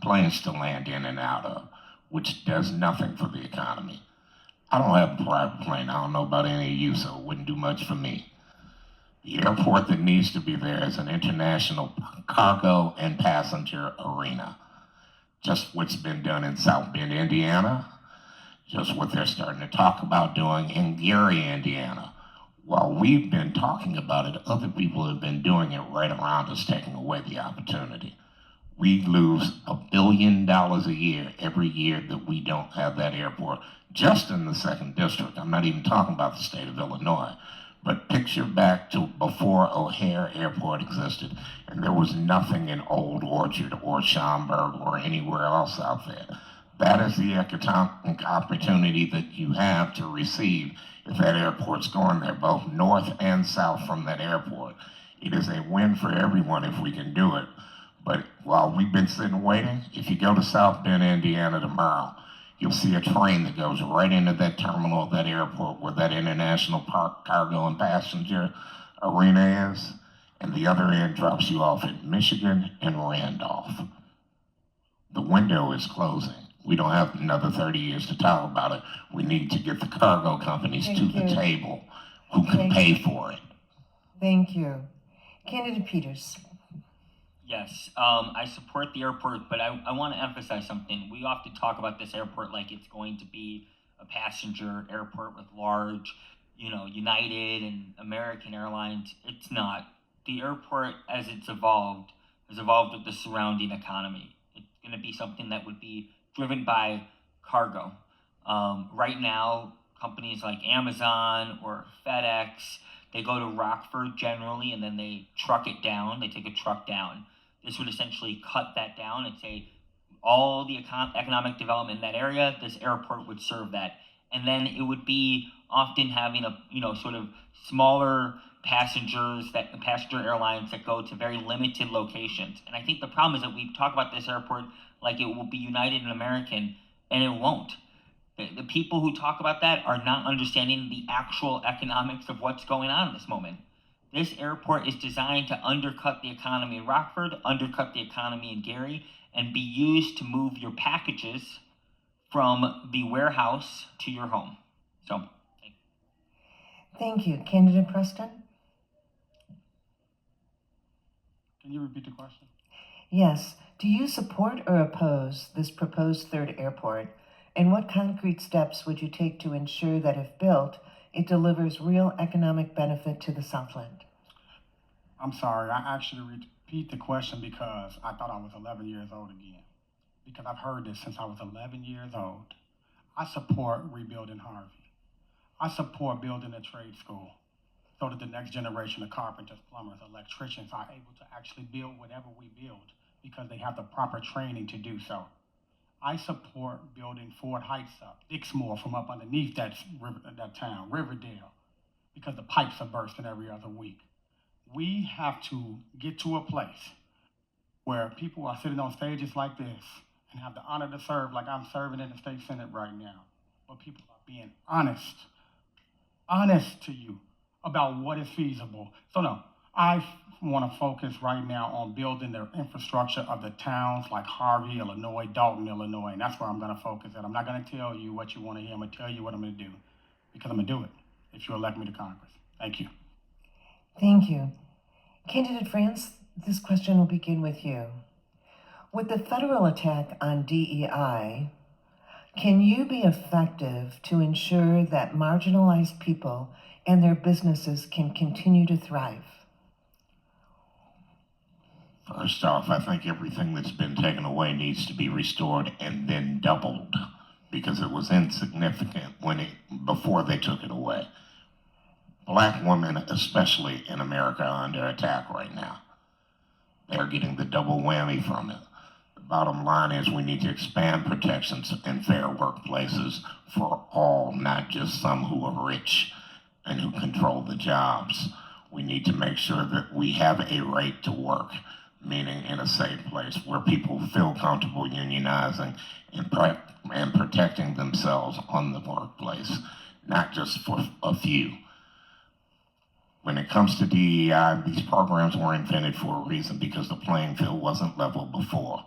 planes to land in and out of, which does nothing for the economy. I don't have a private plane. I don't know about any of you, so it wouldn't do much for me. The airport that needs to be there is an international cargo and passenger arena. Just what's been done in South Bend, Indiana, just what they're starting to talk about doing in Gary, Indiana. While we've been talking about it, other people have been doing it right around us, taking away the opportunity. We lose $1 billion a year every year that we don't have that airport, just in the 2nd District. I'm not even talking about the state of Illinois. But picture back to before O'Hare Airport existed, and there was nothing in Old Orchard or Schaumburg or anywhere else out there. That is the economic opportunity that you have to receive if that airport's going there, both north and south from that airport. It is a win for everyone if we can do it. But while we've been sitting waiting, if you go to South Bend, Indiana tomorrow, you'll see a train that goes right into that terminal of that airport where that international cargo and passenger arena is, and the other end drops you off at Michigan and Randolph. The window is closing. We don't have another 30 years to talk about it. We need to get the cargo companies to the table who can pay for it. Thank you. Candidate Peters. Yes, I support the airport, but I want to emphasize something. We often talk about this airport like it's going to be a passenger airport with large, United and American Airlines. It's not. The airport, as it's evolved, has evolved with the surrounding economy. It's going to be something that would be driven by cargo. Right now, companies like Amazon or FedEx, they go to Rockford generally, and then they truck it down. They take a truck down. This would essentially cut that down and say all the economic development in that area, this airport would serve that. And then it would be often having a, sort of smaller passenger airlines that go to very limited locations. And I think the problem is that we talk about this airport like it will be United and American, and it won't. The people who talk about that are not understanding the actual economics of what's going on in this moment. This airport is designed to undercut the economy in Rockford, undercut the economy in Gary, and be used to move your packages from the warehouse to your home. So, Thank you. Candidate Preston? Can you repeat the question? Yes. Do you support or oppose this proposed third airport? And what concrete steps would you take to ensure that if built, it delivers real economic benefit to the Southland? I'm sorry, I actually repeat the question because I thought I was 11 years old again. Because I've heard this since I was 11 years old. I support rebuilding Harvey. I support building a trade school so that the next generation of carpenters, plumbers, electricians are able to actually build whatever we build because they have the proper training to do so. I support building Ford Heights up, Dixmoor from up underneath that town, Riverdale, because the pipes are bursting every other week. We have to get to a place where people are sitting on stages like this and have the honor to serve like I'm serving in the state senate right now. But people are being honest to you about what is feasible. So no, I want to focus right now on building the infrastructure of the towns like Harvey, Illinois, Dalton, Illinois, and that's where I'm going to focus at. I'm not going to tell you what you want to hear. I'm going to tell you what I'm going to do because I'm going to do it if you elect me to Congress. Thank you. Thank you. Candidate France, this question will begin with you. With the federal attack on DEI, can you be effective to ensure that marginalized people and their businesses can continue to thrive? First off, I think everything that's been taken away needs to be restored and then doubled because it was insignificant before they took it away. Black women, especially in America, are under attack right now. They're getting the double whammy from it. The bottom line is we need to expand protections in fair workplaces for all, not just some who are rich and who control the jobs. We need to make sure that we have a right to work, meaning in a safe place where people feel comfortable unionizing and protecting themselves on the workplace, not just for a few. When it comes to DEI, these programs were invented for a reason because the playing field wasn't level before.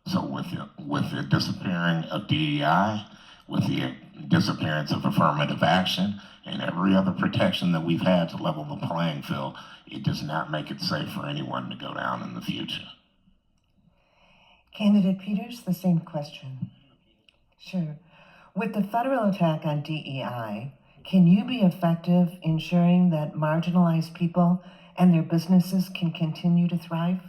So with the disappearing of DEI, with the disappearance of affirmative action, and every other protection that we've had to level the playing field, it does not make it safe for anyone to go down in the future. Candidate Peters, the same question. Sure. With the federal attack on DEI, can you be effective ensuring that marginalized people and their businesses can continue to thrive?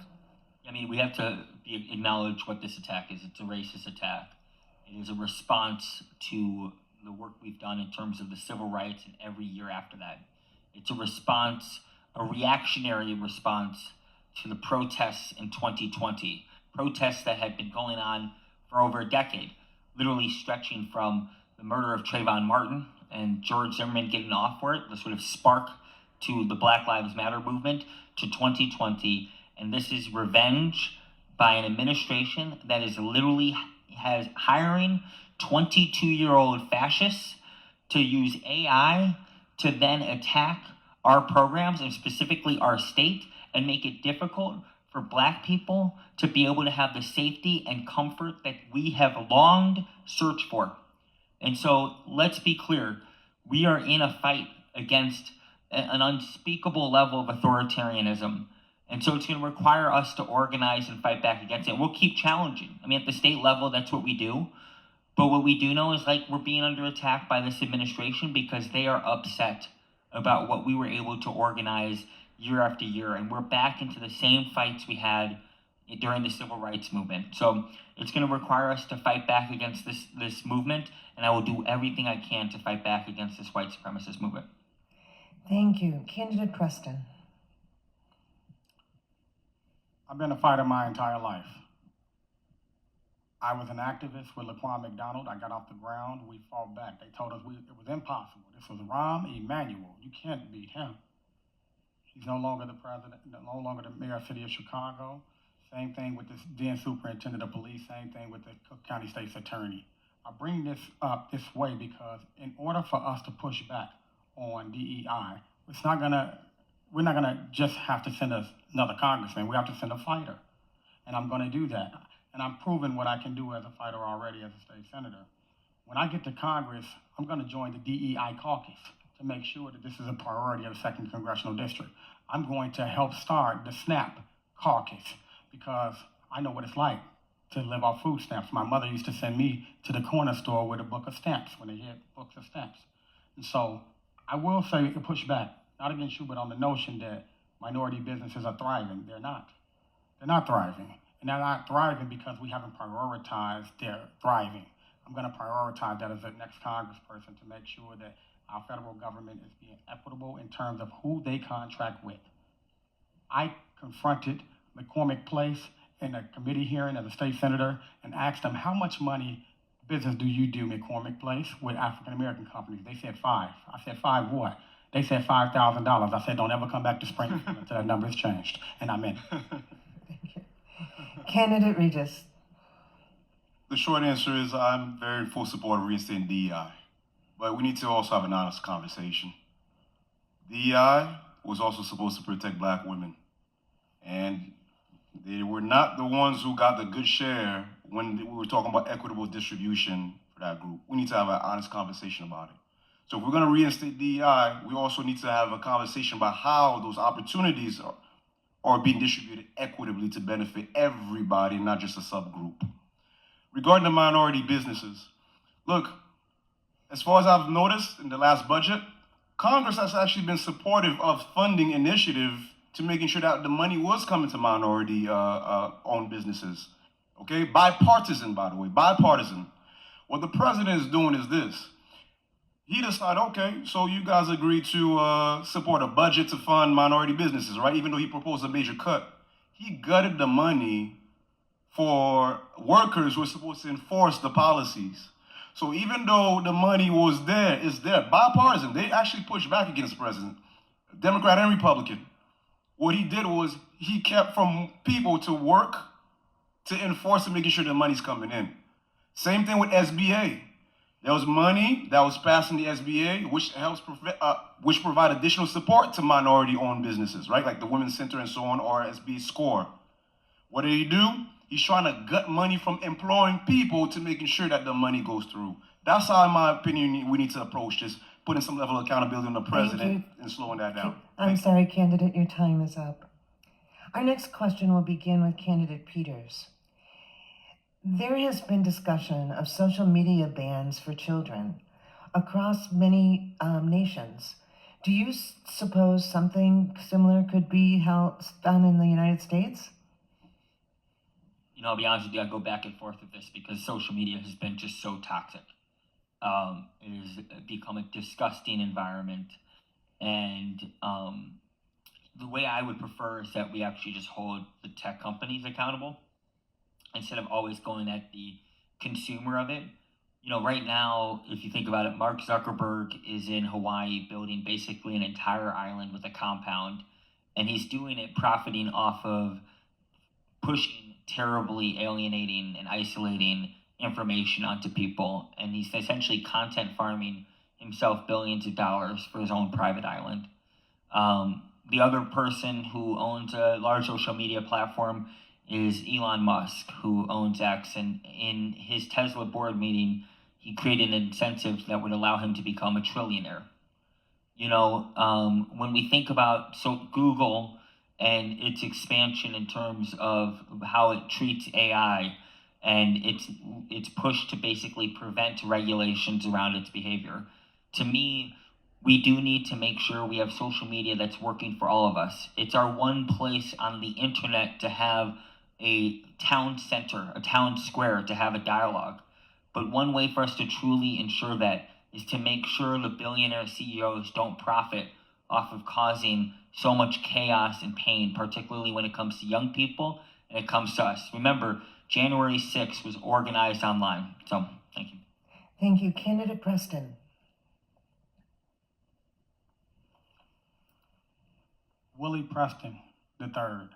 I mean, we have to acknowledge what this attack is. It's a racist attack. It is a response to the work we've done in terms of the civil rights and every year after that. It's a response, a reactionary response to the protests in 2020. Protests that had been going on for over a decade, literally stretching from the murder of Trayvon Martin and George Zimmerman getting off for it, the sort of spark to the Black Lives Matter movement, to 2020. And this is revenge by an administration that is literally has hiring 22-year-old fascists to use AI to then attack our programs and specifically our state and make it difficult for Black people to be able to have the safety and comfort that we have longed searched for. And so let's be clear, we are in a fight against an unspeakable level of authoritarianism. And so it's going to require us to organize and fight back against it. We'll keep challenging. I mean, at the state level, that's what we do. But what we do know is like we're being under attack by this administration because they are upset about what we were able to organize year after year. And we're back into the same fights we had during the civil rights movement. So it's going to require us to fight back against this movement. And I will do everything I can to fight back against this white supremacist movement. Thank you. Candidate Preston. I've been a fighter my entire life. I was an activist with Laquan McDonald. I got off the ground. We fought back. They told us it was impossible. This was Rahm Emanuel. You can't beat him. He's no longer the president, no longer the mayor of the city of Chicago. Same thing with this then superintendent of police. Same thing with the Cook County State's attorney. I bring this up this way because in order for us to push back on DEI, we're not gonna just have to send another congressman. We have to send a fighter, and I'm gonna do that. And I'm proving what I can do as a fighter already as a state senator. When I get to Congress, I'm gonna join the DEI caucus to make sure that this is a priority of the 2nd Congressional District. I'm going to help start the SNAP caucus because I know what it's like to live off food stamps. My mother used to send me to the corner store with a book of stamps when they had books of stamps. And so I will say to push back, not against you, but on the notion that minority businesses are thriving. They're not. They're not thriving. And they're not thriving because we haven't prioritized their thriving. I'm going to prioritize that as the next congressperson to make sure that our federal government is being equitable in terms of who they contract with. I confronted McCormick Place in a committee hearing as a state senator and asked them, how much money business do you do, McCormick Place, with African-American companies? They said 5. I said, 5 what? They said $5,000. I said, don't ever come back to Springfield until that number is changed. And I'm in. Candidate Regis. The short answer is I'm very in full support of reinstating DEI. But we need to also have an honest conversation. DEI was also supposed to protect Black women. And they were not the ones who got the good share when we were talking about equitable distribution for that group. We need to have an honest conversation about it. So if we're gonna reinstate DEI, we also need to have a conversation about how those opportunities are being distributed equitably to benefit everybody, not just a subgroup. Regarding the minority businesses, look, as far as I've noticed in the last budget, Congress has actually been supportive of funding initiative to making sure that the money was coming to minority-owned businesses. Okay, bipartisan, by the way, bipartisan. What the president is doing is this. He decided, okay, so you guys agreed to support a budget to fund minority businesses, right? Even though he proposed a major cut. He gutted the money for workers who are supposed to enforce the policies. So even though the money was there, it's there, bipartisan. They actually pushed back against the president, Democrat and Republican. What he did was he kept from people to work to enforce and making sure the money's coming in. Same thing with SBA. There was money that was passed in the SBA, which helps which provide additional support to minority-owned businesses, right? Like the Women's Center and so on, or SBA SCORE. What did he do? He's trying to gut money from employing people to making sure that the money goes through. That's how, in my opinion, we need to approach this, putting some level of accountability on the president and slowing that down. I'm sorry, candidate, your time is up. Our next question will begin with candidate Peters. There has been discussion of social media bans for children across many nations. Do you suppose something similar could be done in the United States? You know, I'll be honest with you, I go back and forth with this because social media has been just so toxic. It has become a disgusting environment. And the way I would prefer is that we actually just hold the tech companies accountable instead of always going at the consumer of it. You know, right now, if you think about it, Mark Zuckerberg is in Hawaii building basically an entire island with a compound, and he's doing it profiting off of pushing terribly alienating and isolating information onto people, and he's essentially content farming himself billions of dollars for his own private island. The other person who owns a large social media platform is Elon Musk, who owns X, and in his Tesla board meeting, he created incentives that would allow him to become a trillionaire. You know, when we think about Google and its expansion in terms of how it treats AI and its push to basically prevent regulations around its behavior, to me, we do need to make sure we have social media that's working for all of us. It's our one place on the internet to have a town center, a town square, to have a dialogue. But one way for us to truly ensure that is to make sure the billionaire CEOs don't profit off of causing so much chaos and pain, particularly when it comes to young people and it comes to us. Remember, January 6th was organized online. So, thank you. Thank you. Candidate Preston. Willie Preston III.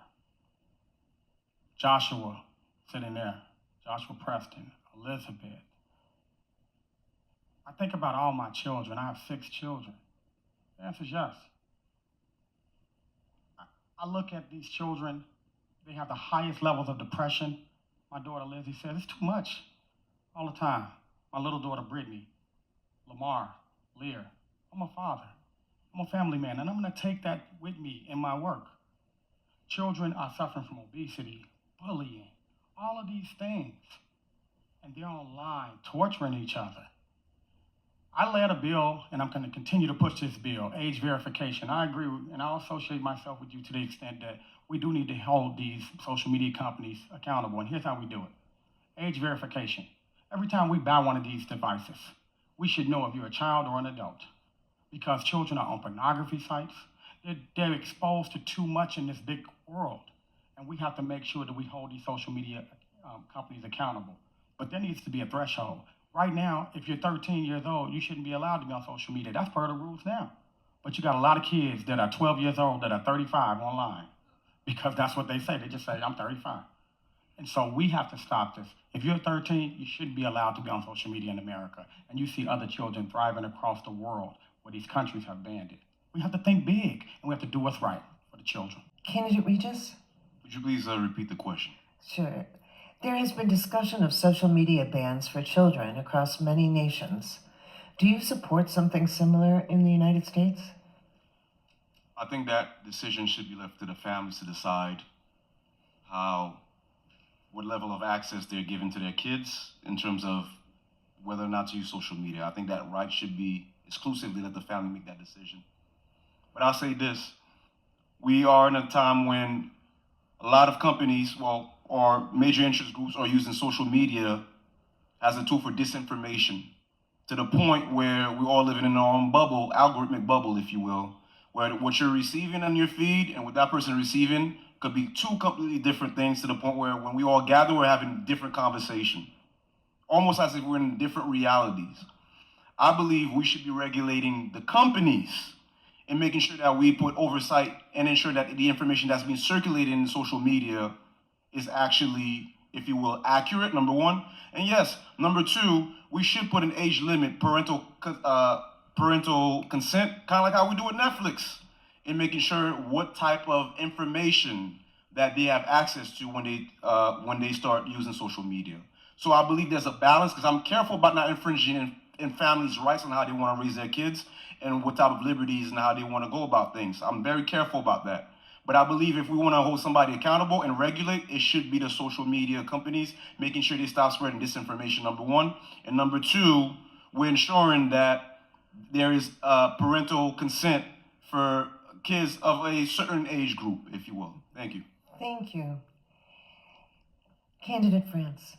Joshua, sitting there. Joshua Preston. Elizabeth. I think about all my children. I have 6 children. The answer is yes. I look at these children. They have the highest levels of depression. My daughter Lizzie says it's too much all the time. My little daughter Brittany, Lamar, Lear. I'm a father. I'm a family man, and I'm going to take that with me in my work. Children are suffering from obesity, bullying, all of these things. And they're online torturing each other. I led a bill, and I'm going to continue to push this bill, age verification. I agree, and I'll associate myself with you to the extent that we do need to hold these social media companies accountable, and here's how we do it. Age verification. Every time we buy one of these devices, we should know if you're a child or an adult, because children are on pornography sites. They're exposed to too much in this big world, and we have to make sure that we hold these social media companies accountable. But there needs to be a threshold. Right now, if you're 13 years old, you shouldn't be allowed to be on social media. That's part of the rules now. But you got a lot of kids that are 12 years old that are 35 online because that's what they say. They just say, I'm 35. And so we have to stop this. If you're 13, you shouldn't be allowed to be on social media in America. And you see other children thriving across the world where these countries have banned it. We have to think big, and we have to do what's right for the children. Candidate Regis? Would you please repeat the question? Sure. There has been discussion of social media bans for children across many nations. Do you support something similar in the United States? I think that decision should be left to the families to decide what level of access they're giving to their kids in terms of whether or not to use social media. I think that right should be exclusively let the family make that decision. But I'll say this, we are in a time when a lot of companies, or major interest groups are using social media as a tool for disinformation, to the point where we're all living in our own bubble, algorithmic bubble, if you will, where what you're receiving on your feed and what that person receiving could be 2 completely different things, to the point where when we all gather, we're having different conversation, almost as if we're in different realities. I believe we should be regulating the companies and making sure that we put oversight and ensure that the information that's being circulated in social media is actually, if you will, accurate, number 1. And yes, number 2, we should put an age limit, parental consent, kind of like how we do with Netflix, in making sure what type of information that they have access to when they start using social media. So I believe there's a balance, because I'm careful about not infringing in families' rights on how they want to raise their kids and what type of liberties and how they want to go about things. I'm very careful about that. But I believe if we want to hold somebody accountable and regulate, it should be the social media companies, making sure they stop spreading disinformation, number 1. And number 2, we're ensuring that there is parental consent for kids of a certain age group, if you will. Thank you. Thank you. Candidate France.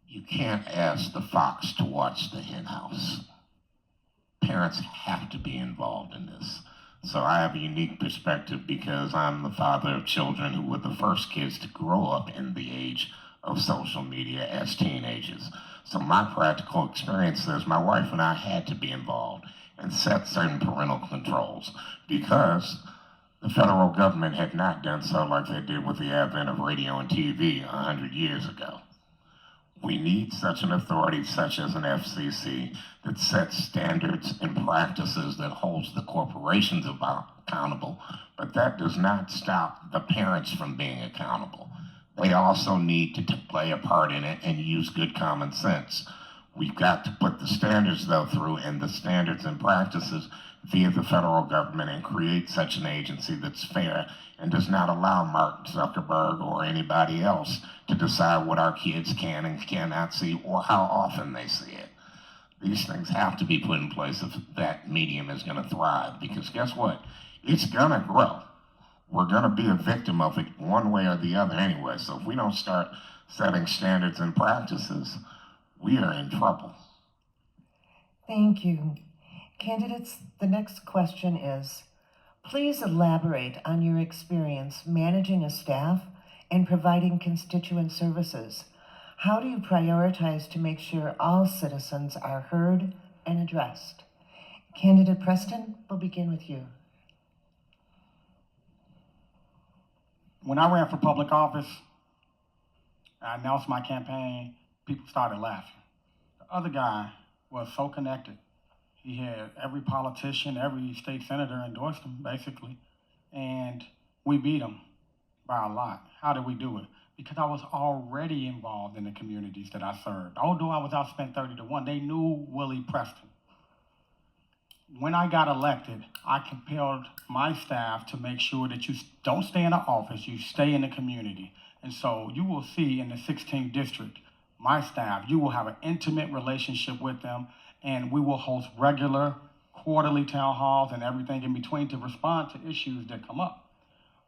You can't ask the fox to watch the hen house. parents have to be involved in this. So I have a unique perspective because I'm the father of children who were the first kids to grow up in the age of social media as teenagers. So my practical experience says my wife and I had to be involved and set certain parental controls because the federal government had not done so like they did with the advent of radio and TV 100 years ago. We need such an authority, such as an FCC, that sets standards and practices that holds the corporations accountable, but that does not stop the parents from being accountable. They also need to play a part in it and use good common sense. We've got to put the standards, though, through and the standards and practices via the federal government and create such an agency that's fair and does not allow Mark Zuckerberg or anybody else to decide what our kids can and cannot see or how often they see it. These things have to be put in place if that medium is going to thrive, because guess what? It's going to grow. We're going to be a victim of it one way or the other anyway. So if we don't start setting standards and practices, we are in trouble. Thank you. Candidates, the next question is, please elaborate on your experience managing a staff and providing constituent services. How do you prioritize to make sure all citizens are heard and addressed? Candidate Preston, we'll begin with you. When I ran for public office, I announced my campaign, people started laughing. The other guy was so connected. He had every politician, every state senator endorsed him, basically. And we beat him by a lot. How did we do it? Because I was already involved in the communities that I served. Although I was outspent 30-1, they knew Willie Preston. When I got elected, I compelled my staff to make sure that you don't stay in the office, you stay in the community. And so you will see in the 16th district, my staff, you will have an intimate relationship with them, and we will host regular quarterly town halls and everything in between to respond to issues that come up.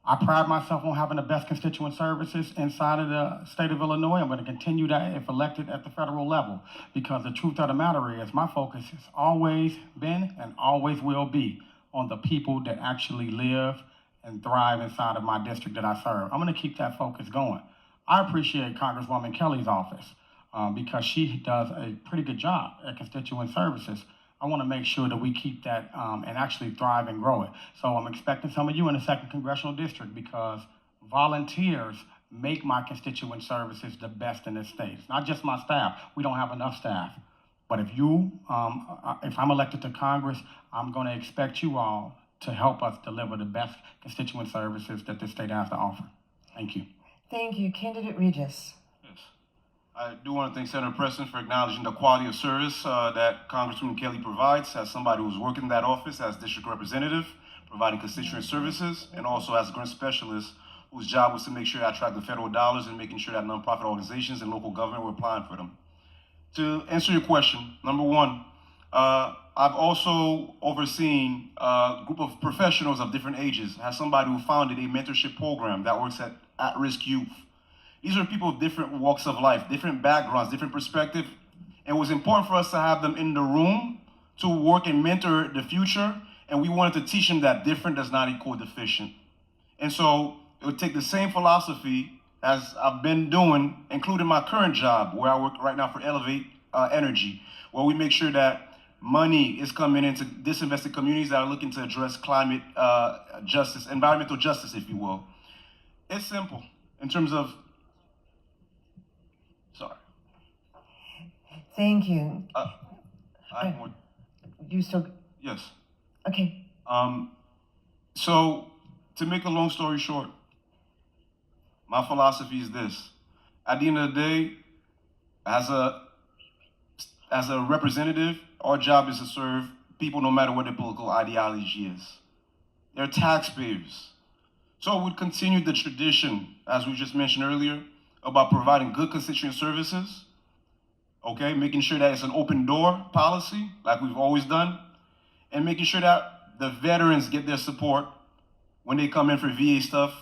I pride myself on having the best constituent services inside of the state of Illinois. I'm going to continue that if elected at the federal level, because the truth of the matter is my focus has always been and always will be on the people that actually live and thrive inside of my district that I serve. I'm going to keep that focus going. I appreciate Congresswoman Kelly's office because she does a pretty good job at constituent services. I want to make sure that we keep that and actually thrive and grow it. So I'm expecting some of you in the 2nd Congressional District because volunteers make my constituent services the best in the state. It's not just my staff. We don't have enough staff. But if I'm elected to Congress, I'm going to expect you all to help us deliver the best constituent services that this state has to offer. Thank you. Thank you. Candidate Regis. I do want to thank Senator Preston for acknowledging the quality of service that Congresswoman Kelly provides as somebody who's worked in that office as district representative, providing constituent services, and also as a grant specialist whose job was to make sure I track the federal dollars and making sure that nonprofit organizations and local government were applying for them. To answer your question, number one, I've also overseen a group of professionals of different ages, as somebody who founded a mentorship program that works at-risk youth. These are people of different walks of life, different backgrounds, different perspectives, and it was important for us to have them in the room to work and mentor the future, and we wanted to teach them that different does not equal deficient. And so it would take the same philosophy as I've been doing, including my current job, where I work right now for Elevate Energy, where we make sure that money is coming into disinvested communities that are looking to address climate justice, environmental justice, if you will. It's simple in terms of. Sorry. Thank you. You still? Yes. Okay. So, to make a long story short, my philosophy is this. At the end of the day, as a representative, our job is to serve people no matter what their political ideology is. They're taxpayers. So we continue the tradition, as we just mentioned earlier, about providing good constituent services, okay? Making sure that it's an open door policy, like we've always done, and making sure that the veterans get their support when they come in for VA stuff.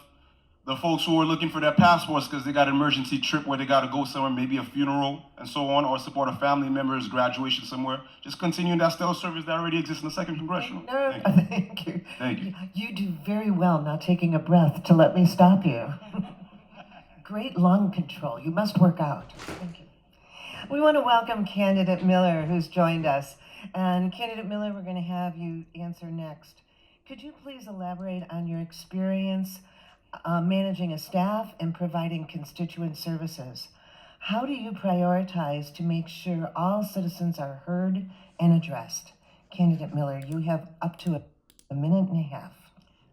the folks who are looking for their passports because they got an emergency trip where they got to go somewhere, maybe a funeral and so on, or support a family member's graduation somewhere. Just continuing that stellar service that already exists in the 2nd Congressional. No, Thank you. thank you. Thank you. You do very well not taking a breath to let me stop you. Great lung control. You must work out. Thank you. We want to welcome candidate Miller, who's joined us. And candidate Miller, we're going to have you answer next. Could you please elaborate on your experience managing a staff and providing constituent services? How do you prioritize to make sure all citizens are heard and addressed? Candidate Miller, you have up to a minute and a half.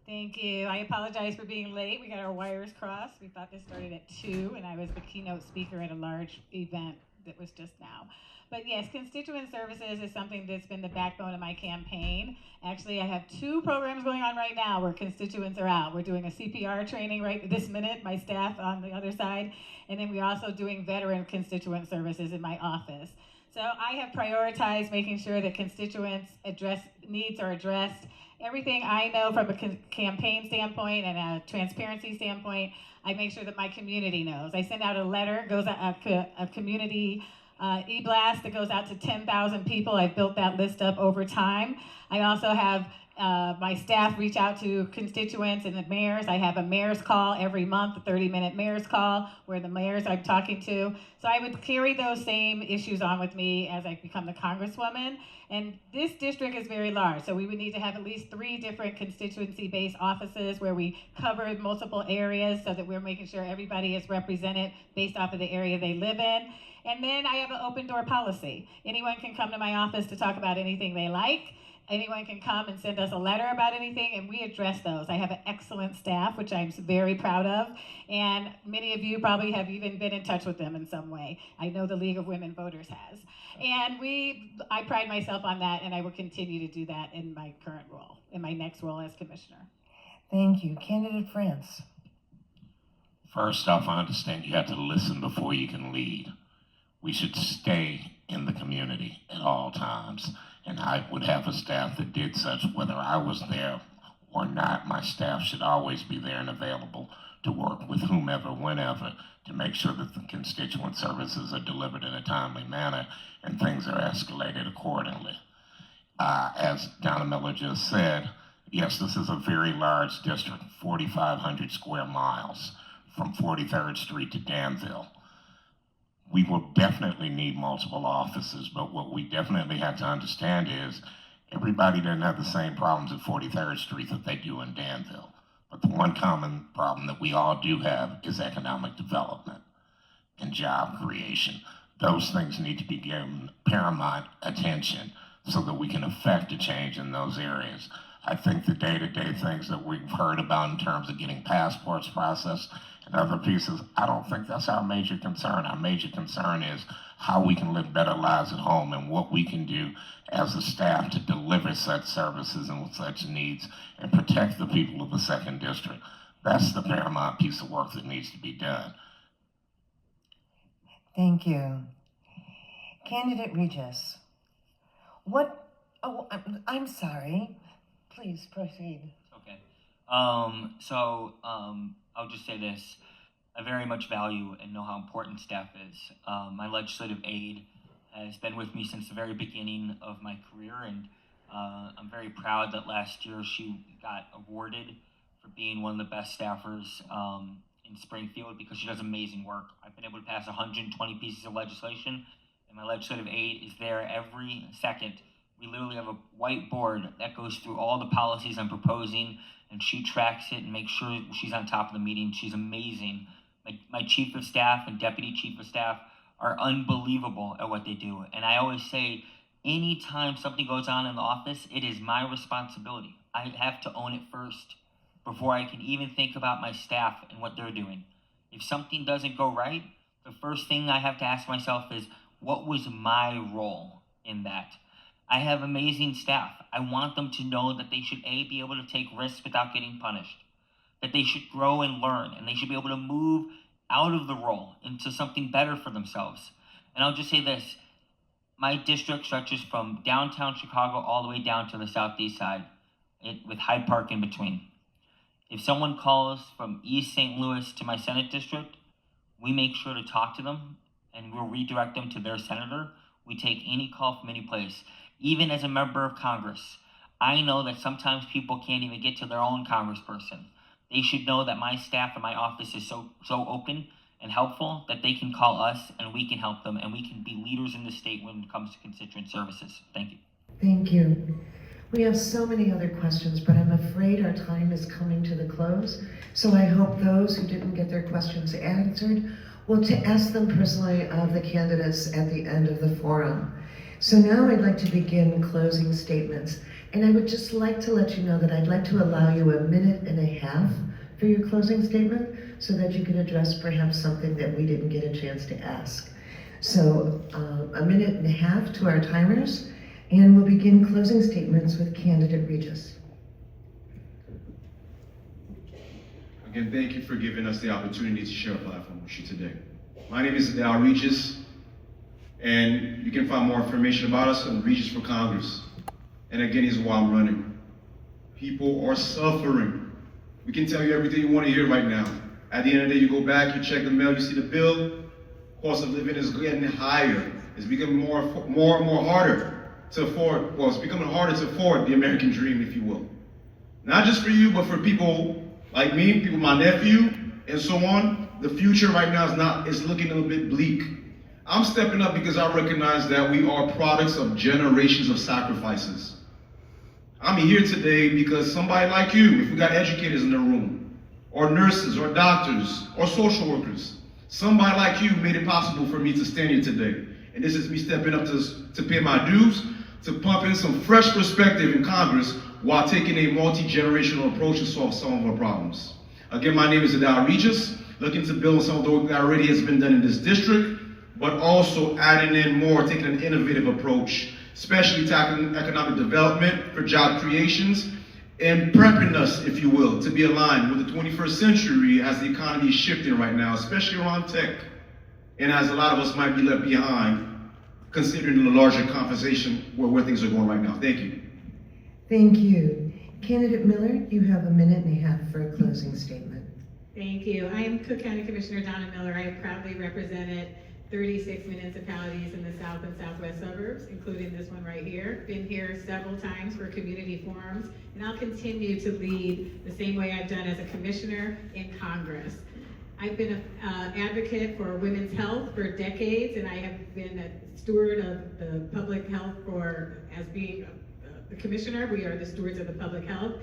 Thank you. I apologize for being late. We got our wires crossed. We thought this started at 2, and I was the keynote speaker at a large event that was just now. But yes, constituent services is something that's been the backbone of my campaign. Actually, I have 2 programs going on right now where constituents are out. We're doing a CPR training right this minute, my staff on the other side, and then we're also doing veteran constituent services in my office. So I have prioritized making sure that constituents' needs are addressed. Everything I know from a campaign standpoint and a transparency standpoint, I make sure that my community knows. I send out a letter, goes out a community e-blast that goes out to 10,000 people. I've built that list up over time. I also have my staff reach out to constituents and the mayors. I have a mayor's call every month, a 30-minute mayor's call where the mayors I'm talking to. So I would carry those same issues on with me as I become the congresswoman. And this district is very large, so we would need to have at least 3 different constituency-based offices where we cover multiple areas so that we're making sure everybody is represented based off of the area they live in. And then I have an open door policy. Anyone can come to my office to talk about anything they like. Anyone can come and send us a letter about anything, and we address those. I have an excellent staff, which I'm very proud of, and many of you probably have even been in touch with them in some way. I know the League of Women Voters has. And I pride myself on that, and I will continue to do that in my current role, in my next role as commissioner. Thank you. Candidate France. First off, I understand you have to listen before you can lead. We should stay in the community at all times. And I would have a staff that did such, whether I was there or not. My staff should always be there and available to work with whomever, whenever, to make sure that the constituent services are delivered in a timely manner and things are escalated accordingly. As Donna Miller just said, yes, this is a very large district, 4,500 square miles from 43rd Street to Danville. We will definitely need multiple offices, but what we definitely have to understand is everybody doesn't have the same problems at 43rd Street that they do in Danville. But the one common problem that we all do have is economic development and job creation. Those things need to be given paramount attention so that we can affect a change in those areas. I think the day-to-day things that we've heard about in terms of getting passports processed and other pieces, I don't think that's our major concern. Our major concern is how we can live better lives at home and what we can do as a staff to deliver such services and such needs and protect the people of the 2nd District. That's the paramount piece of work that needs to be done. Thank you. Candidate Regis. I'm sorry. Please proceed. Okay. I'll just say this. I very much value and know how important staff is. My legislative aide has been with me since the very beginning of my career, and I'm very proud that last year she got awarded for being one of the best staffers in Springfield because she does amazing work. I've been able to pass 120 pieces of legislation, and my legislative aide is there every second. We literally have a whiteboard that goes through all the policies I'm proposing, and she tracks it and makes sure she's on top of the meeting. She's amazing. My chief of staff and deputy chief of staff are unbelievable at what they do. And I always say, anytime something goes on in the office, it is my responsibility. I have to own it first before I can even think about my staff and what they're doing. If something doesn't go right, the first thing I have to ask myself is, what was my role in that? I have amazing staff. I want them to know that they should, A, be able to take risks without getting punished, that they should grow and learn, and they should be able to move out of the role into something better for themselves. And I'll just say this, my district stretches from downtown Chicago all the way down to the southeast side, with Hyde Park in between. If someone calls from East St. Louis to my Senate district, we make sure to talk to them and we'll redirect them to their senator. We take any call from any place. Even as a member of Congress, I know that sometimes people can't even get to their own congressperson. They should know that my staff and my office is so open and helpful that they can call us and we can help them and we can be leaders in the state when it comes to constituent services. Thank you. Thank you. We have so many other questions, but I'm afraid our time is coming to the close. So I hope those who didn't get their questions answered will ask them personally of the candidates at the end of the forum. So now I'd like to begin closing statements. And I would just like to let you know that I'd like to allow you 1.5 minutes for your closing statement so that you can address perhaps something that we didn't get a chance to ask. So 1.5 minutes to our timers, and we'll begin closing statements with candidate Regis. Again, thank you for giving us the opportunity to share a platform with you today. My name is Adele Regis, and you can find more information about us on Regis for Congress. And again, here's why I'm running. People are suffering. We can tell you everything you want to hear right now. At the end of the day, you go back, you check the mail, you see the bill. Cost of living is getting higher. It's becoming more and more harder to afford. Well, it's becoming harder to afford the American dream, if you will. Not just for you, but for people like me, people, my nephew, and so on. The future right now is looking a little bit bleak. I'm stepping up because I recognize that we are products of generations of sacrifices. I'm here today because somebody like you, if we got educators in the room, or nurses, or doctors, or social workers, somebody like you made it possible for me to stand here today. And this is me stepping up to pay my dues, to pump in some fresh perspective in Congress while taking a multi-generational approach to solve some of our problems. Again, my name is Adele Regis, looking to build some of the work that already has been done in this district, but also adding in more, taking an innovative approach, especially tackling economic development for job creations, and prepping us, if you will, to be aligned with the 21st century as the economy is shifting right now, especially around tech, and as a lot of us might be left behind, considering the larger conversation where things are going right now. Thank you. Thank you. Candidate Miller, you have 1.5 minutes for a closing statement. Thank you. I am Cook County Commissioner Donna Miller. I have proudly represented 36 municipalities in the south and southwest suburbs, including this one right here. Been here several times for community forums, and I'll continue to lead the same way I've done as a commissioner in Congress. I've been an advocate for women's health for decades, and I have been a steward of the public health as being the commissioner. We are the stewards of the public health.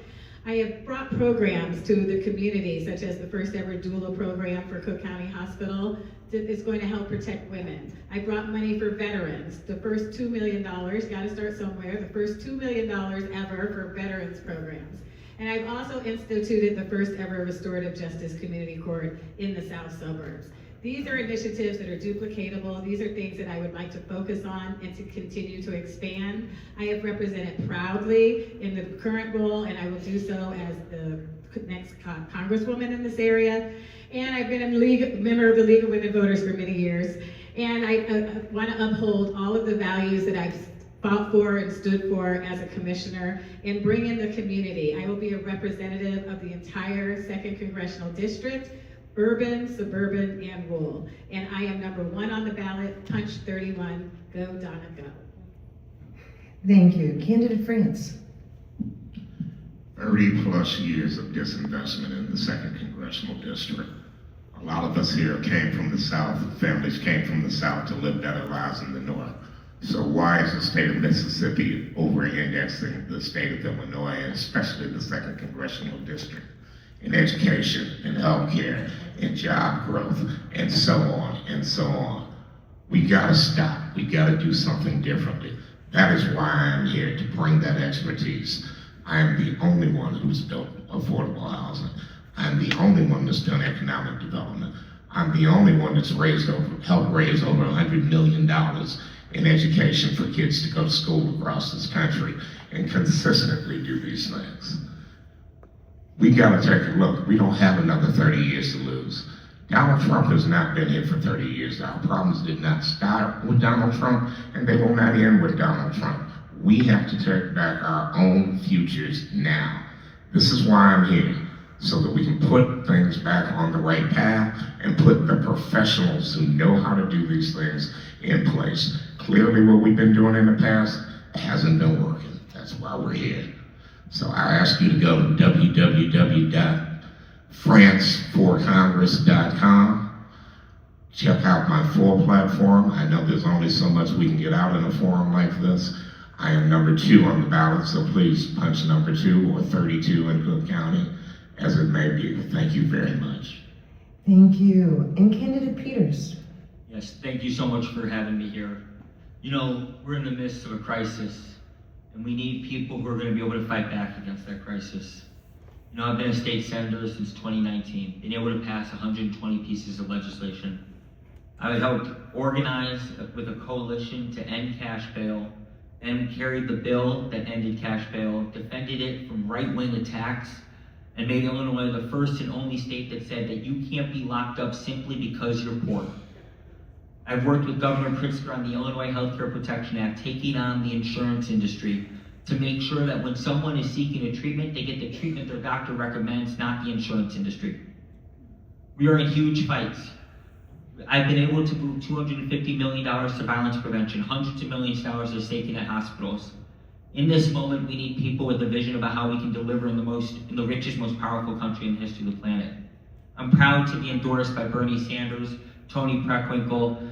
I have brought programs to the community, such as the first ever doula program for Cook County Hospital that is going to help protect women. I brought money for veterans, the first $2 million, gotta start somewhere, the first $2 million ever for veterans programs. And I've also instituted the first ever restorative justice community court in the south suburbs. These are initiatives that are duplicatable. These are things that I would like to focus on and to continue to expand. I have represented proudly in the current role, and I will do so as the next congresswoman in this area. And I've been a member of the League of Women Voters for many years. And I want to uphold all of the values that I've fought for and stood for as a commissioner and bring in the community. I will be a representative of the entire 2nd Congressional District, urban, suburban, and rural. And I am #1 on the ballot, punch 31, go Donna, go. Thank you. Candidate France. 30+ years of disinvestment in the 2nd Congressional District. A lot of us here came from the South, families came from the South to live better lives in the North. So why is the state of Mississippi over-indexing the state of Illinois, and especially the 2nd Congressional District, in education, in healthcare, in job growth, and so on and so on? We gotta stop. We gotta do something differently. That is why I'm here, to bring that expertise. I am the only one who's built affordable housing. I'm the only one that's done economic development. I'm the only one that's helped raise over $100 million in education for kids to go to school across this country and consistently do these things. We gotta take a look. We don't have another 30 years to lose. Donald Trump has not been here for 30 years. Our problems did not start with Donald Trump, and they will not end with Donald Trump. We have to take back our own futures now. This is why I'm here. so that we can put things back on the right path and put the professionals who know how to do these things in place. Clearly what we've been doing in the past hasn't been working. That's why we're here. So I ask you to go to www.franceforcongress.com. Check out my full platform. I know there's only so much we can get out in a forum like this. I am number 2 on the ballot, so please punch number 2 or 32 in Cook County, as it may be. Thank you very much. Thank you. And Candidate Peters. Yes, thank you so much for having me here. You know, we're in the midst of a crisis, and we need people who are going to be able to fight back against that crisis. You know, I've been a state senator since 2019, been able to pass 120 pieces of legislation. I helped organize with a coalition to end cash bail, and carried the bill that ended cash bail, defended it from right-wing attacks, and made Illinois the first and only state that said that you can't be locked up simply because you're poor. I've worked with Governor Pritzker on the Illinois Healthcare Protection Act, taking on the insurance industry to make sure that when someone is seeking a treatment, they get the treatment their doctor recommends, not the insurance industry. We are in huge fights. I've been able to move $250 million to violence prevention, hundreds of millions of dollars are taken at hospitals. In this moment, we need people with a vision about how we can deliver in the richest, most powerful country in the history of the planet. I'm proud to be endorsed by Bernie Sanders, Tony Preckwinkle,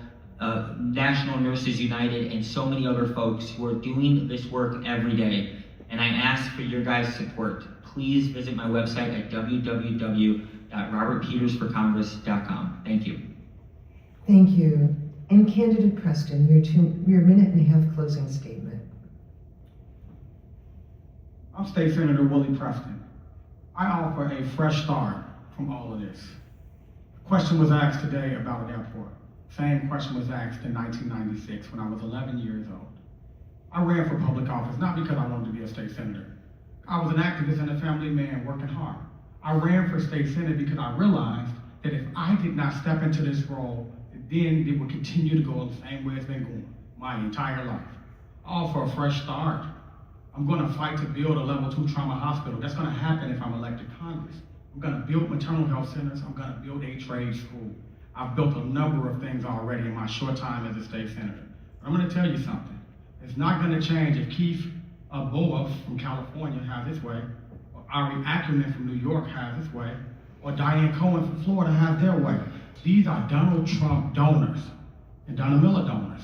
National Nurses United, and so many other folks who are doing this work every day. And I ask for your guys' support. Please visit my website at www.robertpetersforcongress.com. Thank you. Thank you. And Candidate Preston, your minute and a half closing statement. I'm State Senator Willie Preston. I offer a fresh start from all of this. A question was asked today about an airport. Same question was asked in 1996 when I was 11 years old. I ran for public office, not because I wanted to be a state senator. I was an activist and a family man working hard. I ran for state senate because I realized that if I did not step into this role, then it would continue to go the same way it's been going my entire life. I offer a fresh start. I'm going to fight to build a level 2 trauma hospital. That's going to happen if I'm elected Congress. I'm going to build maternal health centers. I'm going to build a trade school. I've built a number of things already in my short time as a state senator. But I'm going to tell you something. It's not going to change if Keith Boa from California has his way, or Ari Ackerman from New York has his way, or Diane Cohen from Florida has their way. These are Donald Trump donors and Donna Miller donors.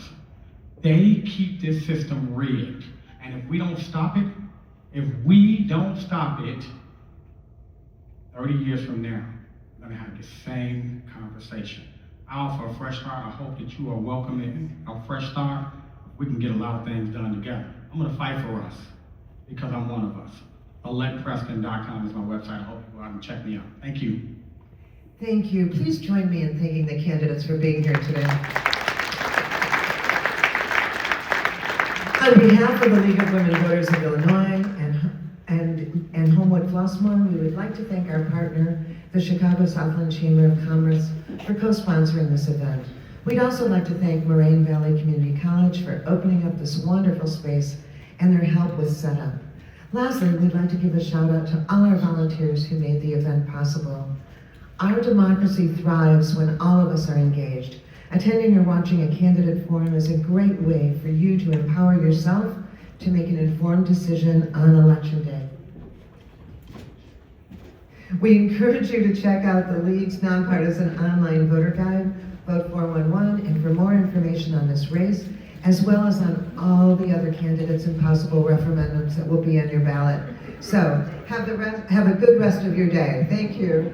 They keep this system rigged. And if we don't stop it, 30 years from now, we're gonna have the same conversation. I offer a fresh start. I hope that you are welcoming a fresh start. We can get a lot of things done together. I'm gonna fight for us because I'm one of us. electpreston.com is my website. I hope you go out and check me out. Thank you. Thank you. Please join me in thanking the candidates for being here today. On behalf of the League of Women Voters of Illinois and Homewood Flossmoor, we would like to thank our partner, the Chicago Southland Chamber of Commerce, for co-sponsoring this event. We'd also like to thank Moraine Valley Community College for opening up this wonderful space and their help with setup. Lastly, we'd like to give a shout out to all our volunteers who made the event possible. Our democracy thrives when all of us are engaged. Attending or watching a candidate forum is a great way for you to empower yourself to make an informed decision on Election Day. We encourage you to check out the League's nonpartisan online voter guide, Vote 411, and for more information on this race, as well as on all the other candidates and possible referendums that will be on your ballot. So have a good rest of your day. Thank you.